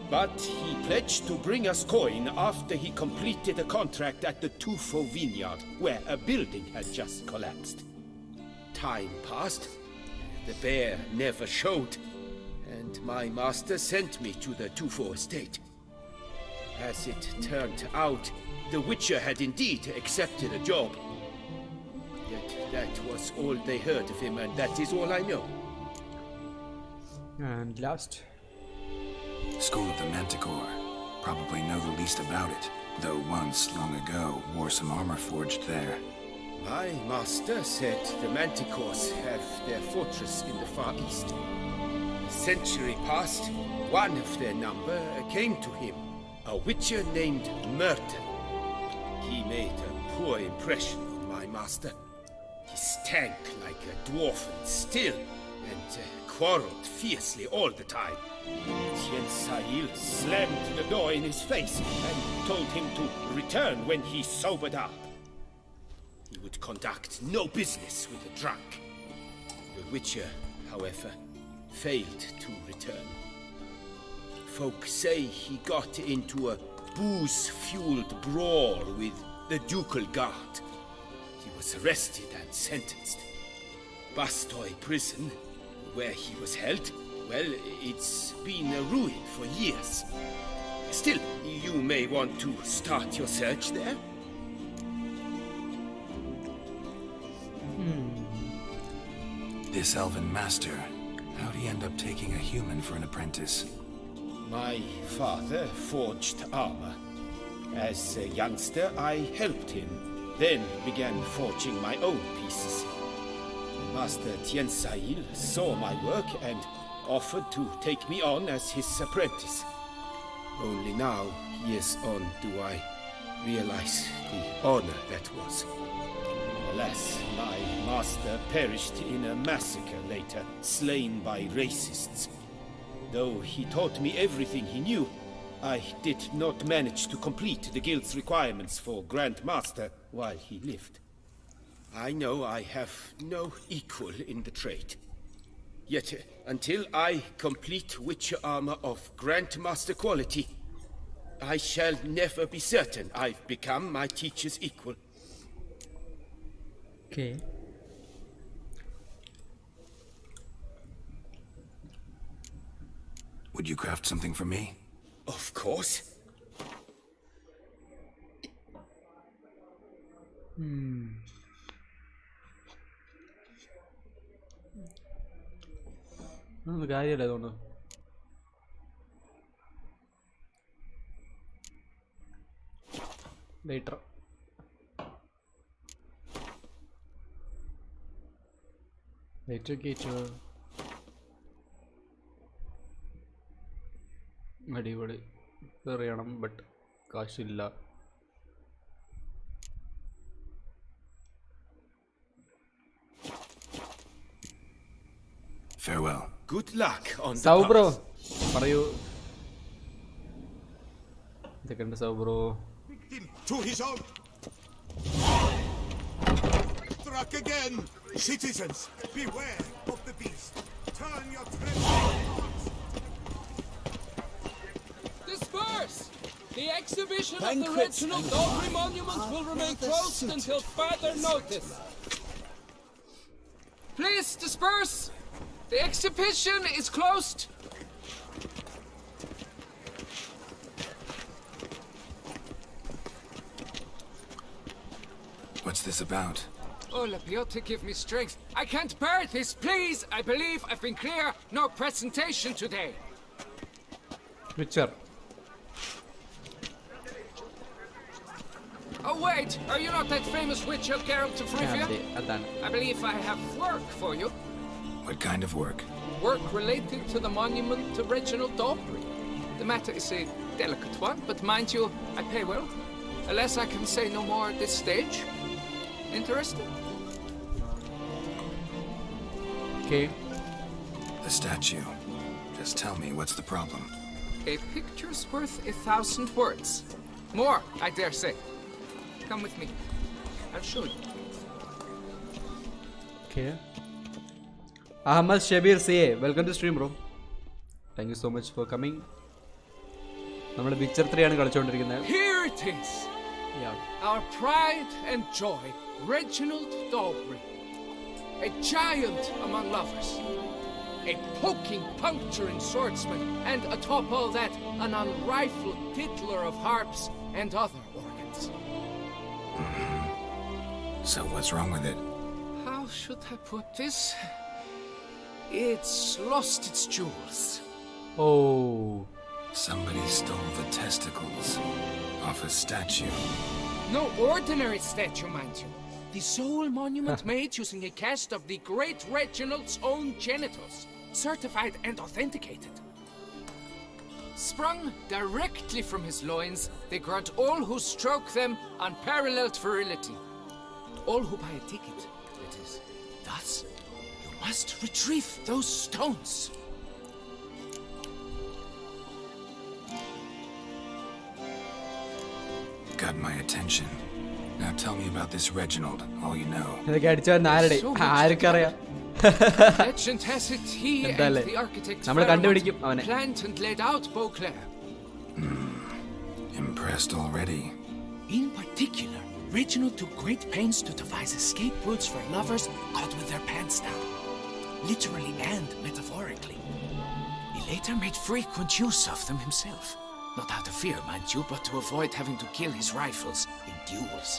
Speaker 14: But he pledged to bring us coin after he completed a contract at the Tufo vineyard, where a building had just collapsed. Time passed, the bear never showed, and my master sent me to the Tufo estate. As it turned out, the Witcher had indeed accepted a job. Yet that was all they heard of him, and that is all I know.
Speaker 1: And last.
Speaker 3: School of the Manticore. Probably know the least about it, though once, long ago, wore some armor forged there.
Speaker 14: My master said the Manticores have their fortress in the Far East. A century past, one of their number came to him, a Witcher named Merton. He made a poor impression on my master. He stank like a dwarf and still, and quarreled fiercely all the time. Tian slammed the door in his face and told him to return when he sobered up. He would conduct no business with a drunk. The Witcher, however, failed to return. Folk say he got into a booze-fueled brawl with the Ducal Guard. He was arrested and sentenced. Bastoy prison, where he was held, well, it's been a ruin for years. Still, you may want to start your search there.
Speaker 3: This elven master, how'd he end up taking a human for an apprentice?
Speaker 14: My father forged armor. As a youngster, I helped him, then began forging my own pieces. Master Tiansail saw my work and offered to take me on as his apprentice. Only now, years on, do I realize the honor that was. Alas, my master perished in a massacre later, slain by racists. Though he taught me everything he knew, I did not manage to complete the guild's requirements for Grand Master while he lived. I know I have no equal in the trade. Yet, until I complete Witcher armor of Grandmaster quality, I shall never be certain I've become my teacher's equal.
Speaker 1: Okay.
Speaker 3: Would you craft something for me?
Speaker 14: Of course.
Speaker 1: ഒന്നും കാര്യമില്ല അതുകൊണ്ട് later കേറ്റോ അടിപൊളി അറിയണം but കാശില്ല.
Speaker 3: Farewell.
Speaker 14: Good luck on the
Speaker 1: Saubro.
Speaker 14: path.
Speaker 1: പറയൂ. ഇതൊക്കെയുണ്ട് സൗബ്രോ.
Speaker 6: Victim to his own. Struck again. Citizens, beware of the beast. Turn your trembling hearts.
Speaker 7: Disperse! The exhibition of the Reginald Dobry monument will remain closed until further notice. Please disperse! The exhibition is closed.
Speaker 3: What's this about?
Speaker 7: Oh, Lapiota, give me strength. I can't bear this, please! I believe I've been clear. No presentation today.
Speaker 1: Witcher.
Speaker 7: Oh, wait! Are you not that famous Witcher, Geralt of Rivia?
Speaker 1: അതാണ്.
Speaker 7: I believe I have work for you.
Speaker 3: What kind of work?
Speaker 7: Work related to the monument to Reginald Dobry. The matter is a delicate one, but mind you, I pay well. Unless I can say no more at this stage. Interested?
Speaker 1: Okay.
Speaker 3: The statue. Just tell me, what's the problem?
Speaker 7: A picture's worth 1,000 words. More, I dare say. Come with me. I'll show you.
Speaker 1: Okay. Ahmad Shabir CA, welcome to stream, bro. Thank you so much for coming. നമ്മൾ Witcher 3 ആണ് കളിച്ചുകൊണ്ടിരിക്കുന്നത്.
Speaker 7: Here it is.
Speaker 1: Yeah.
Speaker 7: Our pride and joy, Reginald Dobry. A giant among lovers. A poking, puncturing swordsman. And atop all that, an unrifled tiddler of harps and other organs.
Speaker 3: So what's wrong with it?
Speaker 7: How should I put this? It's lost its jewels.
Speaker 1: Oh.
Speaker 3: Somebody stole the testicles off a statue.
Speaker 7: No ordinary statue, mind you. The sole monument made using a cast of the great Reginald's own genitals. Certified and authenticated. Sprung directly from his loins, they grant all who stroke them unparalleled virility. All who buy a ticket, that is. Thus, you must retrieve those stones.
Speaker 3: Got my attention. Now tell me about this Reginald, all you know.
Speaker 7: Legend has it he and the architect planned and laid out Beauclair.
Speaker 3: Impressed already.
Speaker 7: In particular, Reginald took great pains to devise escape routes for lovers caught with their pants down, literally and metaphorically. He later made frequent use of them himself. Not out of fear, mind you, but to avoid having to kill his rifles in duels.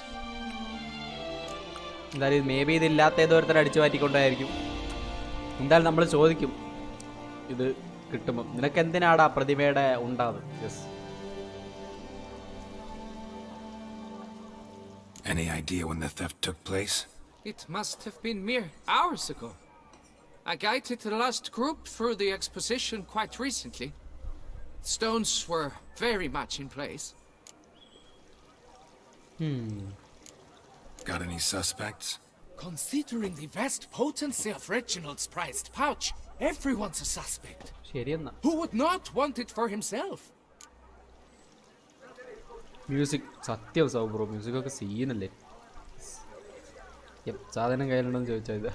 Speaker 1: Maybe ഇതില്ലാത്ത ഏതോരുത്തർ അടിച്ചു മാറ്റിക്കൊണ്ടായിരിക്കും. എന്തായാലും നമ്മൾ ചോദിക്കും ഇത് കിട്ടുമ്പോൾ നിനക്ക് എന്തിനാടാ പ്രതിമയുടെ ഉണ്ടാകും.
Speaker 3: Any idea when the theft took place?
Speaker 7: It must have been mere hours ago. I guided the last group through the exposition quite recently. Stones were very much in place.
Speaker 3: Got any suspects?
Speaker 7: Considering the vast potency of Reginald's prized pouch, everyone's a suspect. Who would not want it for himself?
Speaker 1: Music, സത്യം സൗ bro, music ഒക്കെ സീനല്ലേ. സാധനം കയ്യിലുണ്ടെന്ന് ചോദിച്ചാൽ ഇത്.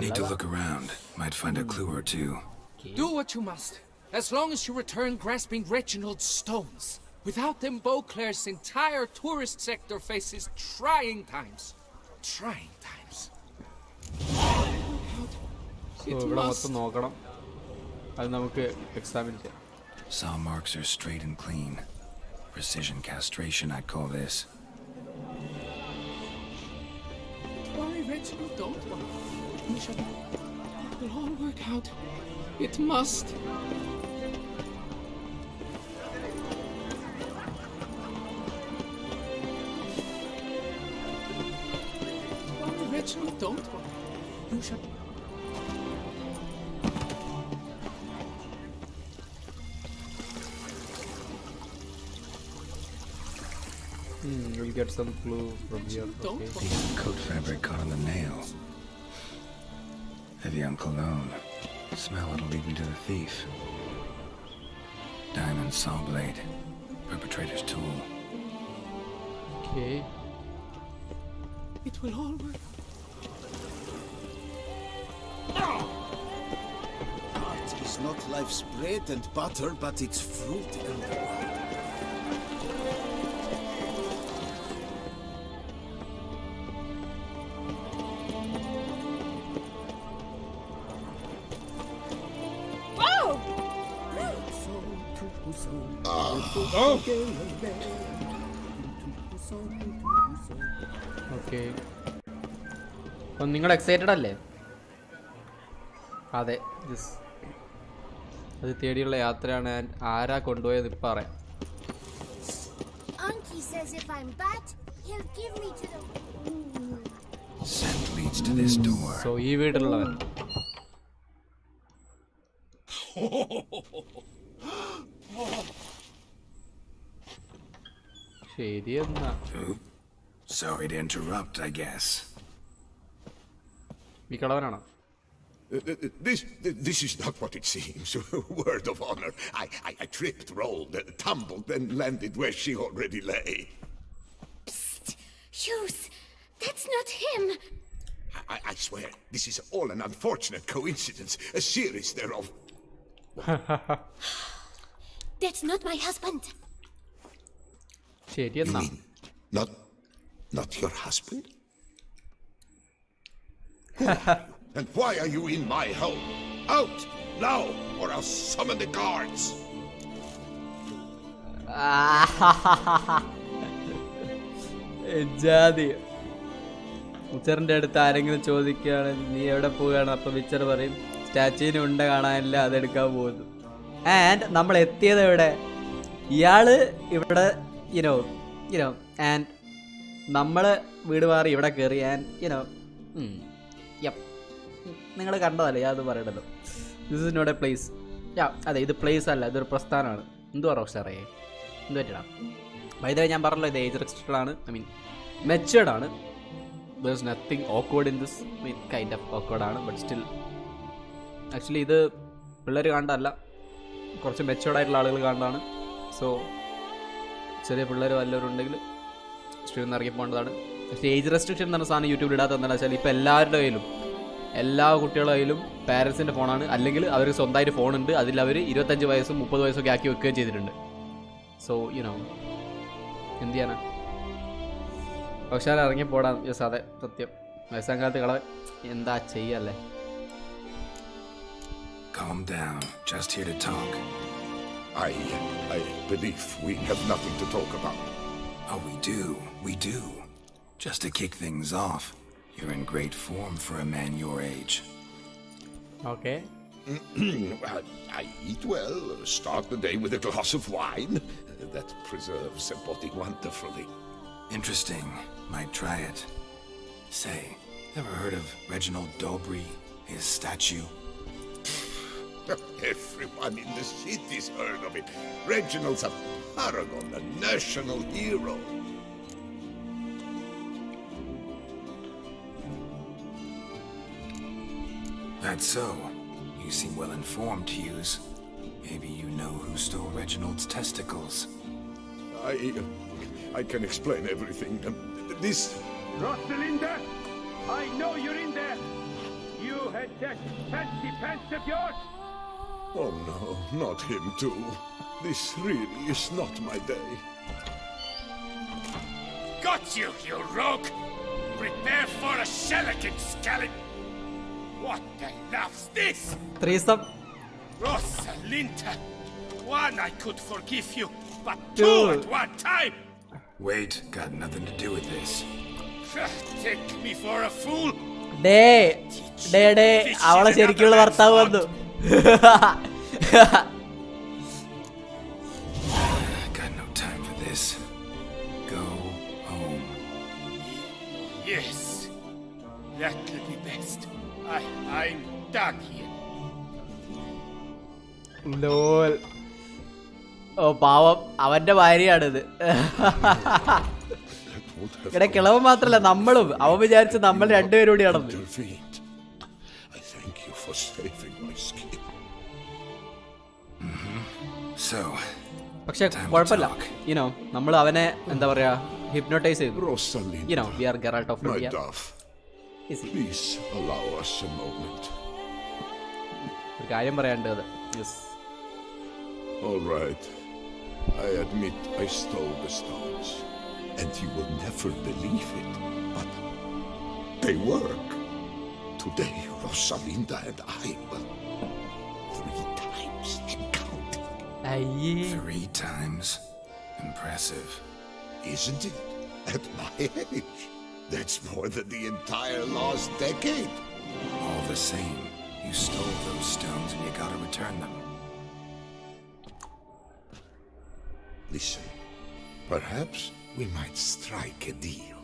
Speaker 3: Need to look around. Might find a clue or two.
Speaker 7: Do what you must, as long as you return grasping Reginald's stones. Without them, Beauclair's entire tourist sector faces trying times. Trying times.
Speaker 1: ഇവിടെ മൊത്തം നോക്കണം. അത് നമുക്ക് examine ചെയ്യാം.
Speaker 3: Saw marks are straight and clean. Precision castration, I'd call this.
Speaker 7: Why, Reginald, don't worry. It will all work out. It must. Why, Reginald, don't worry. You shall.
Speaker 1: We'll get some clue from here.
Speaker 3: Okay. Coat fabric caught on the nail. Heavy on cologne. Smell it'll lead me to the thief. Diamond saw blade. Perpetrator's tool.
Speaker 1: Okay.
Speaker 7: It will all work.
Speaker 4: Art is not life's bread and butter, but its fruit and wine.
Speaker 1: Okay, അപ്പം നിങ്ങൾ excited അല്ലേ? അതെ, അത് തേടിയുള്ള യാത്രയാണ്. ആരാ കൊണ്ടുപോയത് ഇപ്പം അറിയാം.
Speaker 3: So
Speaker 1: ഈ വീട്ടിലുള്ളവൻ ശരിയെന്നാ.
Speaker 3: Sorry to interrupt, I guess.
Speaker 1: ഈ കളവനാണോ?
Speaker 6: This is not what it seems. Word of honor. I tripped, rolled, tumbled, and landed where she already lay.
Speaker 8: Psst! Hughes! That's not him!
Speaker 6: I swear, this is all an unfortunate coincidence. A series thereof.
Speaker 8: That's not my husband.
Speaker 1: ശരിയെന്നാ.
Speaker 6: Not your husband? And why are you in my home? Out now, or I'll summon the guards.
Speaker 1: ജാതി വിച്ചറിൻ്റെ അടുത്ത് ആരെങ്കിലും ചോദിക്കുകയാണ് നീ എവിടെ പോവുകയാണ്, അപ്പം Witcher പറയും സ്റ്റാച്ചുവിന് ഉണ്ട കാണാനില്ല, അതെടുക്കാൻ പോകുന്നു. ആൻഡ് നമ്മൾ എത്തിയത് എവിടെ? ഇയാള് ഇവിടെ യുനോ ആൻഡ് നമ്മൾ വീട് മാറി ഇവിടെ കയറി. ആൻഡ് നിങ്ങൾ കണ്ടതല്ലേ, ഞാൻ അത് പറയണല്ലോ. This is not a place. അതെ ഇത് പ്ലേസ് അല്ല, ഇതൊരു പ്രസ്ഥാനമാണ്. എന്തുവാ റോഷറേ, എന്ത് പറ്റിടാ? വൈദ്യുതി ഞാൻ പറഞ്ഞല്ലോ, ഇത് ഏജ് റെസ്ട്രിക്റ്റഡ് ആണ്, ഐ മീൻ മെച്ചുവേർഡ് ആണ്. There is nothing awkward in this, mean kind of awkward ആണ്, ബട്ട് സ്റ്റിൽ ആക്ച്വലി ഇത് പിള്ളേർ കാണണ്ടല്ല, കുറച്ച് മെച്ചുവേർഡ് ആയിട്ടുള്ള ആളുകൾ കാണുന്നതാണ്. സോ ചെറിയ പിള്ളേർ വല്ലവരും ഉണ്ടെങ്കിൽ സ്ട്രീമിൽ നിന്ന് ഇറങ്ങി പോകേണ്ടതാണ്. പക്ഷേ ഏജ് റെസ്ട്രിക്ഷൻ എന്ന് പറഞ്ഞ സാധനം യൂട്യൂബിൽ ഇടാത്ത എന്താണെന്ന് വെച്ചാൽ ഇപ്പോൾ എല്ലാവരുടെ കയ്യിലും, എല്ലാ കുട്ടികളുടെ കയ്യിലും പാരൻസിൻ്റെ ഫോണാണ്, അല്ലെങ്കിൽ അവർ സ്വന്തമായിട്ട് ഫോണുണ്ട്, അതിൽ അവർ 25 വയസ്സും 30 വയസ്സൊക്കെ ആക്കി വെക്കുകയും ചെയ്തിട്ടുണ്ട്. സോ യുനോ എന്ത് ചെയ്യാനാ, പക്ഷേ ഇറങ്ങിപ്പോടാം. യെസ്, അതെ സത്യം, വയസ്സാം കാലത്ത് കളവൻ എന്താ ചെയ്യല്ലേ.
Speaker 3: Calm down. Just here to talk.
Speaker 6: I believe we have nothing to talk about.
Speaker 3: Oh, we do. Just to kick things off, you're in great form for a man your age.
Speaker 1: Okay.
Speaker 6: I eat well, start the day with a glass of wine. That preserves a body wonderfully.
Speaker 3: Interesting. Might try it. Say, ever heard of Reginald Dobry, his statue?
Speaker 6: Everyone in the city's heard of it. Reginald's a paragon, a national hero.
Speaker 3: That's so. You seem well informed, Hughes. Maybe you know who stole Reginald's testicles.
Speaker 6: I can explain everything. This...
Speaker 9: Rosalinda, I know you're in there. You had that fancy pants of yours.
Speaker 6: Oh no, not him too. This really is not my day.
Speaker 9: Got you, you rogue! Prepare for a shellacking, scallop! What the laugh's this?
Speaker 1: Threesome.
Speaker 9: Rosalinda! One I could forgive you, but two at one time!
Speaker 3: Wait, got nothing to do with this.
Speaker 9: Take me for a fool?
Speaker 1: അവളെ ശരിക്കുള്ള ഭർത്താവ് വന്നു.
Speaker 3: Got no time for this. Go home.
Speaker 9: Yes, that could be best. I'm done here.
Speaker 1: ലോൽ. ഓ പാവം, അവന്റെ ഭാര്യയാണിത്. ഇവിടെ കിളവൻ മാത്രല്ല, നമ്മളും അവൻ വിചാരിച്ച് നമ്മൾ രണ്ടുപേരും കൂടിയാണെന്ന്.
Speaker 6: I thank you for saving my skin.
Speaker 3: So,
Speaker 1: പക്ഷെ കുഴപ്പമില്ല, യുനോ നമ്മൾ അവനെ എന്താ പറയാ ഹിപ്നോട്ടൈസ് ചെയ്തു. You know we are Geralt of
Speaker 6: My dove, please allow us a moment.
Speaker 1: ഒരു കാര്യം പറയാനുണ്ട്. Yes.
Speaker 6: All right. I admit I stole the stones, and you will never believe it, but they work. Today, Rosalinda and I will 3 times and counting.
Speaker 3: 3 times? Impressive.
Speaker 6: Isn't it? At my age, that's more than the entire last decade.
Speaker 3: All the same, you stole those stones and you gotta return them.
Speaker 6: Listen, perhaps we might strike a deal.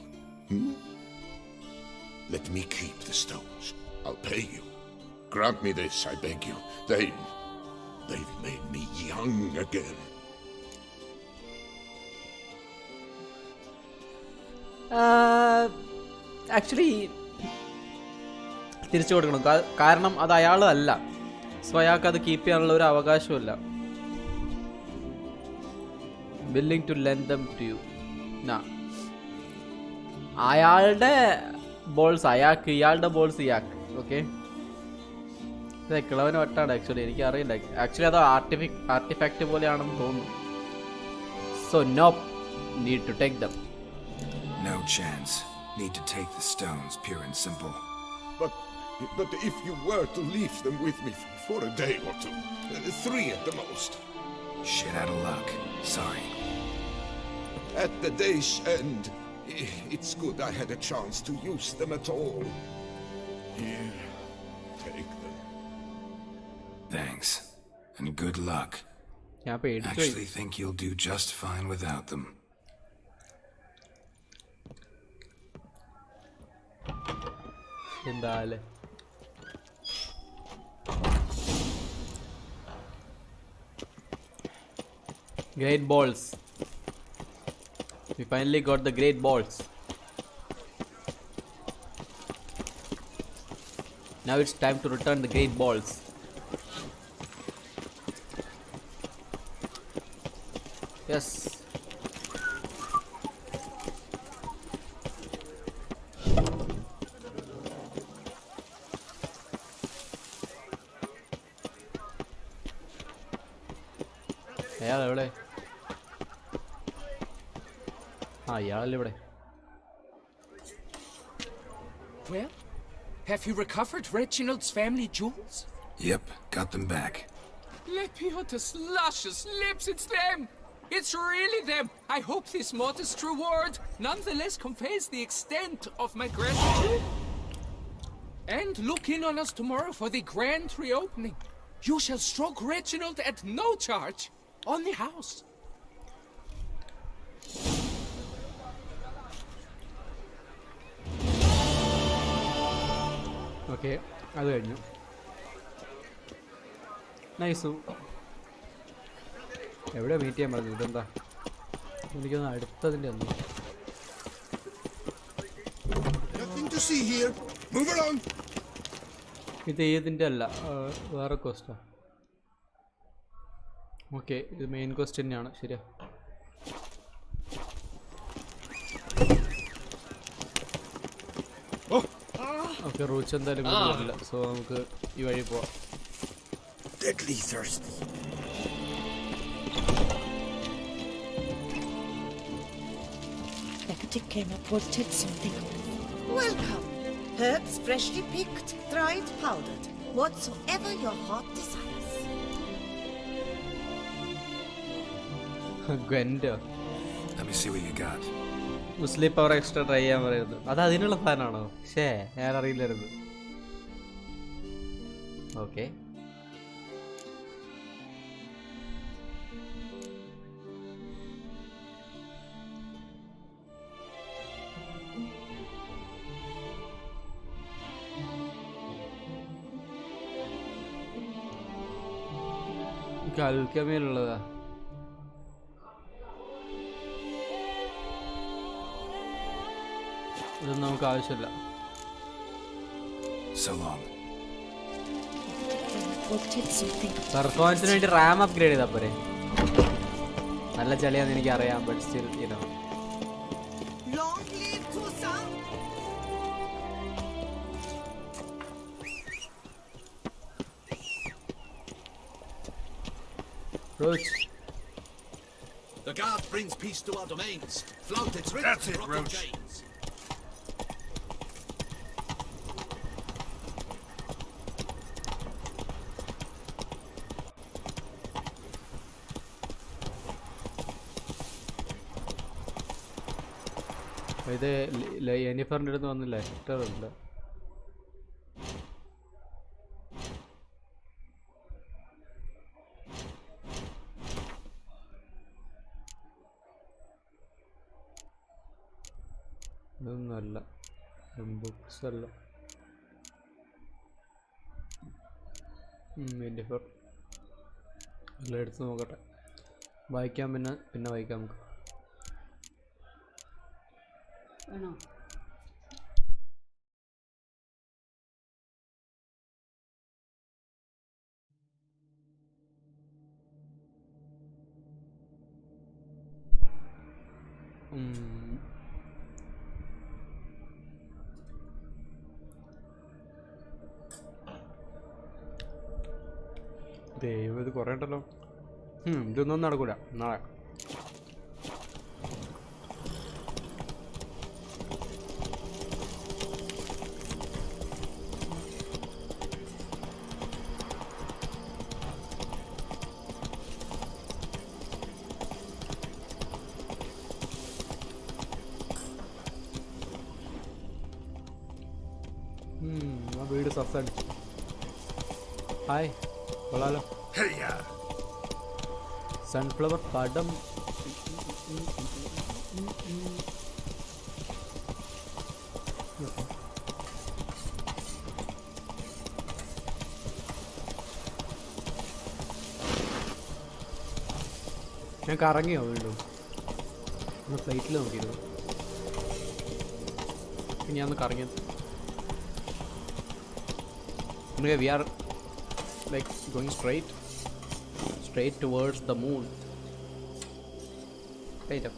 Speaker 6: Let me keep the stones. I'll pay you. Grant me this, I beg you. They've made me young again.
Speaker 1: Actually തിരിച്ചു കൊടുക്കണം, കാരണം അത് അയാളല്ല. So അയാൾക്ക് അത് keep ചെയ്യാനുള്ള ഒരു അവകാശമില്ല. willing to lend them to you. അയാളുടെ ബോൾസ് അയാൾക്ക്, ഇയാളുടെ ബോൾസ് ഇയാൾക്ക്. ഓക്കെ, കിളവന് വട്ടാണ് ആക്ച്വലി, എനിക്ക് അറിയില്ല. ആക്ച്വലി അത് ആർട്ടിഫാക്റ്റ് പോലെയാണെന്ന് തോന്നുന്നു. So no need to take them.
Speaker 3: No chance. Need to take the stones, pure and simple.
Speaker 6: But if you were to leave them with me for a day or two, 3 at the most.
Speaker 3: Shit out of luck. Sorry.
Speaker 6: At the day's end, it's good I had a chance to use them at all. Here, take them.
Speaker 3: Thanks. And good luck. Actually think you'll do just fine without them.
Speaker 1: Great balls. We finally got the great balls. Now it's time to return the great balls. Yes. അയാളെവിടെ? അയാളല്ലേ ഇവിടെ?
Speaker 7: Well, have you recovered Reginald's family jewels?
Speaker 3: Yep, got them back.
Speaker 7: Lepiotus luscious lips, it's them! It's really them! I hope this modest reward nonetheless conveys the extent of my gratitude. And look in on us tomorrow for the grand reopening. You shall stroke Reginald at no charge on the house.
Speaker 1: Okay, അത് കഴിഞ്ഞു. നൈസു. എവിടെ meet ചെയ്യാൻ പറഞ്ഞു? ഇതെന്താ? എനിക്കൊന്ന് അടുത്തതിൻ്റെ ഒന്നും. ഇത് ഏതിൻ്റെ അല്ല, വേറെ ക്വസ്റ്റാ. ഓക്കെ, ഇത് മെയിൻ ക്വസ്റ്റ്യൻ തന്നെയാണ്. ശരിയാ. ഓക്കെ, റൂച്ച് എന്തായാലും ഇല്ല. സോ നമുക്ക് ഈ വഴി പോവാം.
Speaker 4: Deadly thirsty.
Speaker 8: Eksa came up wanted something. Welcome. Herbs freshly picked, dried, powdered. Whatsoever your heart desires.
Speaker 1: Gwenda.
Speaker 3: Let me see what you got.
Speaker 1: Muslim power extra try ചെയ്യാൻ പറയുന്നത് അത് അതിനുള്ള സാധനമാണോ? ശേ, ഞാൻ അറിയില്ലായിരുന്നു. ഓക്കെ, കൽക്കമേലുള്ളതാ. ഇതൊന്നും നമുക്ക് ആവശ്യമില്ല. പെർഫോമൻസിന് വേണ്ടി റാം അപ്ഗ്രേഡ് ചെയ്താൽ പോരെ? നല്ല ചളിയാന്ന് എനിക്ക് അറിയാം, ബട്ട് സ്റ്റിൽ ഇനോ. Roach.
Speaker 4: The guard brings peace to our domains. Flout its rich.
Speaker 14: That's it, Roach.
Speaker 1: ഇത് എനിഫറിൻ്റെ അടുത്ത് വന്നില്ല, ലെറ്റർ ഉണ്ട്. ഇതൊന്നുമല്ല, ബുക്സ് അല്ല. എനിഫർ എല്ലാം എടുത്ത് നോക്കട്ടെ. വായിക്കാം, പിന്നെ വായിക്കാം നമുക്ക്.
Speaker 10: വേണോ?
Speaker 1: ദൈവം, ഇത് കുറേ ഉണ്ടല്ലോ. ഇതൊന്നും നടക്കൂല നാളെ. ആ വീട് സസ്സടിച്ചു. ഹായ്, കൊള്ളാലോ. സൺഫ്ലവർ പടം. ഞാൻ കറങ്ങിയോ വീണ്ടും ഒന്ന് ഫ്ലൈറ്റിൽ നോക്കിയിരുന്നു. ഞാൻ ഒന്ന് കറങ്ങിയത്. We are like going straight towards the moon. Right.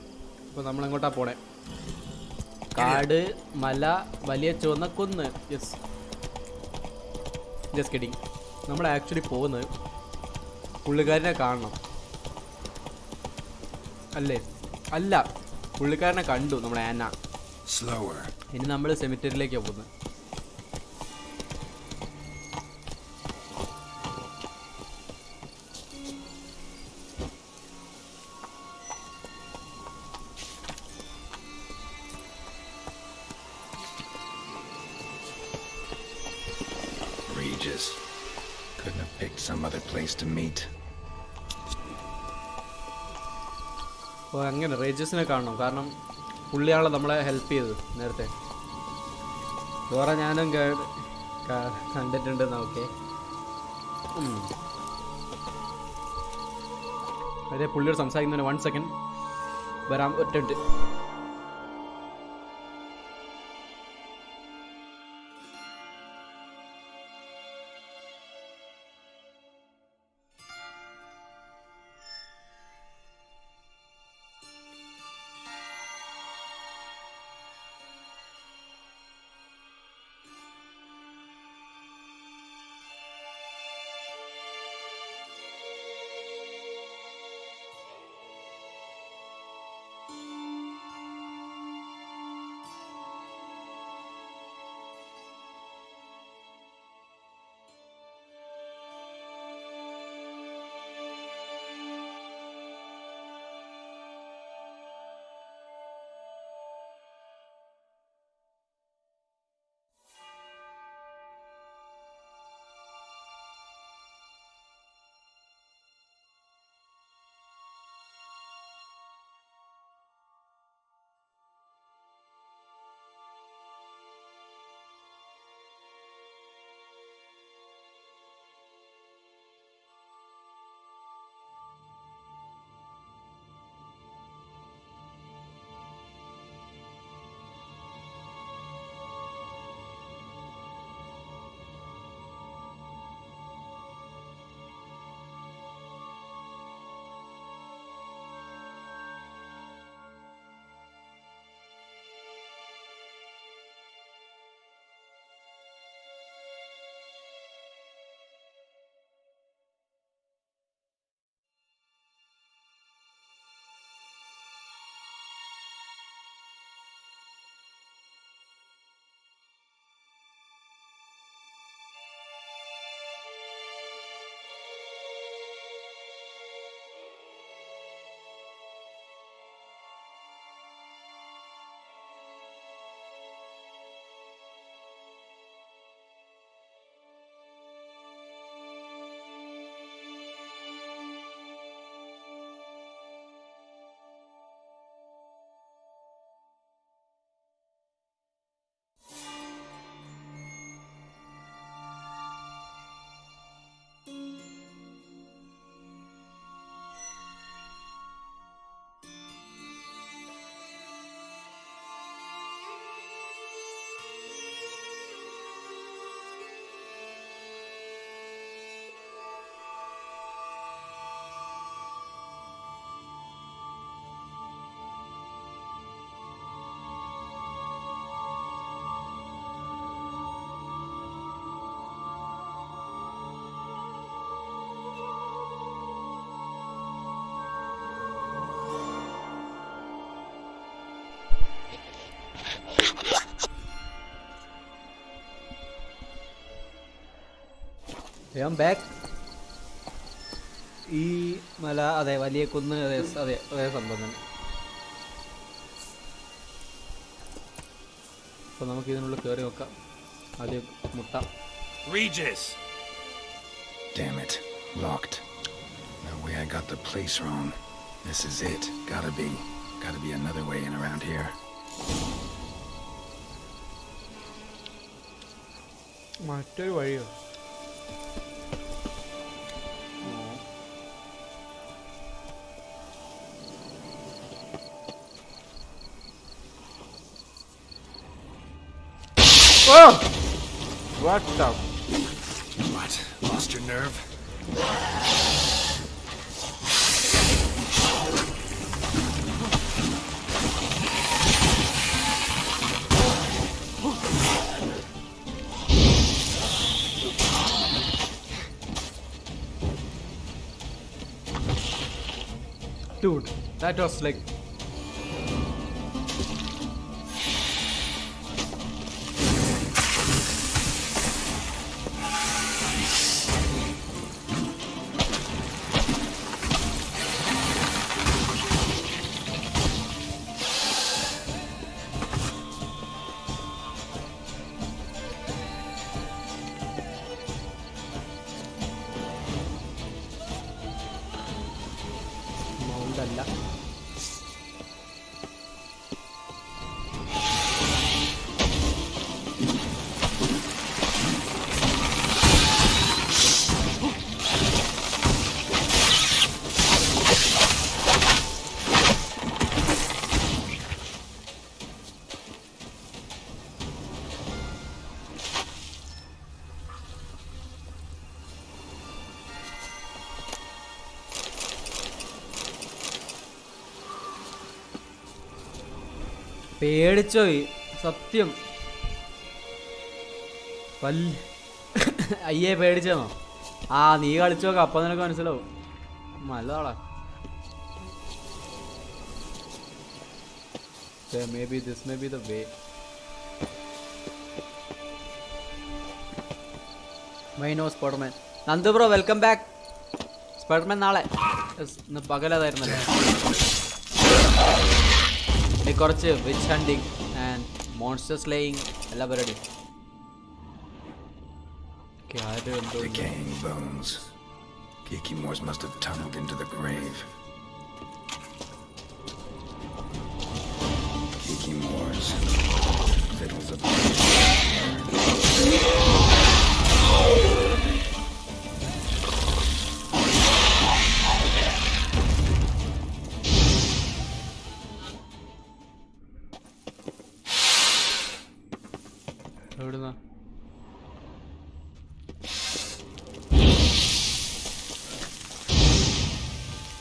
Speaker 1: അപ്പോൾ നമ്മളെങ്ങോട്ടാണ് പോണേ? കാട്, മല, വലിയ ചുവന്ന കുന്ന്. Yes, just kidding. നമ്മൾ ആക്ച്വലി പോകുന്നത് പുള്ളിക്കാരനെ കാണണം അല്ലേ? അല്ല, പുള്ളിക്കാരനെ കണ്ടു നമ്മുടെ ആന. ഇനി നമ്മൾ സെമിറ്ററിയിലേക്കാണ് പോകുന്നത്.
Speaker 3: Couldn't have picked some other place to meet.
Speaker 1: അപ്പോൾ അങ്ങനെ റേജസിനെ കാണണം. കാരണം പുള്ളിയാളെ നമ്മളെ ഹെൽപ്പ് ചെയ്തത് നേരത്തെ. വേറെ ഞാനും കണ്ടിട്ടുണ്ട്. ഓക്കെ, അതെ, പുള്ളിയോട് സംസാരിക്കുന്നതിന് 1 സെക്കൻഡ് വരാൻ ഒറ്റുണ്ട്. ബാക്ക്. ഈ മല, അതെ, വലിയ കുന്ന്, അതെ അതെ അതേ സംഭവം തന്നെ. അപ്പോൾ നമുക്ക് ഇതിനുള്ളിൽ കയറി നോക്കാം. ആദ്യം മുട്ട.
Speaker 3: Damn it, locked. No way I got the place wrong. This is it. Gotta be another way in around here.
Speaker 1: മറ്റൊരു വഴിയോ? What the?
Speaker 3: What? Lost your nerve?
Speaker 1: Dude, that was like... അല്ല. പേടിച്ചോയി സത്യം. അയ്യേ പേടിച്ചോ? ആ നീ കളിച്ചോക്ക, അപ്പം നിനക്ക് മനസ്സിലാവും. നല്ലതാടാ. Maybe this may be the way. My no Spiderman. Nandu bro, welcome back. Spiderman നാളെ ഇന്ന് പകലതായിരുന്നല്ലേ. കുറച്ച് which hunting and monster slaying എല്ലാ പരിപാടി.
Speaker 3: Decaying bones. Kikimors must have tunneled into the grave. Kikimors. Fiddles of...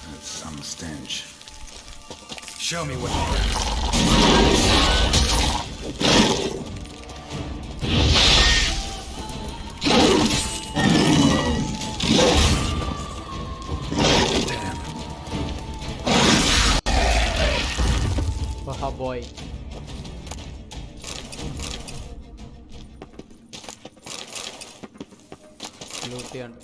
Speaker 3: That's some stench. Show me what you Damn.
Speaker 1: Oh boy. ലൂട്ടിയുണ്ട്.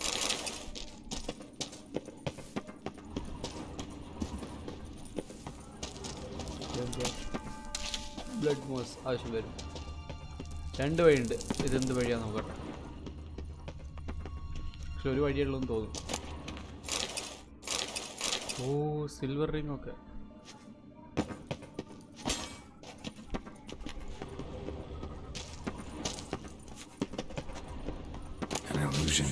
Speaker 1: Blood moss ആവശ്യം വരും. 2 വഴിയുണ്ട്. ഇതെന്ത് വഴിയാന്ന് നോക്കട്ടെ. പക്ഷെ ഒരു വഴിയുള്ളൂന്ന് തോന്നുന്നു. ഓ സിൽവർ റിംഗ് ഒക്കെ.
Speaker 3: An illusion.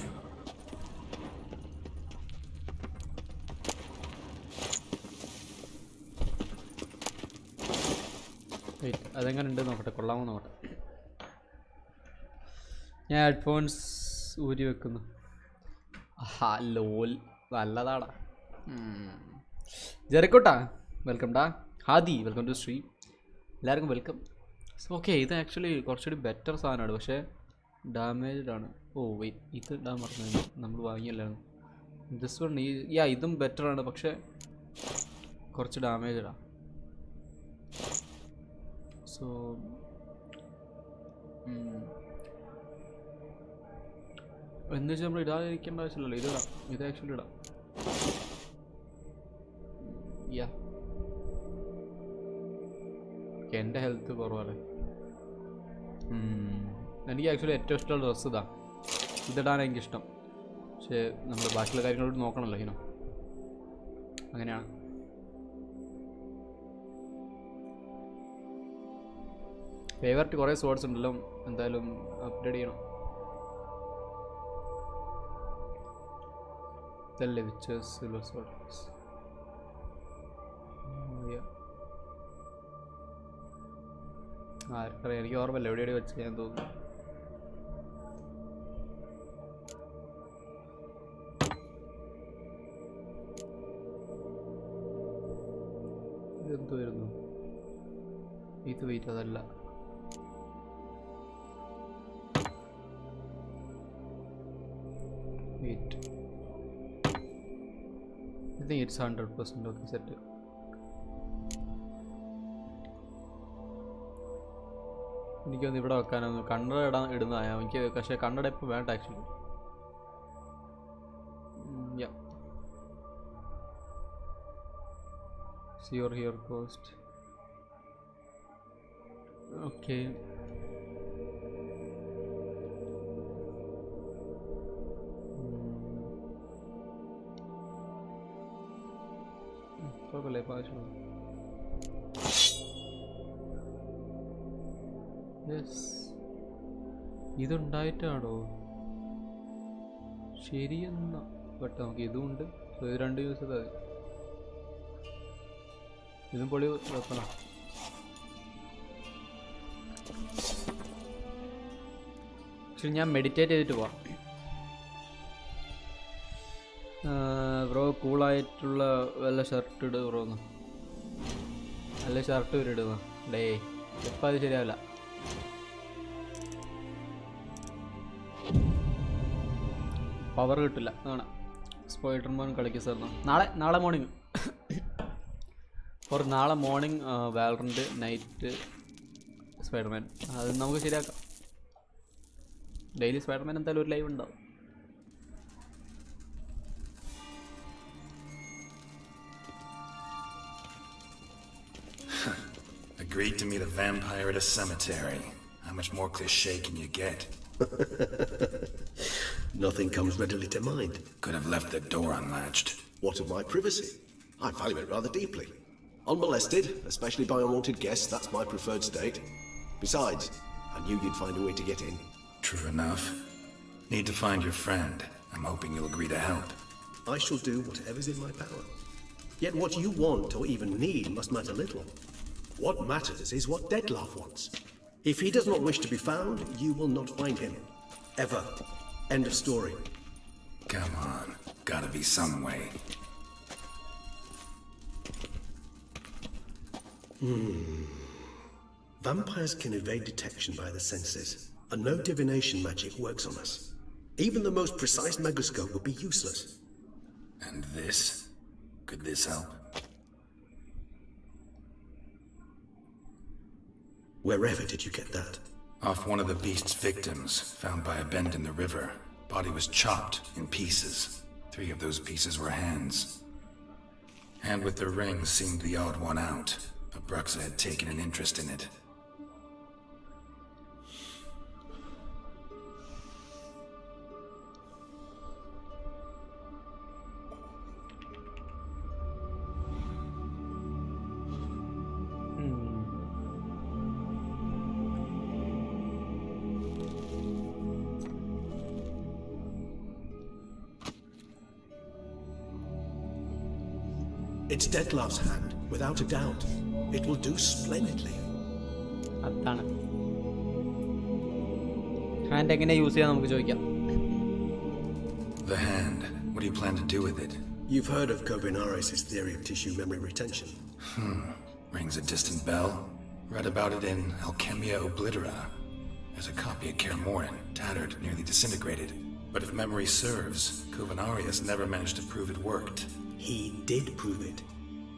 Speaker 1: അതെങ്ങനെ ഉണ്ട് നോക്കട്ടെ, കൊള്ളാമോ നോക്കട്ടെ. ഞാൻ ഹെഡ്ഫോൺസ് ഊരി വെക്കുന്നു. ലോൽ നല്ലതാടാ. ജെറിക്കോട്ടാ വെൽക്കം ഡാ. Hadi welcome to stream. എല്ലാവർക്കും വെൽക്കം. ഓക്കെ, ഇത് ആക്ച്വലി കുറച്ചുകൂടി ബെറ്റർ സാധനമാണ്, പക്ഷേ ഡാമേജ്ഡാണ്. ഓ വെയിറ്റ്, ഇത് ഇടാൻ പറഞ്ഞു നമ്മൾ വാങ്ങിയല്ലായിരുന്നു. ദിസ് വൺ ഇതും ബെറ്ററാണ്, പക്ഷേ കുറച്ച് ഡാമേജ്ഡാണ്. സോ എന്ന് വെച്ചാൽ നമ്മൾ ഇടാതിരിക്കേണ്ട ആവശ്യമില്ലല്ലോ. ഇതിടാം, ഇത് ആക്ച്വലി ഇടാം. എൻ്റെ ഹെൽത്ത് കുറവല്ലേ. എനിക്ക് ആക്ച്വലി ഏറ്റവും ഇഷ്ടമുള്ള ഡ്രസ്സ് ഇതാ. ഇതിടാൻ എനിക്കിഷ്ടം. പക്ഷേ നമ്മൾ ബാക്കിയുള്ള കാര്യങ്ങളോട് നോക്കണമല്ലോ ഇനോ. അങ്ങനെയാണ്. ഫേവററ്റ് കുറേ സ്വാർഡ്സ് ഉണ്ടല്ലോ, എന്തായാലും അപ്ഗ്രേഡ് ചെയ്യണം. ഇതല്ലേ വിച്ചേഴ്സ് സിൽവർ സ്വാർഡ്സ്. ആർക്കറിയാം, എനിക്ക് ഓർമ്മയില്ല എവിടെ വെച്ച് ഞാൻ തോന്നുന്നു. ഇതെന്ത് വരുന്നു? ഇത് വെയിറ്റ് അതല്ല. Wait. I think it's 100% okay set. എനിക്കൊന്ന് ഇവിടെ വെക്കാനൊന്ന് കണ്ണട ഇടുന്നതായ എനിക്ക്, പക്ഷേ കണ്ണട ഇപ്പോൾ വേണ്ട actually. See your here cost. Okay. കുഴപ്പമില്ല, ഇപ്പോൾ ആവശ്യമുള്ളൂ. യെസ്, ഇതുണ്ടായിട്ടാണോ? ശരിയെന്നാ. ബട്ട് നമുക്ക് ഇതുമുണ്ട്. സോ ഇത് രണ്ട് യൂസ് ചെയ്താൽ മതി. ഇതും പൊളി വെക്കണം. ആക്ച്വലി ഞാൻ മെഡിറ്റേറ്റ് ചെയ്തിട്ട് പോവാം. ബ്രോ കൂളായിട്ടുള്ള വല്ല ഷർട്ട് ഇട് ബ്രോ ഒന്ന്. നല്ല ഷർട്ട് വരെ ഇടുന്നു. ഡേ ഇപ്പം അത് ശരിയാവില്ല. പവർ കിട്ടില്ല അതാണ്. സ്പൈഡർമാൻ കളിക്കുക സാർ. നാളെ മോർണിംഗ് നാളെ മോർണിംഗ് വാലറന്റ്, നൈറ്റ് സ്പൈഡർമാൻ. അത് നമുക്ക് ശരിയാക്കാം. ഡെയിലി സ്പൈഡർമാൻ എന്തായാലും ഒരു ലൈവ് ഉണ്ടാവും.
Speaker 3: Agreed to meet a vampire at a cemetery. How much more cliché can you get?
Speaker 12: Nothing comes readily to mind.
Speaker 3: Could have left the door unlatched.
Speaker 12: What of my privacy? I value it rather deeply. Unmolested, especially by unwanted guests, that's my preferred state. Besides, I knew you'd find a way to get in.
Speaker 3: True enough. Need to find your friend. I'm hoping you'll agree to help.
Speaker 12: I shall do whatever's in my power. Yet what you want or even need must matter little. What matters is what Dettlaff wants. If he does not wish to be found, you will not find him. Ever. End of story.
Speaker 3: Come on. Gotta be some way.
Speaker 12: Vampires can evade detection by the senses, and no divination magic works on us. Even the most precise megascope would be useless.
Speaker 3: And this? Could this help?
Speaker 12: Wherever did you get that?
Speaker 3: Off one of the beast's victims, found by a bend in the river. Body was chopped in pieces. 3 of those pieces were hands. Hand with the ring seemed the odd one out. Abruxa had taken an interest in it.
Speaker 12: It's Dettlaff's hand, without a doubt. It will do splendidly.
Speaker 1: അതാണ് hand എങ്ങനെ use ചെയ്യാൻ നമുക്ക് ചോദിക്കാം.
Speaker 3: The hand. What do you plan to do with it?
Speaker 12: You've heard of Kovinares' theory of tissue memory retention.
Speaker 3: Rings a distant bell. Read about it in Alchemia Oblitera. There's a copy of Kaer Morhen, tattered, nearly disintegrated. But if memory serves, Kovinares never managed to prove it worked.
Speaker 12: He did prove it,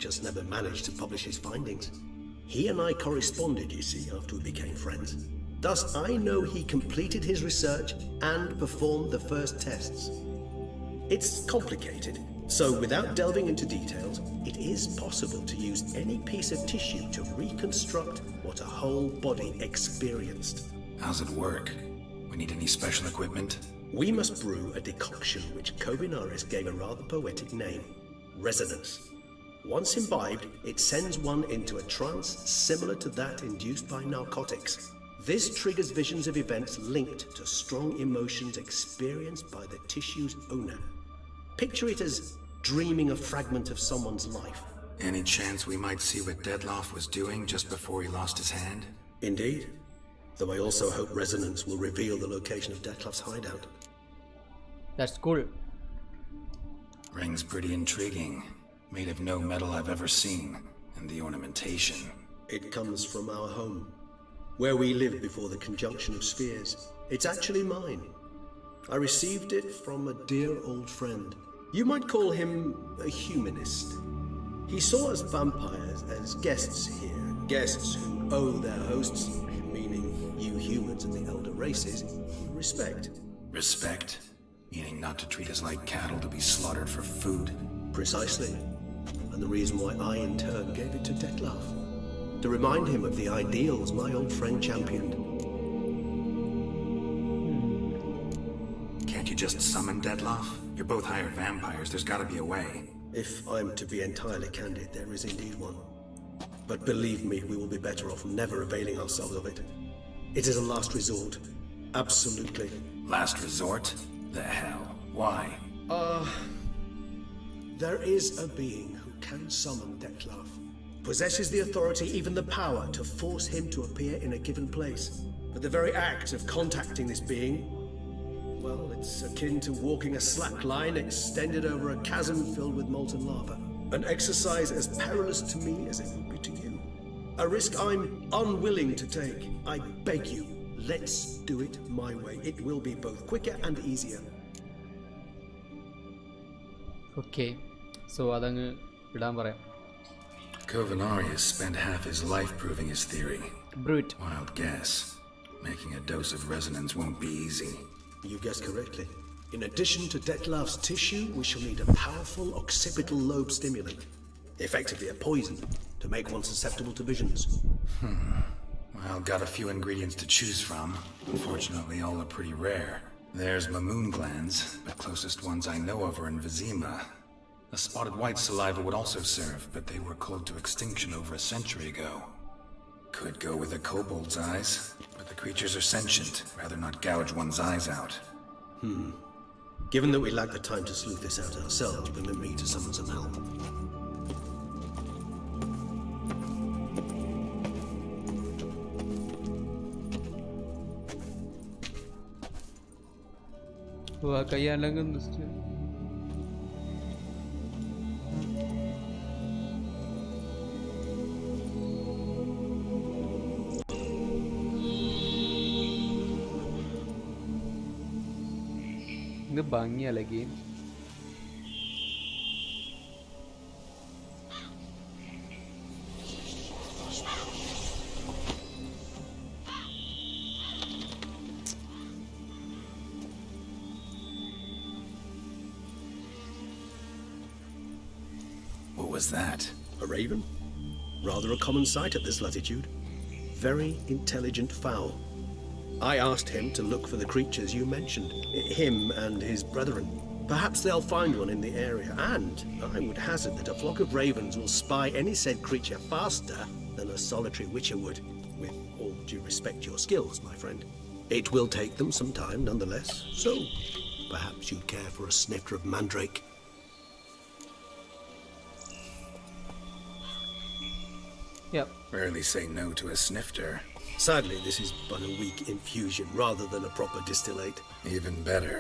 Speaker 12: just never managed to publish his findings. He and I corresponded, you see, after we became friends. Thus, I know he completed his research and performed the first tests. It's complicated, so without delving into details, it is possible to use any piece of tissue to reconstruct what a whole body experienced.
Speaker 3: How's it work? We need any special equipment?
Speaker 12: We must brew a decoction which Kovinares gave a rather poetic name. Resonance. Once imbibed, it sends one into a trance similar to that induced by narcotics. This triggers visions of events linked to strong emotions experienced by the tissue's owner. Picture it as dreaming a fragment of someone's life.
Speaker 3: Any chance we might see what Dettlaff was doing just before he lost his hand?
Speaker 12: Indeed. Though I also hope resonance will reveal the location of Dettlaff's hideout.
Speaker 1: That's cool.
Speaker 3: Ring's pretty intriguing. Made of no metal I've ever seen. And the ornamentation.
Speaker 12: It comes from our home, where we lived before the conjunction of spheres. It's actually mine. I received it from a dear old friend. You might call him a humanist. He saw us vampires as guests here, guests who owe their hosts, meaning you humans and the elder races, respect.
Speaker 3: Respect? Meaning not to treat us like cattle to be slaughtered for food?
Speaker 12: Precisely. And the reason why I in turn gave it to Detlef. To remind him of the ideals my old friend championed.
Speaker 3: Can't you just summon Detlef? You're both hired vampires, there's gotta be a way.
Speaker 12: If I'm to be entirely candid, there is indeed one. But believe me, we will be better off never availing ourselves of it. It is a last resort. Absolutely.
Speaker 3: Last resort? The hell? Why?
Speaker 12: There is a being who can summon Detlef. Possesses the authority, even the power, to force him to appear in a given place. But the very act of contacting this being, well, it's akin to walking a slack line extended over a chasm filled with molten lava. An exercise as perilous to me as it would be to you. A risk I'm unwilling to take. I beg you, let's do it my way. It will be both quicker and easier.
Speaker 1: Okay, so അതങ്ങ് ഇടാൻ പറയാം.
Speaker 3: Covenarius spent half his life proving his theory.
Speaker 1: Brute.
Speaker 3: Wild guess. Making a dose of resonance won't be easy.
Speaker 12: You guessed correctly. In addition to Detlef's tissue, we shall need a powerful occipital lobe stimulant. Effectively a poison, to make one susceptible to visions.
Speaker 3: Well, got a few ingredients to choose from. Unfortunately, all are pretty rare. There's mamoon glands, the closest ones I know of are in Vizima. A spotted white saliva would also serve, but they were cold to extinction over a century ago. Could go with a kobold's eyes, but the creatures are sentient. Rather not gouge one's eyes out.
Speaker 12: Given that we lack the time to sleuth this out ourselves, permit me to summon some help.
Speaker 1: കയ്യാലങ്കം ഇത് ഭംഗിയല്ലേ game.
Speaker 3: What was that?
Speaker 12: A raven? Rather a common sight at this latitude. Very intelligent fowl. I asked him to look for the creatures you mentioned, him and his brethren. Perhaps they'll find one in the area, and I would hazard that a flock of ravens will spy any said creature faster than a solitary witcher would. With all due respect to your skills, my friend. It will take them some time, nonetheless, so perhaps you'd care for a snifter of mandrake.
Speaker 1: Yep.
Speaker 3: Rarely say no to a snifter.
Speaker 12: Sadly, this is but a weak infusion rather than a proper distillate.
Speaker 3: Even better.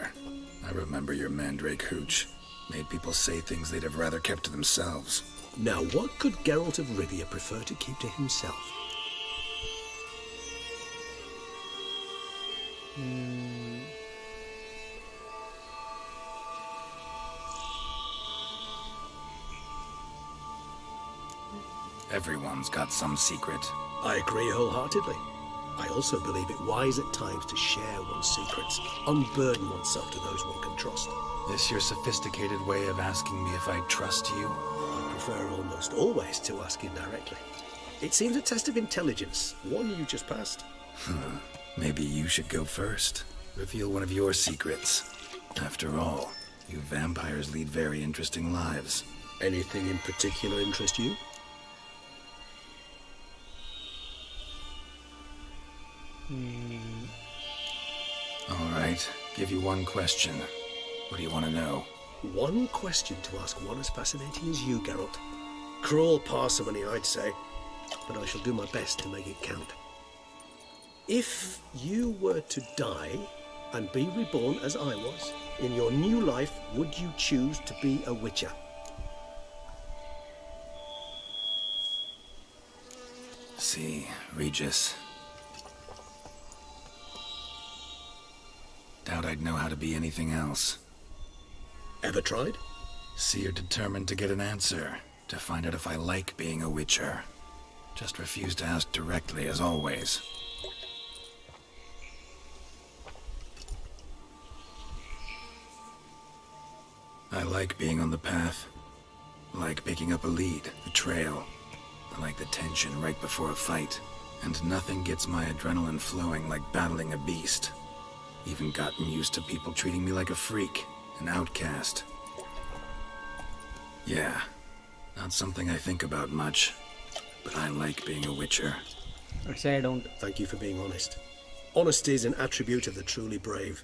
Speaker 3: I remember your mandrake hooch. Made people say things they'd have rather kept to themselves.
Speaker 12: Now, what could Geralt of Rivia prefer to keep to himself?
Speaker 3: Everyone's got some secret.
Speaker 12: I agree wholeheartedly. I also believe it wise at times to share one's secrets, unburden oneself to those one can trust.
Speaker 3: This your sophisticated way of asking me if I trust you?
Speaker 12: I prefer almost always to ask indirectly. It seems a test of intelligence, one you just passed.
Speaker 3: Maybe you should go first. Reveal one of your secrets. After all, you vampires lead very interesting lives.
Speaker 12: Anything in particular interest you?
Speaker 3: All right, give you one question. What do you want to know?
Speaker 12: One question to ask one as fascinating as you, Geralt. Cruel parsimony, I'd say, but I shall do my best to make it count. If you were to die and be reborn as I was, in your new life, would you choose to be a witcher?
Speaker 3: see, Regis. Doubt I'd know how to be anything else.
Speaker 12: Ever tried?
Speaker 3: See, you're determined to get an answer, to find out if I like being a Witcher. Just refuse to ask directly, as always. I like being on the path. I like picking up a lead, a trail. I like the tension right before a fight. And nothing gets my adrenaline flowing like battling a beast. Even gotten used to people treating me like a freak, an outcast. Yeah, not something I think about much, but I like being a Witcher.
Speaker 1: I'd say I don't.
Speaker 12: Thank you for being honest. Honesty is an attribute of the truly brave,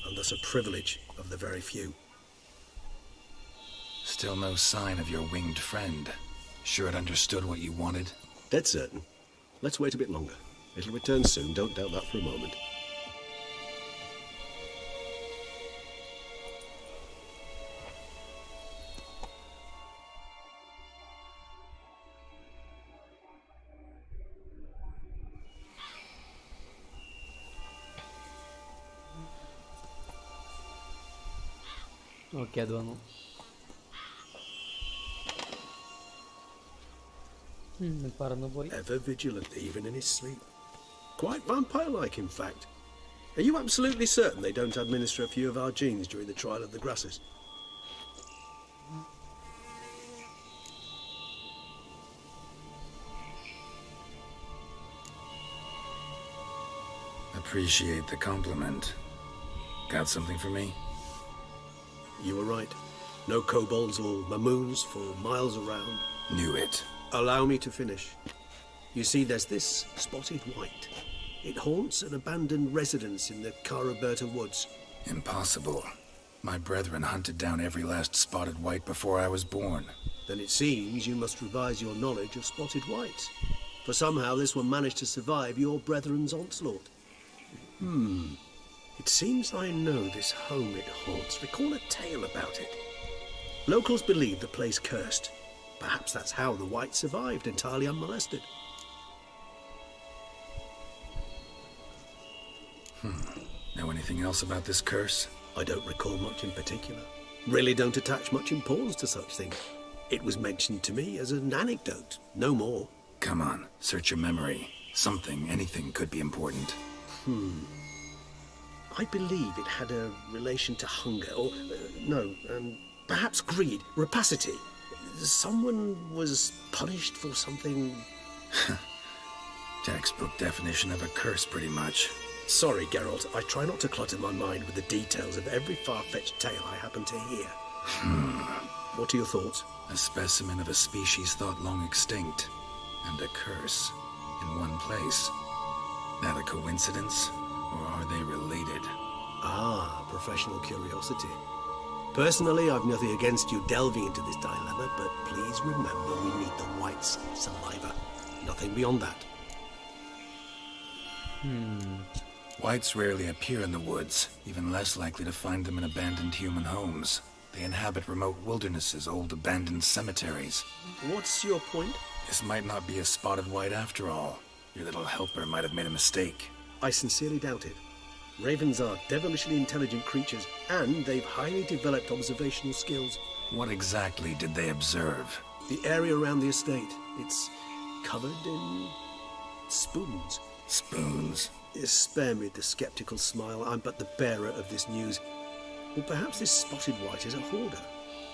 Speaker 12: and thus a privilege of the very few.
Speaker 3: Still no sign of your winged friend. Sure it understood what you wanted?
Speaker 12: Dead certain. Let's wait a bit longer. It'll return soon, don't doubt that for a moment.
Speaker 1: Okay അത് വന്നു. പറന്നുപോയി.
Speaker 12: Ever vigilant, even in his sleep. Quite vampire-like, in fact. Are you absolutely certain they don't administer a few of our genes during the trial of the grasses?
Speaker 3: Appreciate the compliment. Got something for me?
Speaker 12: You were right. No kobolds or mamoons for miles around.
Speaker 3: Knew it.
Speaker 12: Allow me to finish. You see, there's this spotted white. It haunts an abandoned residence in the Caraberta woods.
Speaker 3: Impossible. My brethren hunted down every last spotted white before I was born.
Speaker 12: Then it seems you must revise your knowledge of spotted whites. For somehow this one managed to survive your brethren's onslaught. It seems I know this home it haunts. Recall a tale about it. Locals believe the place cursed. Perhaps that's how the white survived entirely unmolested.
Speaker 3: Know anything else about this curse?
Speaker 12: I don't recall much in particular. Really don't attach much importance to such things. It was mentioned to me as an anecdote, no more.
Speaker 3: Come on, search your memory. Something, anything could be important.
Speaker 12: I believe it had a relation to hunger, or perhaps greed, rapacity. Someone was punished for something.
Speaker 3: Textbook definition of a curse, pretty much.
Speaker 12: Sorry, Geralt, I try not to clutter my mind with the details of every far-fetched tale I happen to hear. What are your thoughts?
Speaker 3: A specimen of a species thought long extinct, and a curse in one place. That a coincidence, or are they related?
Speaker 12: Professional curiosity. Personally, I've nothing against you delving into this dilemma, but please remember we need the white's saliva. Nothing beyond that.
Speaker 3: Whites rarely appear in the woods, even less likely to find them in abandoned human homes. They inhabit remote wildernesses, old abandoned cemeteries.
Speaker 12: What's your point?
Speaker 3: This might not be a spotted white after all. Your little helper might have made a mistake.
Speaker 12: I sincerely doubt it. Ravens are devilishly intelligent creatures, and they've highly developed observational skills.
Speaker 3: What exactly did they observe?
Speaker 12: The area around the estate. It's covered in spoons.
Speaker 3: Spoons?
Speaker 12: Spare me the skeptical smile. I'm but the bearer of this news. Or perhaps this spotted white is a hoarder.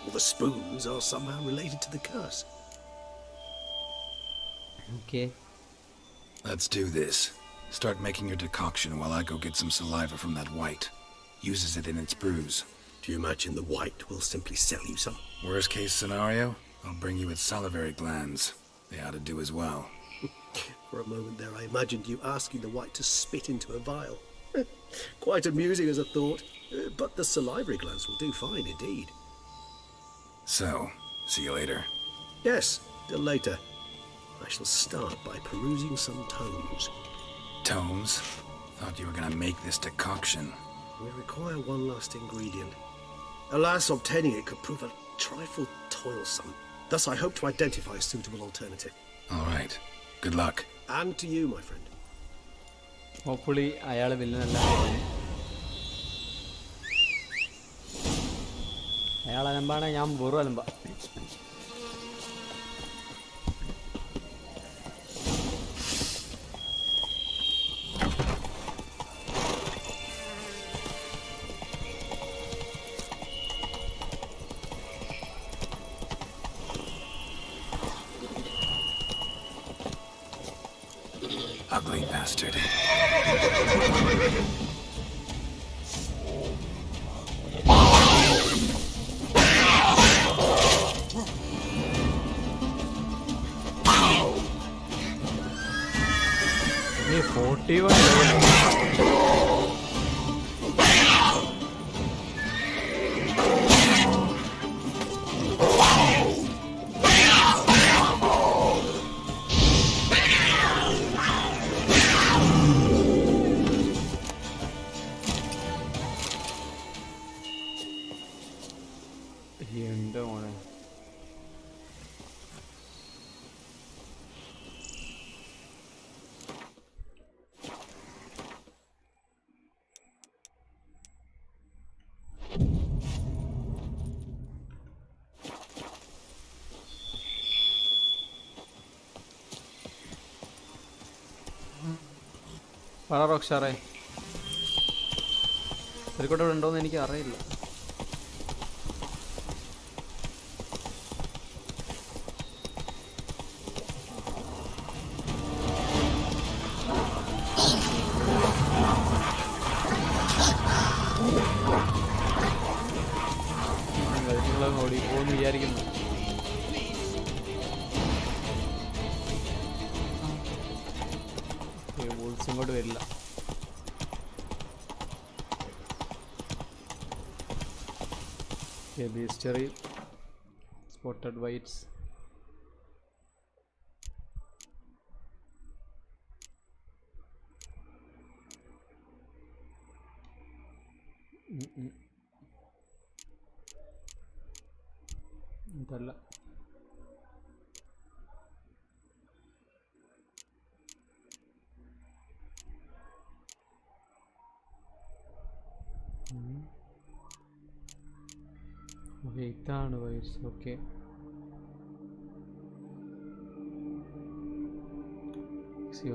Speaker 12: Or the spoons are somehow related to the curse.
Speaker 1: Okay.
Speaker 3: Let's do this. Start making your decoction while I go get some saliva from that white. Uses it in its brews.
Speaker 12: Do you imagine the white will simply sell you some?
Speaker 3: Worst case scenario, I'll bring you its salivary glands. They ought to do as well.
Speaker 12: For a moment there I imagined you asking the white to spit into a vial. Quite amusing as a thought, but the salivary glands will do fine indeed.
Speaker 3: So, see you later.
Speaker 12: Yes, till later. I shall start by perusing some tomes.
Speaker 3: Tomes? Thought you were gonna make this decoction.
Speaker 12: We require one last ingredient. Alas, obtaining it could prove a trifle toilsome. Thus I hope to identify a suitable alternative.
Speaker 3: All right. Good luck.
Speaker 12: And to you, my friend.
Speaker 1: Hopefully അയാൾ വില്ലനല്ല. അയാൾ അലമ്പാണ്, ഞാൻ വെറും അലമ്പ.
Speaker 3: Ugly bastard.
Speaker 1: Hey, 41 എന്താ മോനെ. പറ റോക്ഷാറേ, ഒരു ഉണ്ടോയെന്ന് എനിക്ക് അറിയില്ല. ഓടിപ്പോന്ന് വിചാരിക്കുന്നു. വോൾസ് ഇങ്ങോട്ട് വരില്ല. ബീസ്റ്ററി സ്പോട്ടഡ് വൈറ്റ്സ്. ഇതല്ല. ഓക്കെ, ഇതാണ് whites. Okay,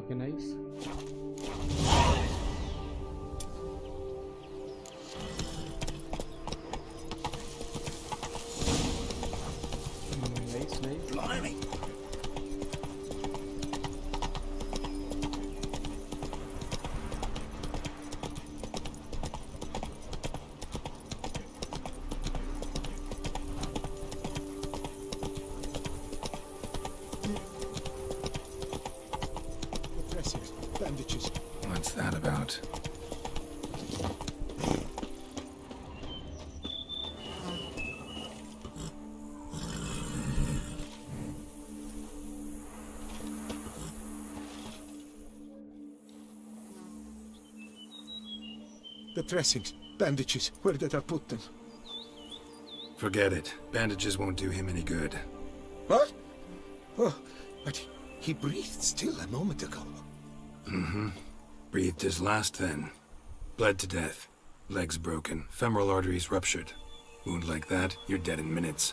Speaker 1: okay, nice.
Speaker 4: Blimey.
Speaker 5: Bandages.
Speaker 3: What's that about?
Speaker 5: The dressings, bandages, where did I put them?
Speaker 3: Forget it. Bandages won't do him any good.
Speaker 5: What? Oh, but he breathed still a moment ago.
Speaker 3: Mm-hmm. Breathed his last then. Bled to death. Legs broken. Femoral arteries ruptured. Wound like that, you're dead in minutes.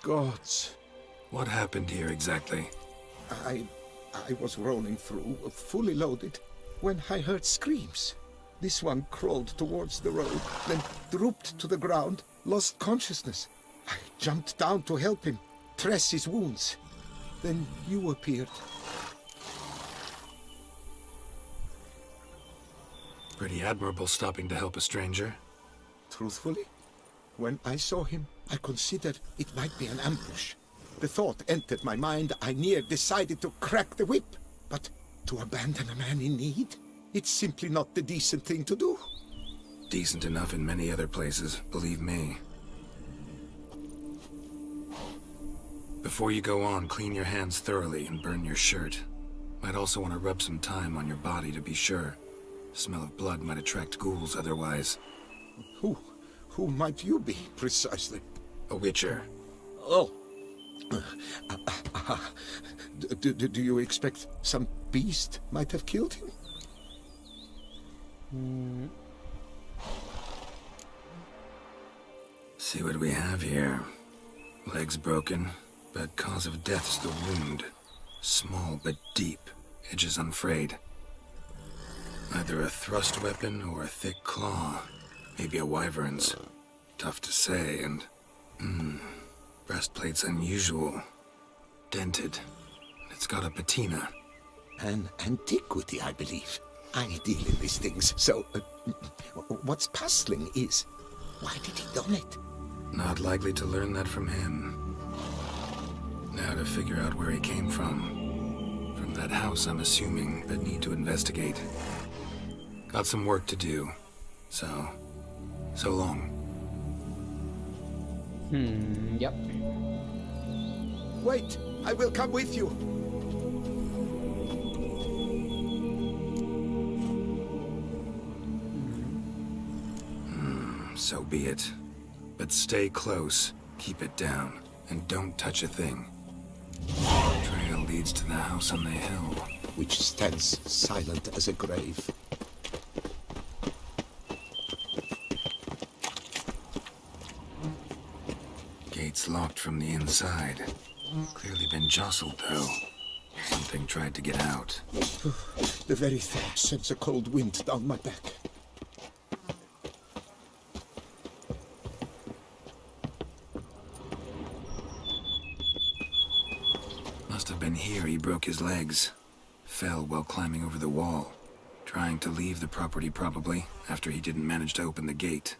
Speaker 5: Gods.
Speaker 3: What happened here exactly?
Speaker 5: I was rolling through, fully loaded, when I heard screams. This one crawled towards the road, then drooped to the ground, lost consciousness. I jumped down to help him, dress his wounds. Then you appeared.
Speaker 3: Pretty admirable stopping to help a stranger.
Speaker 5: Truthfully, when I saw him, I considered it might be an ambush. The thought entered my mind, I near decided to crack the whip. But to abandon a man in need? It's simply not the decent thing to do.
Speaker 3: Decent enough in many other places, believe me. Before you go on, clean your hands thoroughly and burn your shirt. Might also want to rub some time on your body to be sure. Smell of blood might attract ghouls otherwise.
Speaker 5: Who might you be, precisely?
Speaker 3: A witcher.
Speaker 5: Oh.
Speaker 6: Do you expect some beast might have killed him?
Speaker 3: See what we have here. Legs broken, but cause of death's the wound. Small but deep, edges unfrayed. Either a thrust weapon or a thick claw. Maybe a wyvern's. Tough to say, and... breastplate's unusual. Dented. It's got a patina.
Speaker 6: An antiquity, I believe. I deal in these things, so... what's puzzling is... why did he don it?
Speaker 3: Not likely to learn that from him. Now to figure out where he came from. From that house, I'm assuming, but need to investigate. Got some work to do. So long.
Speaker 1: Yep.
Speaker 6: Wait, I will come with you.
Speaker 3: So be it. But stay close, keep it down, and don't touch a thing. Trail leads to the house on the hill.
Speaker 6: Which stands silent as a grave.
Speaker 3: Gate's locked from the inside. Clearly been jostled, though. Something tried to get out.
Speaker 6: The very thought sends a cold wind down my back.
Speaker 3: Must have been here he broke his legs. Fell while climbing over the wall. Trying to leave the property, probably, after he didn't manage to open the gate.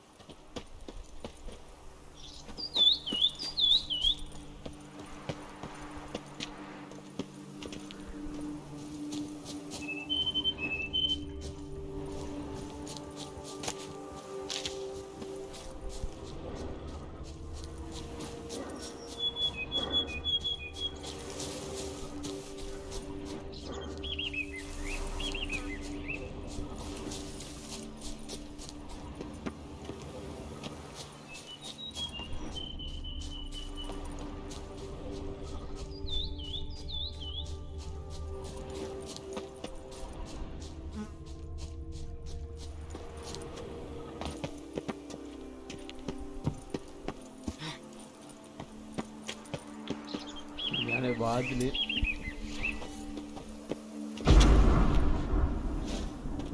Speaker 1: വാതില്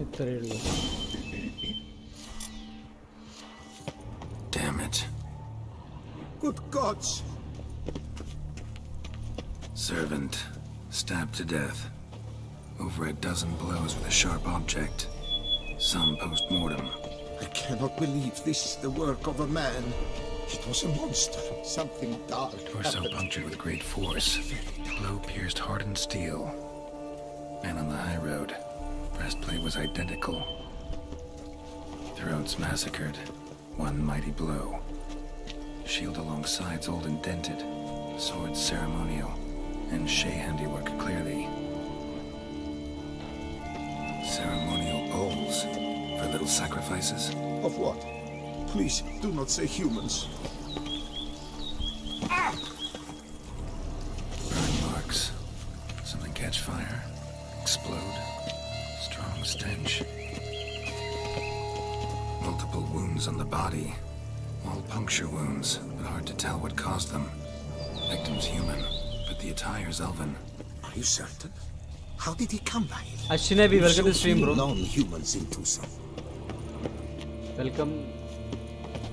Speaker 1: ഇത്രയേ ഉള്ളൂ.
Speaker 3: Damn it.
Speaker 6: Good gods!
Speaker 3: Servant, stabbed to death. Over a dozen blows with a sharp object. Some post-mortem.
Speaker 6: I cannot believe this is the work of a man. It was a monster. Something dark.
Speaker 3: Torso punctured with great force. Blow pierced hardened steel. Man on the high road. Breastplate was identical. Throats massacred. One mighty blow. Shield along sides old and dented. Swords ceremonial. And Shay handiwork clearly. Ceremonial bowls for little sacrifices.
Speaker 6: Of what? Please, do not say humans.
Speaker 3: Burn marks. Something catch fire. Explode. Strong stench. Multiple wounds on the body. All puncture wounds, but hard to tell what caused them. Victim's human, but the attire's elven.
Speaker 6: Are you certain? How did he come by it?
Speaker 1: Ashinabi, welcome to the stream, bro.
Speaker 6: Non-humans in Tucson.
Speaker 1: Welcome.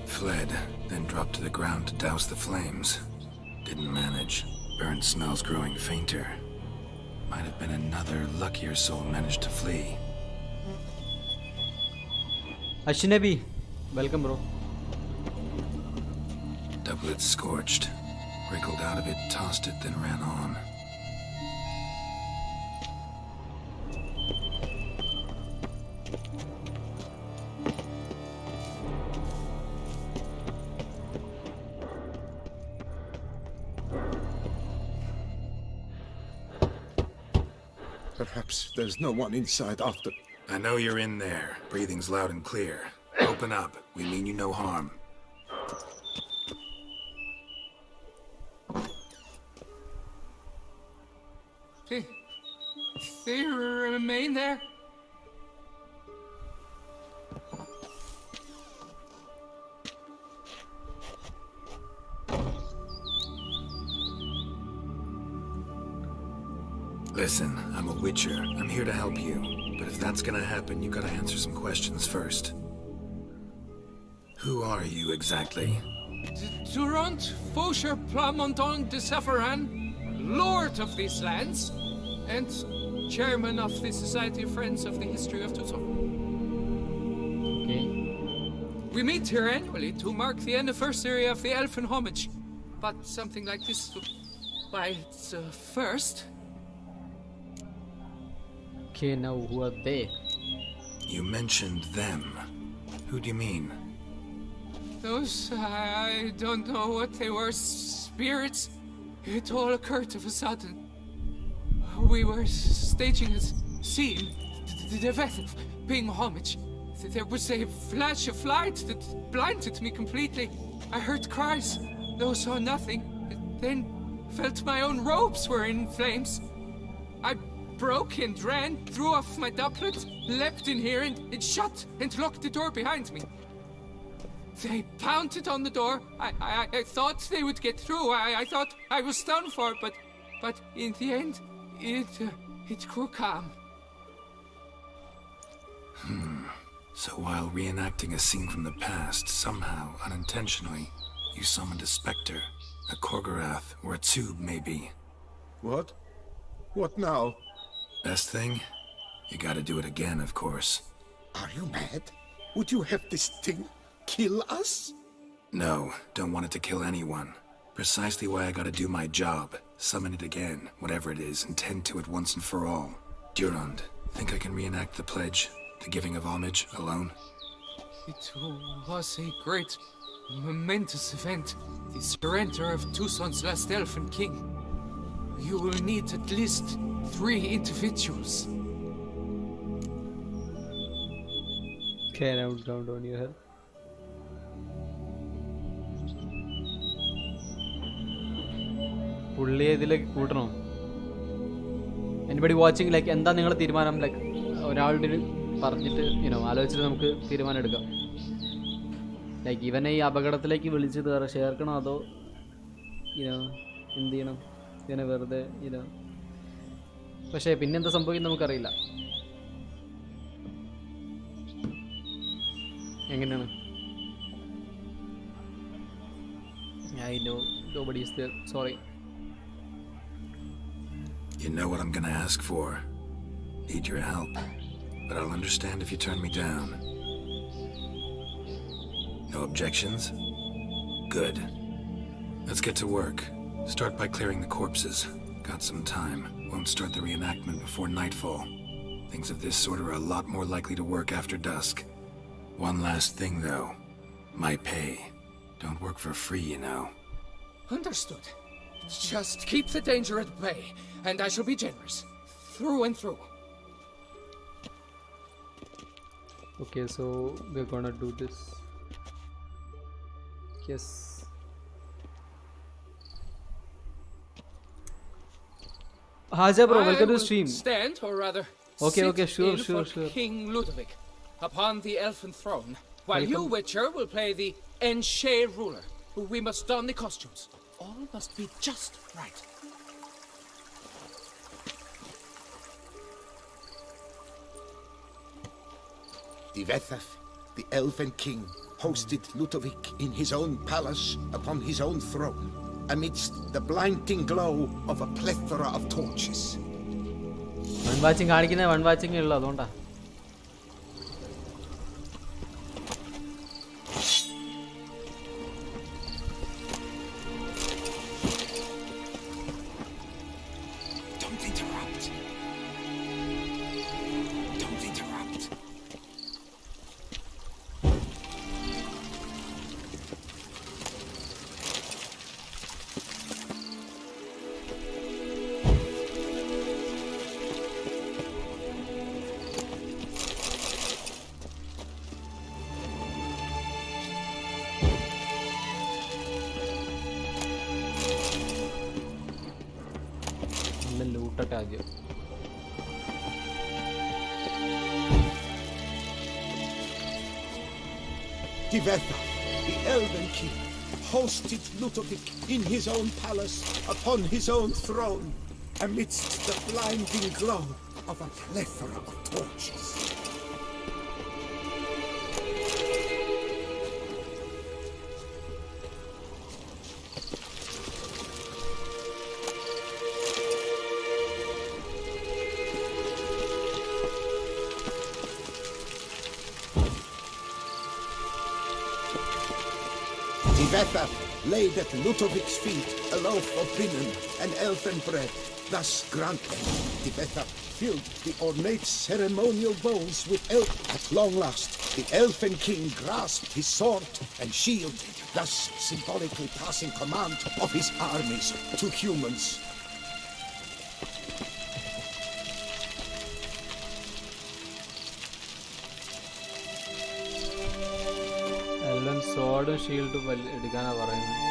Speaker 3: Fled, then dropped to the ground to douse the flames. Didn't manage. Burnt smells growing fainter. Might have been another luckier soul managed to flee.
Speaker 1: Ashinabi, welcome, bro.
Speaker 3: Doublet scorched. Wriggled out of it, tossed it, then ran on.
Speaker 6: Perhaps there's no one inside after...
Speaker 3: I know you're in there. Breathing's loud and clear. Open up. We mean you no harm.
Speaker 7: They remain there?
Speaker 3: Listen, I'm a witcher. I'm here to help you. But if that's gonna happen, you gotta answer some questions first. Who are you exactly?
Speaker 7: Durant Faucher Plamondon de Safaran, Lord of these lands, and Chairman of the Society of Friends of the History of Tucson.
Speaker 1: Okay.
Speaker 7: We meet here annually to mark the anniversary of the Elfin Homage, but something like this, by its first.
Speaker 1: Okay, now who are they?
Speaker 3: You mentioned them. Who do you mean?
Speaker 7: Those, I don't know what they were, spirits. It all occurred of a sudden. We were staging a scene, the death of paying homage. There was a flash of light that blinded me completely. I heard cries, though saw nothing. Then felt my own robes were in flames. I broke and ran, threw off my doublet, leapt in here and shut and locked the door behind me. They pounded on the door. I thought they would get through. I thought I was done for, but in the end, it grew calm.
Speaker 3: So while reenacting a scene from the past, somehow, unintentionally, you summoned a specter, a Korgorath, or a tube, maybe.
Speaker 6: What? What now?
Speaker 3: Best thing? You gotta do it again, of course.
Speaker 6: Are you mad? Would you have this thing kill us?
Speaker 3: No, don't want it to kill anyone. Precisely why I gotta do my job. Summon it again, whatever it is, and tend to it once and for all. Durand, think I can reenact the pledge, the giving of homage, alone?
Speaker 7: It was a great, momentous event. The surrender of Tucson's last elfin king. You will need at least 3 individuals.
Speaker 1: Okay, now count on your head. പുള്ളിയെ ഇതിലേക്ക് കൂട്ടണോ? Anybody watching like എന്താ നിങ്ങളുടെ തീരുമാനം? Like ഒരാളുടെ പറഞ്ഞിട്ട് ആലോചിച്ചിട്ട് നമുക്ക് തീരുമാനം എടുക്കാം. ലൈക്ക് ഇവനെ ഈ അപകടത്തിലേക്ക് വിളിച്ച് ചേർക്കണോ അതോ എന്ത് ചെയ്യണം? ഇവനെ വെറുതെ പക്ഷേ പിന്നെന്താ സംഭവിക്കും നമുക്കറിയില്ല. എങ്ങനെയാണ്? I know nobody is there. Sorry.
Speaker 3: You know what I'm gonna ask for. Need your help. But I'll understand if you turn me down. No objections? Good. Let's get to work. Start by clearing the corpses. Got some time. Won't start the reenactment before nightfall. Things of this sort are a lot more likely to work after dusk. One last thing, though. My pay. Don't work for free, you know.
Speaker 7: Understood. Just keep the danger at bay, and I shall be generous. Through and through.
Speaker 1: Okay, so we're gonna do this. Yes. Haja bro, welcome to the stream.
Speaker 7: Stand, or rather,
Speaker 1: okay, sure.
Speaker 7: King Ludovic upon the elfin throne, while
Speaker 1: Welcome.
Speaker 7: you, Witcher, will play the Enche ruler. We must don the costumes. All must be just right.
Speaker 4: The Vethaf, the elven king, hosted Ludovic in his own palace upon his own throne, amidst the blinding glow of a plethora of torches.
Speaker 1: One watching കാണിക്കുന്ന one watching ഉള്ളൂ അതുകൊണ്ടാ. മുട്ടട്ടെ ആദ്യം.
Speaker 4: Tivetha, the Elven King, hosted Ludovic in his own palace, upon his own throne, amidst the blinding glow of a plethora of torches. Tivetha laid at Ludovic's feet a loaf of linen and elfin bread. Thus granted, Tivetha filled the ornate ceremonial bowls with elk. At long last, the elfin king grasped his sword and shield, thus symbolically passing command of his armies to humans.
Speaker 1: എല്ലാം sword shield എടുക്കാനാ പറയുന്നത്.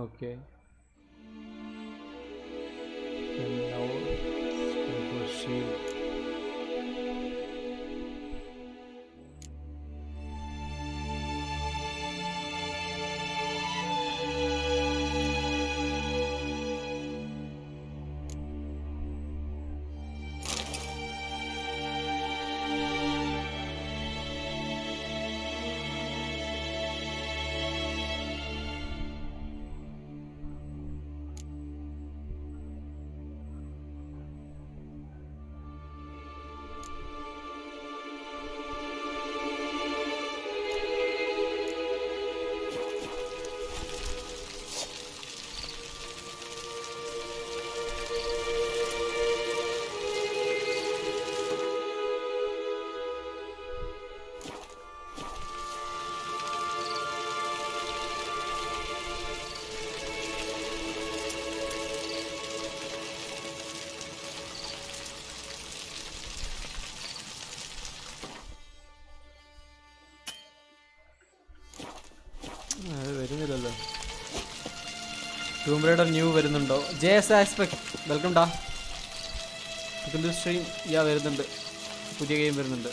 Speaker 1: Okay. And now for shield. വരുന്നില്ലല്ലോ. Tomb Raider new വരുന്നുണ്ടോ? JS Aspect welcome ഡാ. Stream വരുന്നുണ്ട്, പുതിയ game വരുന്നുണ്ട്.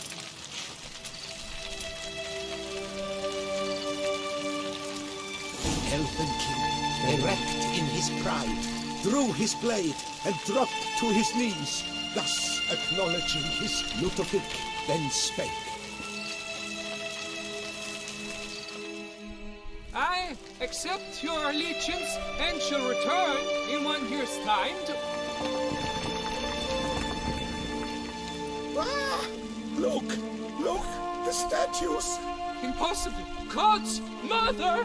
Speaker 4: Elfin King, erect in his pride, drew his blade and dropped to his knees, thus acknowledging his Ludovic, then spake.
Speaker 7: I accept your allegiance and shall return in 1 year's time to...
Speaker 4: Ah! Look! Look! The statues!
Speaker 7: Impossible! God's mother!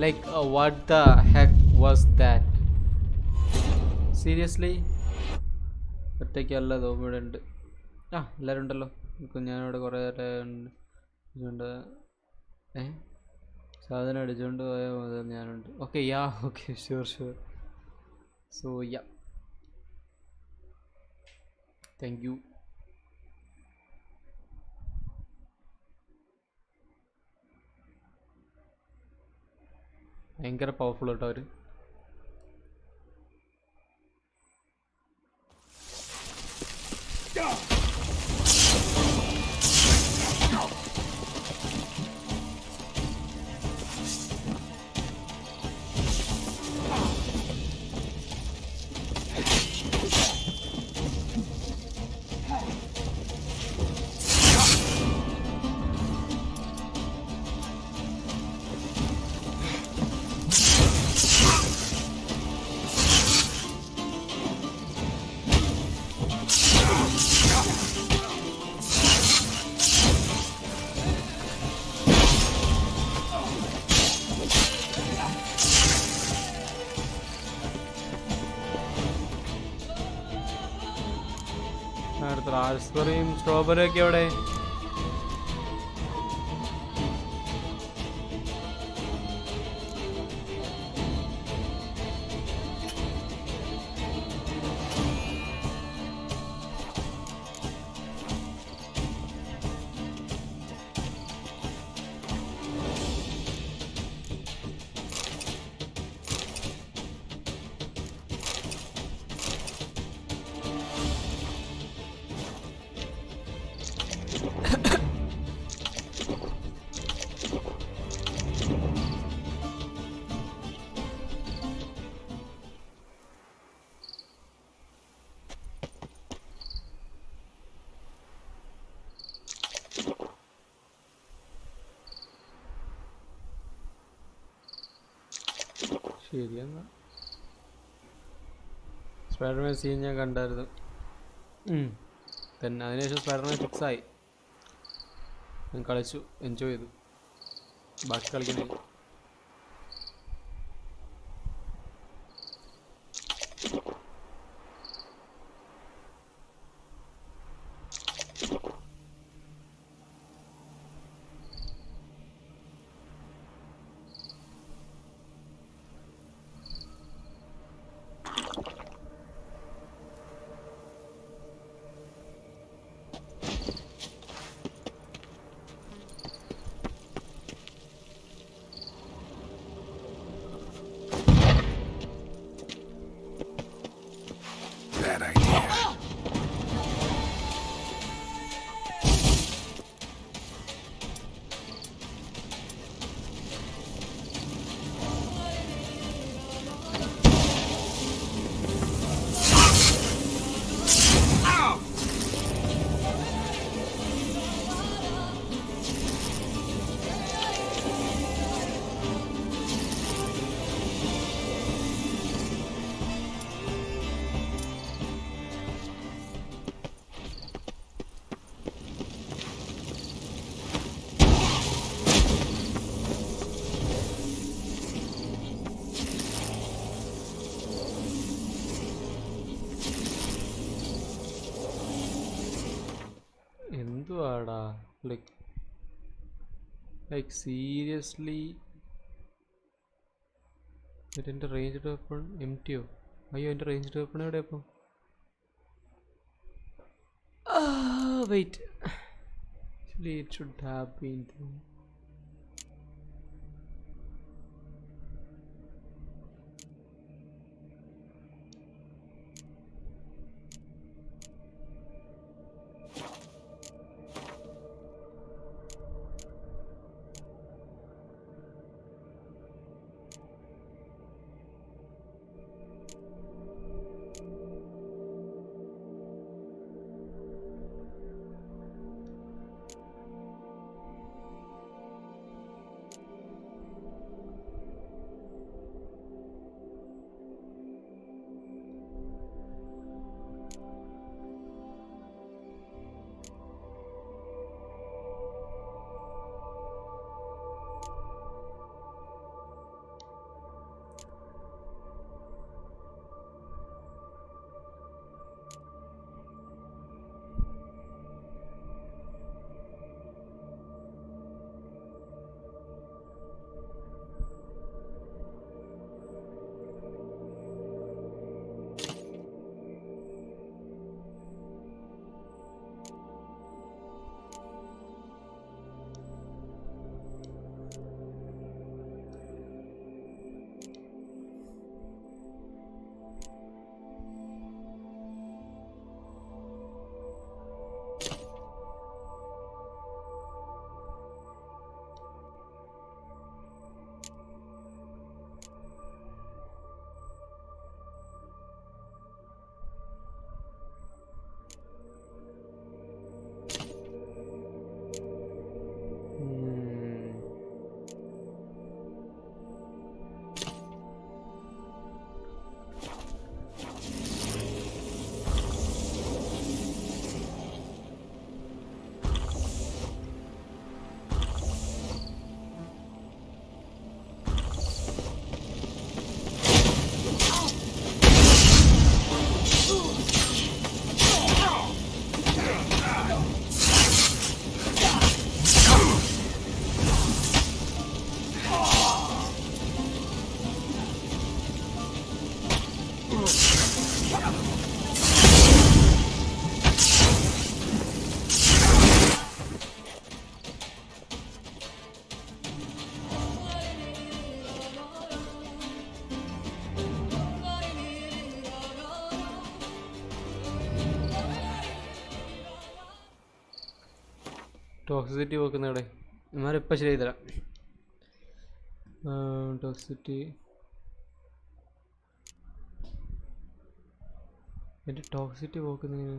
Speaker 1: Like what the heck was that? Seriously? ഒറ്റയ്ക്കല്ല ഇവിടെ ഉണ്ട്. എല്ലാവരും ഉണ്ടല്ലോ. ഞാനിവിടെ കുറേ ഇതുണ്ട്. സാധനം അടിച്ചുകൊണ്ട് പോയ മുതൽ ഞാനുണ്ട്. Okay yeah okay sure. So yeah thank you. ഭയങ്കര പവർഫുൾ കേട്ടോ അവർ. റാസ്ബെറിയും സ്ട്രോബെറിയും ഒക്കെ എവിടെ? ശരിയെന്നാ. സ്പൈഡർമാൻ സീൻ ഞാൻ കണ്ടായിരുന്നു. തന്നെ അതിനുശേഷം സ്പൈഡർമാൻ 6 ആയി. ഞാൻ കളിച്ചു, എൻജോയ് ചെയ്തു. ബാക്കി കളിക്കുന്നില്ല. എന്തുവാടാ ലൈക്ക് സീരിയസ്ലി? എൻ്റെ റേഞ്ച് വെപ്പൺ എംറ്റിയോ? അയ്യോ, എൻ്റെ റേഞ്ച് വെപ്പൺ എവിടെ? അപ്പം wait, actually it should have been toxicity നോക്കുന്ന ഇവിടെ ഇമാരിപ്പോൾ ശരി തരാം. ടോക്സിസിറ്റി എൻ്റെ ടോക്സിസിറ്റി നോക്കുന്നതിന്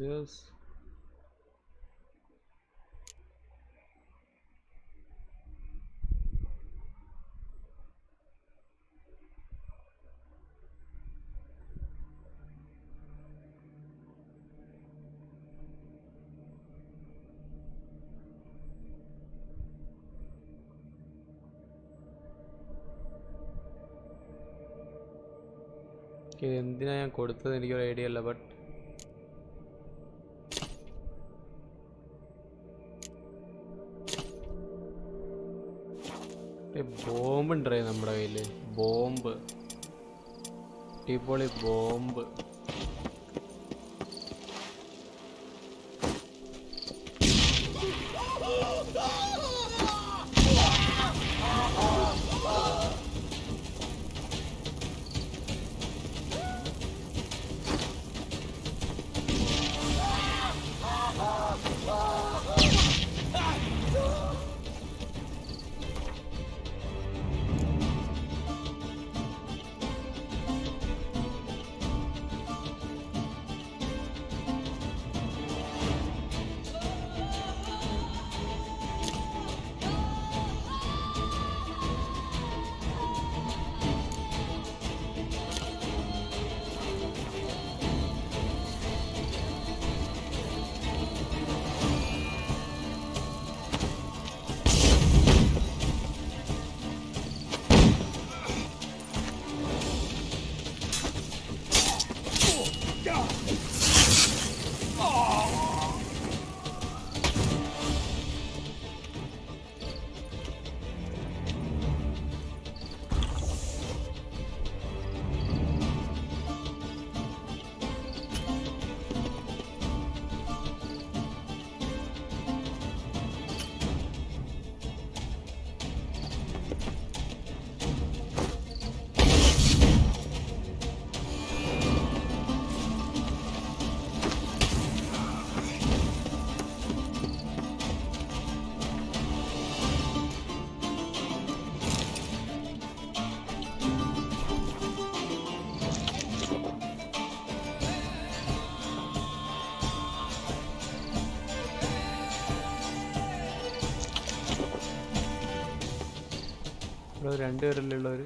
Speaker 1: യെസ് എന്തിനാ ഞാൻ കൊടുത്തത് എനിക്കൊരു ഐഡിയ അല്ല. ബട്ട് ബോംബ് ഉണ്ടേ നമ്മുടെ കയ്യിൽ. ബോംബ് അടിപൊളി ബോംബ്. രണ്ടുപേരല്ലേ ഉള്ളവർ.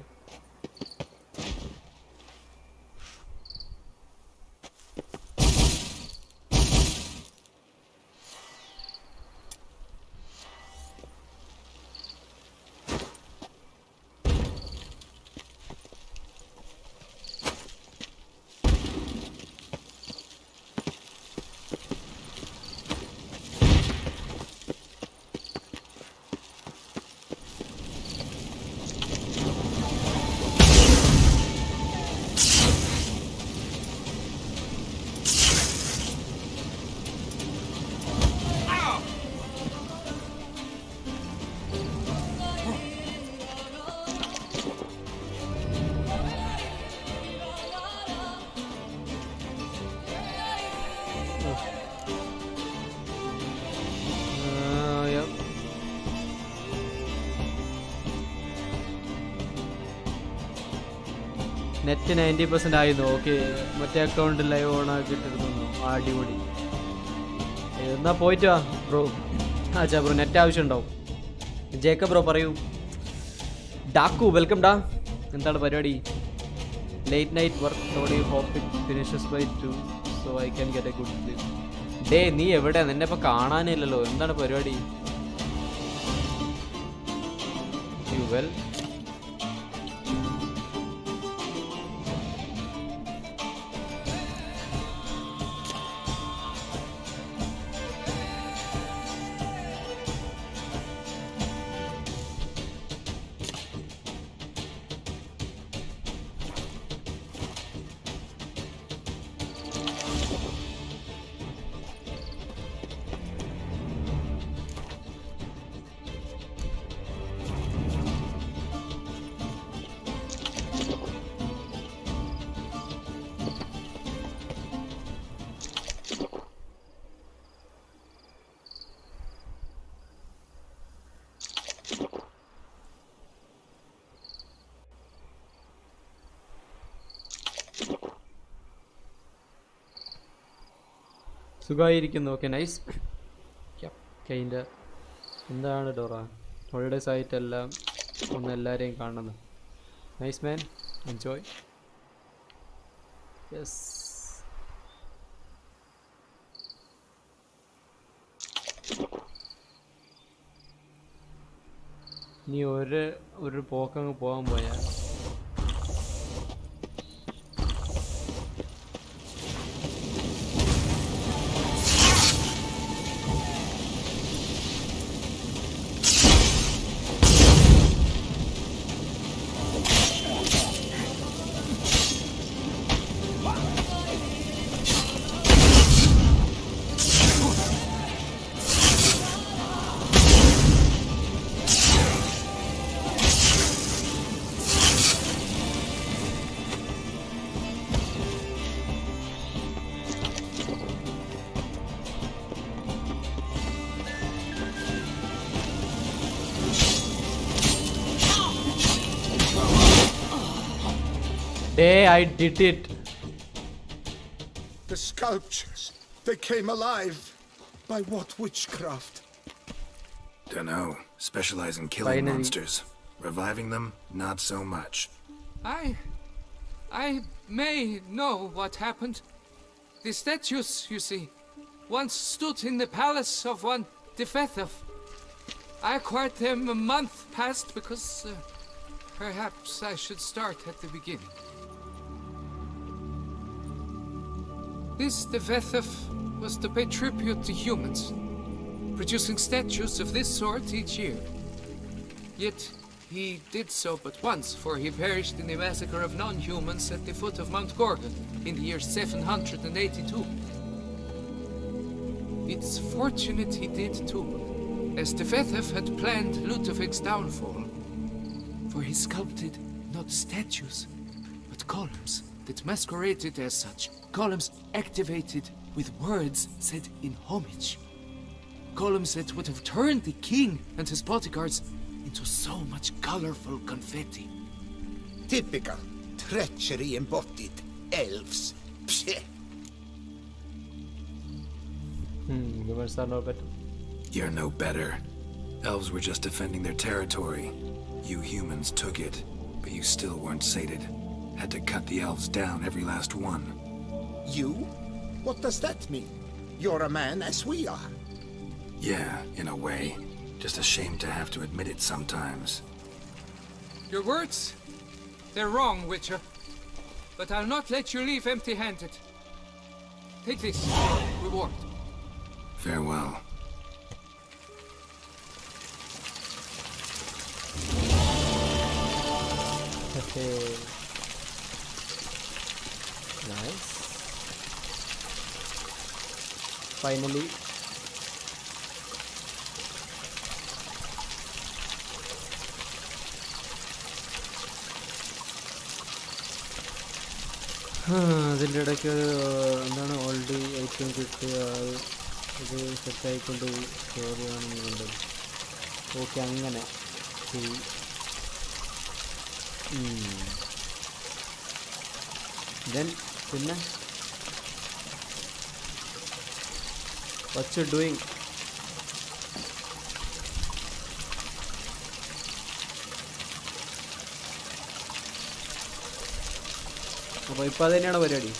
Speaker 1: നെറ്റ് 90% ആയിരുന്നു. ഓക്കെ, മറ്റേ അക്കൗണ്ട് ലൈവ് ഓൺ ആക്കിയിട്ടിരുന്നു. അടിപൊളി. എന്നാ പോയിട്ട് വാ ബ്രോ. ആച്ചാ ബ്രോ, നെറ്റ് ആവശ്യം ഉണ്ടാവും. ജേക്കബ് ബ്രോ പറയൂ. ഡാക്കു വെൽക്കം ഡാ. എന്താണ് പരിപാടി? Late night work Tony hope it finishes by 2 so I can get a good sleep. ഡേ നീ എവിടെ? നിന്നെ ഇപ്പോൾ കാണാനില്ലല്ലോ. എന്താണ് പരിപാടി? You well? സുഖമായിരിക്കുന്നു. Okay, nice. കൈൻ്റെ എന്താണ് ഡോറ, ഹോളിഡേയ്സ് ആയിട്ടെല്ലാം ഒന്ന് എല്ലാവരെയും കാണുന്നത്. Nice man, enjoy. യെസ്. നീ ഒരു പോക്കങ്ങ് പോകാൻ പോയാൽ I did it.
Speaker 5: The sculptures, they came alive. By what witchcraft?
Speaker 3: Dunno. Specialize in killing monsters. Reviving them, not so much.
Speaker 7: I may know what happened. The statues, you see, once stood in the palace of one Defethov. I acquired them a month past because perhaps I should start at the beginning. This Defethov was to pay tribute to humans, producing statues of this sort each year. Yet he did so but once, for he perished in the massacre of non-humans at the foot of Mount Gorgon in the year 782. It's fortunate he did too, as Defethov had planned Ludovic's downfall, for he sculpted not statues, but columns that masqueraded as such. Columns activated with words said in homage. Columns that would have turned the king and his bodyguards into so much colorful confetti.
Speaker 4: Typical treachery embodied elves. Psheh.
Speaker 1: Humans are no better.
Speaker 3: You're no better. Elves were just defending their territory. You humans took it, but you still weren't sated. Had to cut the elves down, every last one.
Speaker 4: You? What does that mean? You're a man as we are.
Speaker 3: Yeah, in a way. Just ashamed to have to admit it sometimes.
Speaker 7: Your words? They're wrong, Witcher. But I'll not let you leave empty-handed. Take this. Reward.
Speaker 3: Farewell.
Speaker 1: Okay. Nice. Finally. അതിൻ്റെ ഇടയ്ക്ക് എന്താണ് already item കിട്ടിയ ഇത് സെറ്റായിക്കൊണ്ട് സ്റ്റോറിയാണെന്ന് കണ്ടത്. Okay, അങ്ങനെ പിന്നെ watts you doing? അപ്പോൾ ഇപ്പം അത് തന്നെയാണ് പരിപാടി.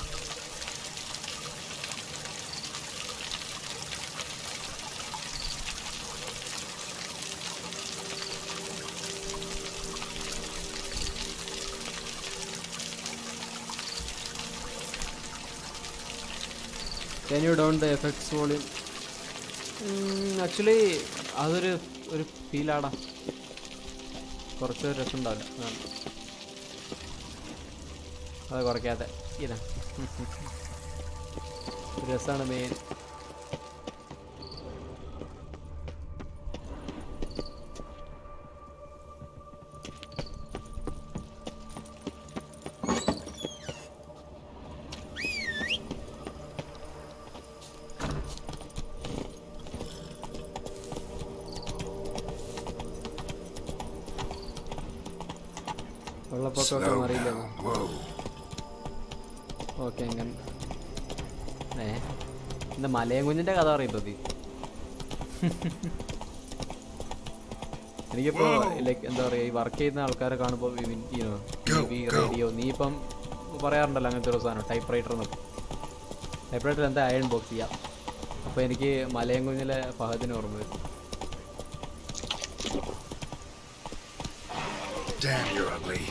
Speaker 1: Can you down the effects volume? Actually അതൊരു ഫീലാടാ, കുറച്ച് രസം ഉണ്ടാവില്ല. അത് കുറയ്ക്കാതെ ഇതാ രസമാണ് മെയിൻ. വെള്ളപ്പൊക്കമൊക്കെ മാറിയില്ല. ഓക്കെ, അങ്ങനെ എന്താ മലയം കുഞ്ഞിൻ്റെ കഥ അറിയുന്നത് നീ? എനിക്കിപ്പോൾ ലൈക്ക് എന്താ പറയുക, ഈ വർക്ക് ചെയ്യുന്ന ആൾക്കാരെ കാണുമ്പോൾ റേഡിയോ നീ ഇപ്പം പറയാറുണ്ടല്ലോ അങ്ങനത്തെ ഒരു സാധനം ടൈപ്പ് റൈറ്റർ എന്നൊക്കെ. ടൈപ്പ് റൈറ്റർ എന്താ അയൺ ബോക്സ് ചെയ്യാം. അപ്പോൾ എനിക്ക് മലയം കുഞ്ഞിലെ ഫഹദിന് ഓർമ്മ വരും.
Speaker 3: Damn, you're ugly.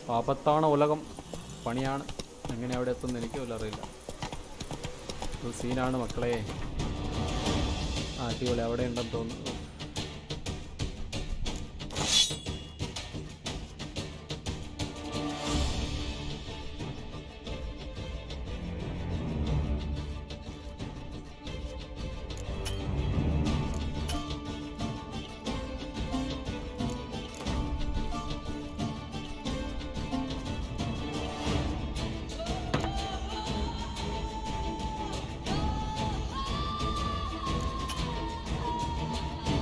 Speaker 1: പാപത്താണ് ഉലകം, പണിയാണ്. എങ്ങനെ അവിടെ എത്തുമെന്ന് എനിക്ക് പോലും അറിയില്ല. ഒരു സീനാണ് മക്കളെ. അടിപൊളി, അവിടെ ഉണ്ടെന്ന് തോന്നുന്നു.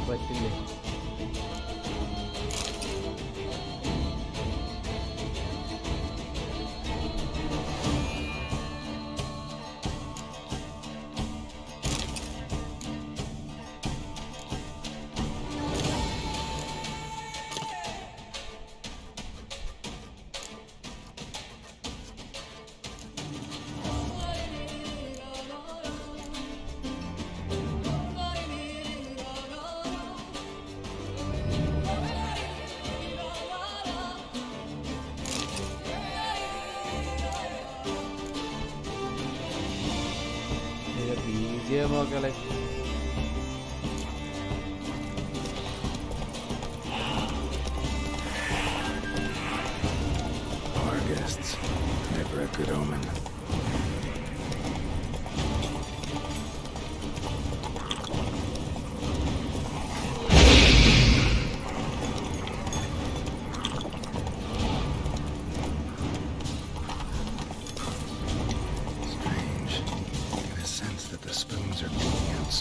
Speaker 1: പറ്റില്ലേ? BGM
Speaker 3: Our guests, never a good omen.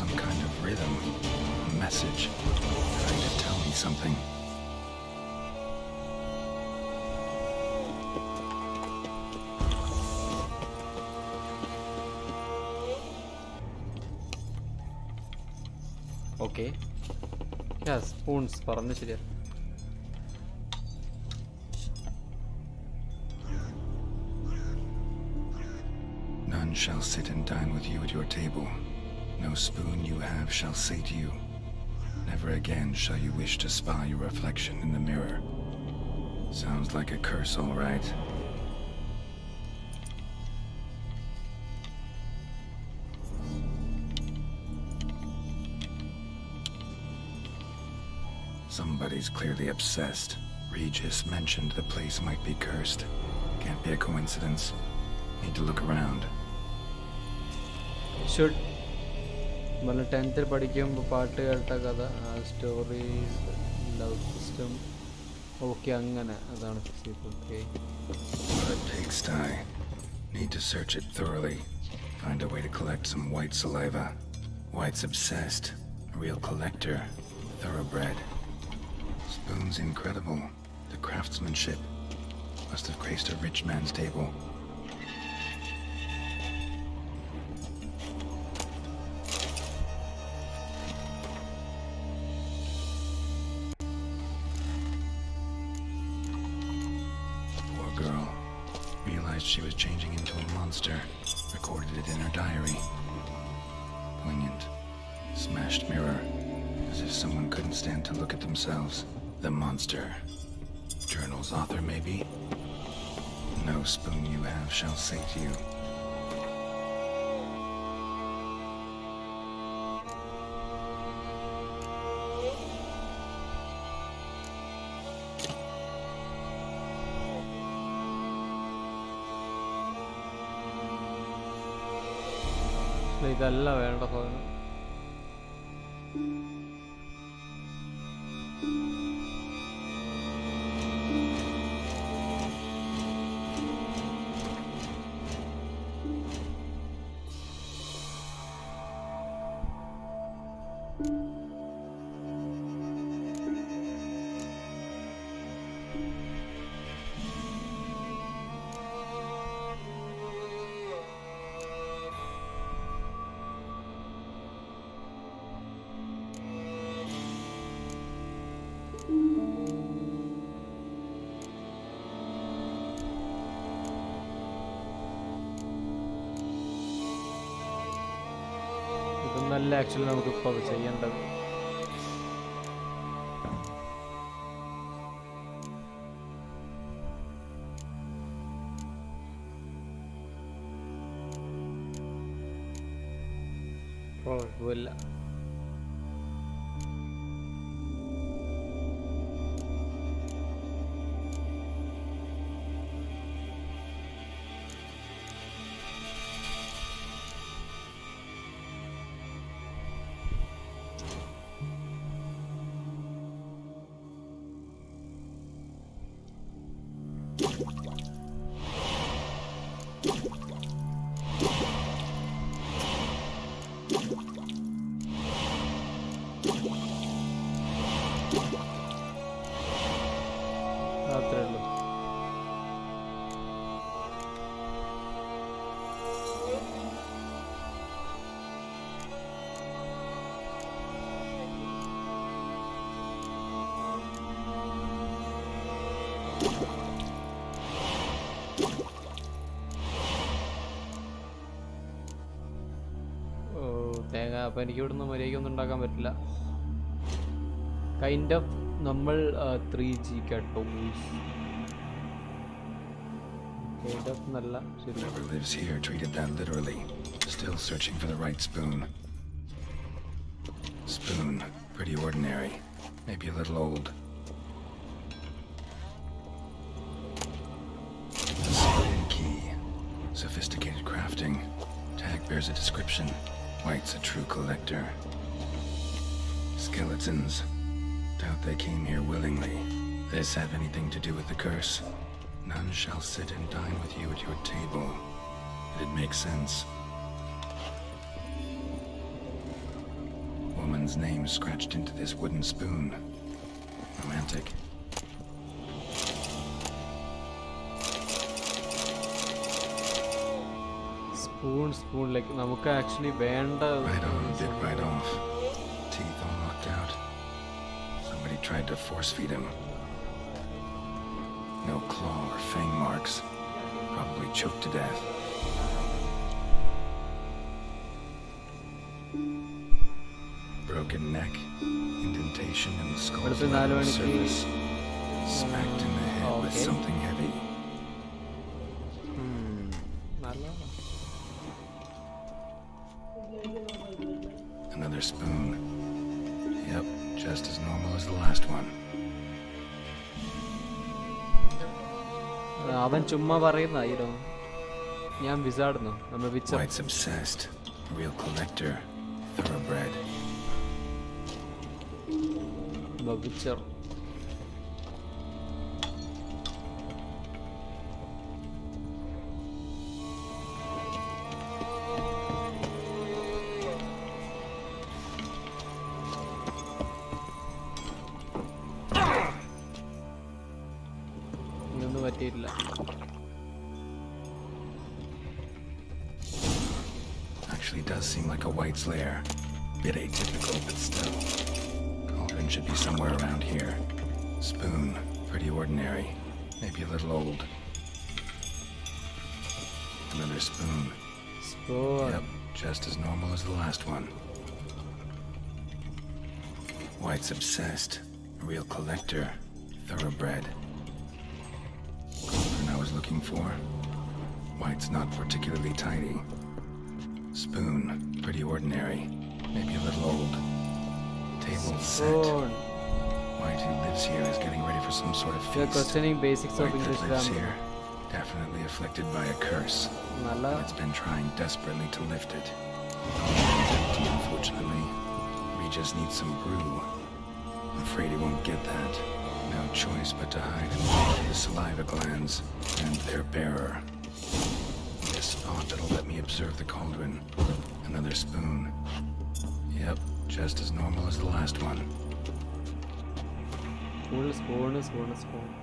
Speaker 3: Some kind of rhythm, a message, trying to tell me something.
Speaker 1: Okay. Yeah, spoons, പറഞ്ഞു ശരിയാ.
Speaker 3: None shall sit and dine with you at your table. No spoon you have shall say to you, never again shall you wish to spy your reflection in the mirror. Sounds like a curse, all right. Somebody's clearly obsessed. Regis mentioned the place might be cursed. Can't be a coincidence. Need to look around.
Speaker 1: Should 10th പഠിക്കുമ്പോൾ പാട്ട് കേട്ട കഥ, stories, love system. Okay, അങ്ങനെ അതാണ്.
Speaker 3: A pigsty. Need to search it thoroughly. Find a way to collect some white saliva. White's obsessed. A real collector. Thoroughbred. Spoon's incredible. The craftsmanship. Must have graced a rich man's table. She was changing into a monster. Recorded it in her diary. Poignant. Smashed mirror. As if someone couldn't stand to look at themselves. The monster. Journal's author, maybe? No spoon you have shall sate you.
Speaker 1: ഇതല്ല വേണ്ട സാധനം. ഇതൊന്നല്ല actually നമുക്കിപ്പോൾ ചെയ്യേണ്ടത്. കുഴപ്പമില്ല. അത്രേ ഉള്ളൂ. തേങ്ങ അപ്പം എനിക്ക് ഇവിടുന്ന് മര്യാദയ്ക്കൊന്നും ഉണ്ടാക്കാൻ പറ്റില്ല. കൈൻഡ് ഓഫ് നമ്മൾ 3G കേട്ടോ. കൈൻഡ് ഓഫ് നല്ല ശരി.
Speaker 3: Whoever lives here treated that literally. Still searching for the right spoon. Spoon, pretty ordinary. Maybe a little old. Seagate key. Sophisticated crafting. Tag bears a description. White's a true collector. Skeletons. Doubt they came here willingly. This have anything to do with the curse? None shall sit and dine with you at your table. It makes sense. Woman's name scratched into this wooden spoon. Romantic.
Speaker 1: Spoon like നമുക്ക് actually വേണ്ട.
Speaker 3: Right on, bit right off. Teeth all knocked out. Somebody tried to force feed him. No claw or fang marks. Probably choked to death. Broken neck, indentation in the skull's lateral surface. Smacked in the head with something heavy. Another spoon. Yep, just as normal as the last one.
Speaker 1: അവൻ ചുമ്മാ പറയുന്നോ. ഞാൻ വിസാടുന്നു.
Speaker 3: White's obsessed. Real collector. Thoroughbred.
Speaker 1: Witcher. ഇതൊന്നും പറ്റിയിട്ടില്ല.
Speaker 3: Actually does seem like a White's lair. Bit atypical, but still. Cauldron should be somewhere around here. Spoon, pretty ordinary. Maybe a little old. Another spoon.
Speaker 1: Spoon.
Speaker 3: Yep, just as normal as the last one. White's obsessed. A real collector. Thoroughbred. looking for. White's not particularly tidy. Spoon, pretty ordinary. Maybe a little old. Table set. White who lives here is getting ready for some sort of feast.
Speaker 1: You're questioning basics of
Speaker 3: White
Speaker 1: English
Speaker 3: that lives
Speaker 1: grammar.
Speaker 3: here, definitely afflicted by a curse. And it's been trying desperately to lift it. It's empty, unfortunately. We just need some brew. I'm afraid he won't get that. No choice but to hide and wait for the saliva glands and their bearer. This spot that'll let me observe the cauldron. Another spoon. Yep, just as normal as the last one.
Speaker 1: Spoon.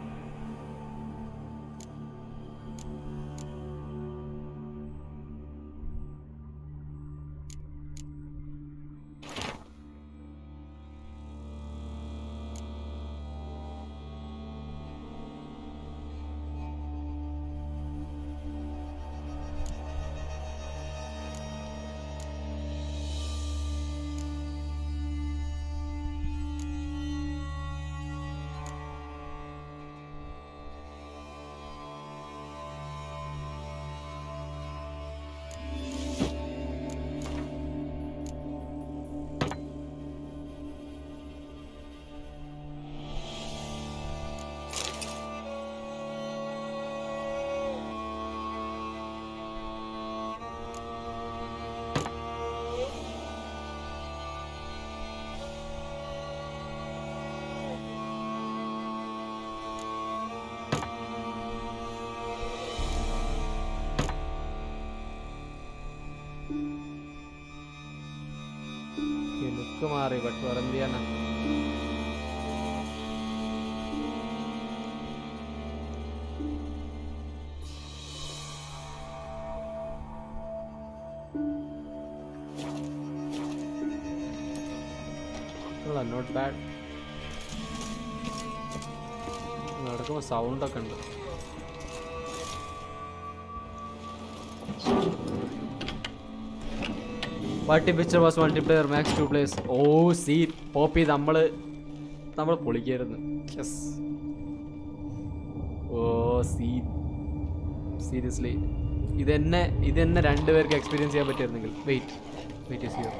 Speaker 1: Kumari, but Varandiana. Well, not bad. There's a sound. Party picture was multiplayer, max 2 players. Oh, see, Poppy, we yes. Oh, see. Seriously. This is two experience. Wait, is here.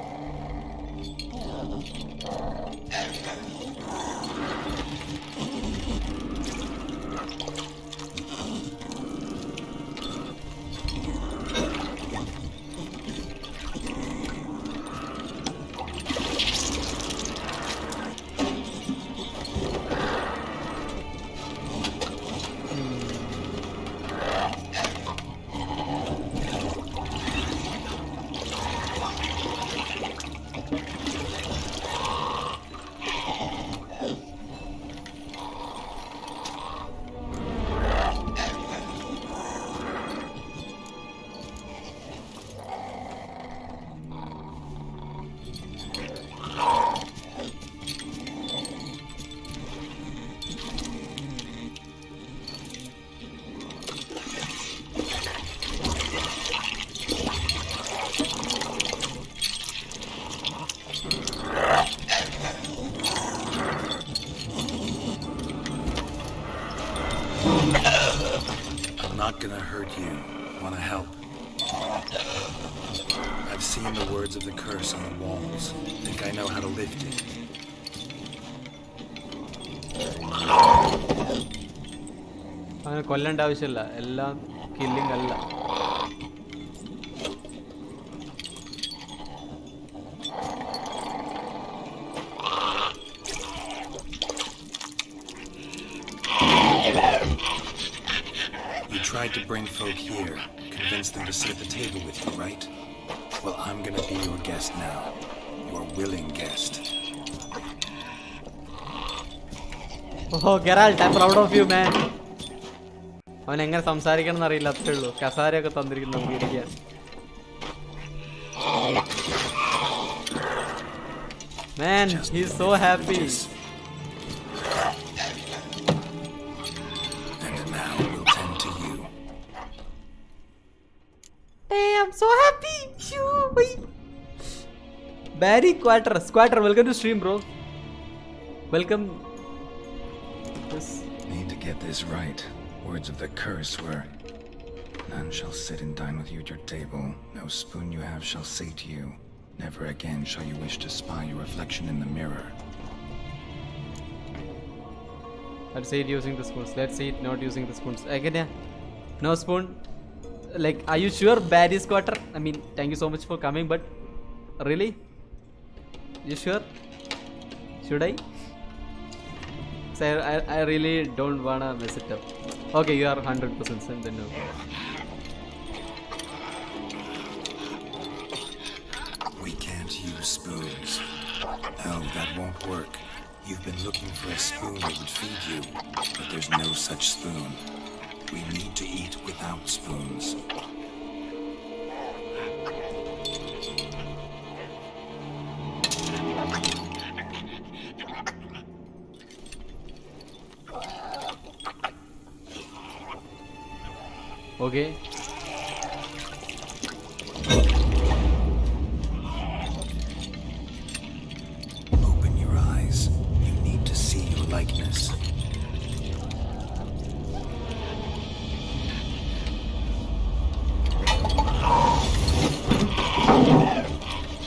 Speaker 3: Not gonna hurt you. Wanna help? I've seen the words of the curse on the walls. Think I know how to lift it.
Speaker 1: അങ്ങനെ കൊല്ലണ്ട ആവശ്യമില്ല എല്ലാം killing അല്ല
Speaker 3: Tried to bring folk here, convince them to sit at the table with you, right? Well, I'm gonna be your guest now. Your willing guest.
Speaker 1: Oh, Geralt, I'm proud of you, man. അവൻ എങ്ങനെ സംസാരിക്കണം എന്നറിയില്ല അത്രേ ഉള്ളൂ കസാരയൊക്കെ തന്നിരിക്കുന്നു നമുക്ക് ഇരിക്കാൻ Man, he's so happy. Hey, I'm so happy. Barry Squatter, welcome to stream, bro. Welcome.
Speaker 3: Need to get this right. Words of the curse were None shall sit and dine with you at your table. No spoon you have shall say to you, never again shall you wish to spy your reflection in the mirror.
Speaker 1: Let's say it using the spoons. Let's say it not using the spoons. Again, yeah. No spoon. Like, are you sure bad is quarter? I mean, thank you so much for coming, but really? You sure? Should I? So I really don't wanna mess it up. Okay, you are 100% and then no.
Speaker 3: We can't use spoons. No, that won't work. You've been looking for a spoon that would feed you, but there's no such spoon. We need to eat without spoons.
Speaker 1: Okay.
Speaker 3: Open your eyes. You need to see your likeness.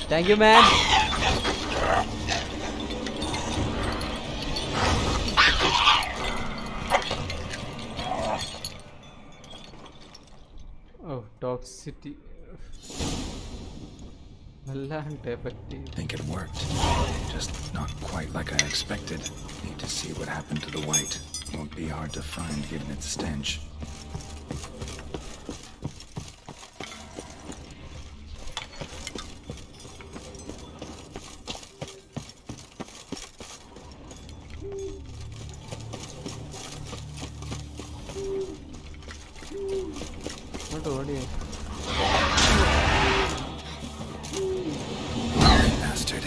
Speaker 1: Thank you, man. Oh, toxicity.
Speaker 3: Think it worked. Just not quite like I expected. Need to see what happened to the white. Won't be hard to find given its stench.
Speaker 1: What audio?
Speaker 3: Bastard.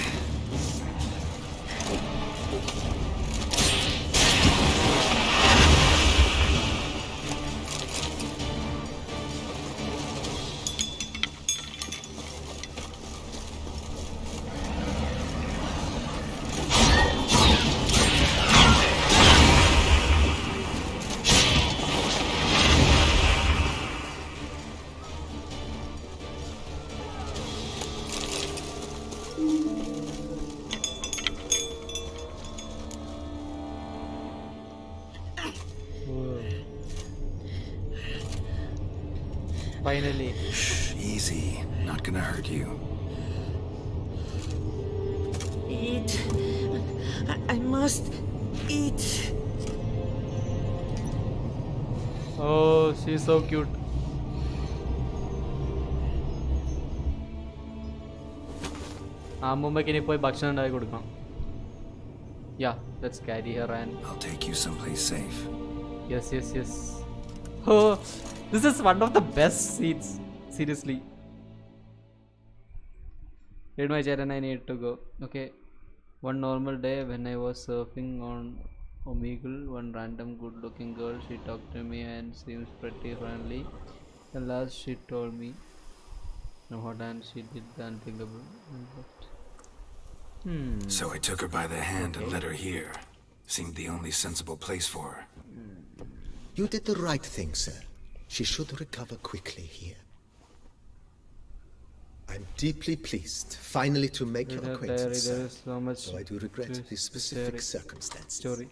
Speaker 1: Finally.
Speaker 3: Easy. Not gonna hurt you.
Speaker 8: Eat. I must eat.
Speaker 1: Oh, she's so cute. അമ്മൂമ്മക്ക് ഇനി പോയി ഭക്ഷണം ഉണ്ടാക്കി കൊടുക്കണം. Yeah, let's carry her and
Speaker 3: I'll take you someplace safe.
Speaker 1: Yes. Oh, this is one of the best seats. Seriously. Read my chat and I need to go. Okay. One normal day when I was surfing on Omegle, one random good looking girl, she talked to me and seems pretty friendly. At last she told me what, and she did the unthinkable.
Speaker 3: So I took her by the hand and led her here. Seemed the only sensible place for her.
Speaker 5: You did the right thing, sir. She should recover quickly here. I'm deeply pleased, finally, to make your acquaintance, sir.
Speaker 1: There is so much
Speaker 5: though I do regret the specific circumstances.
Speaker 1: Story.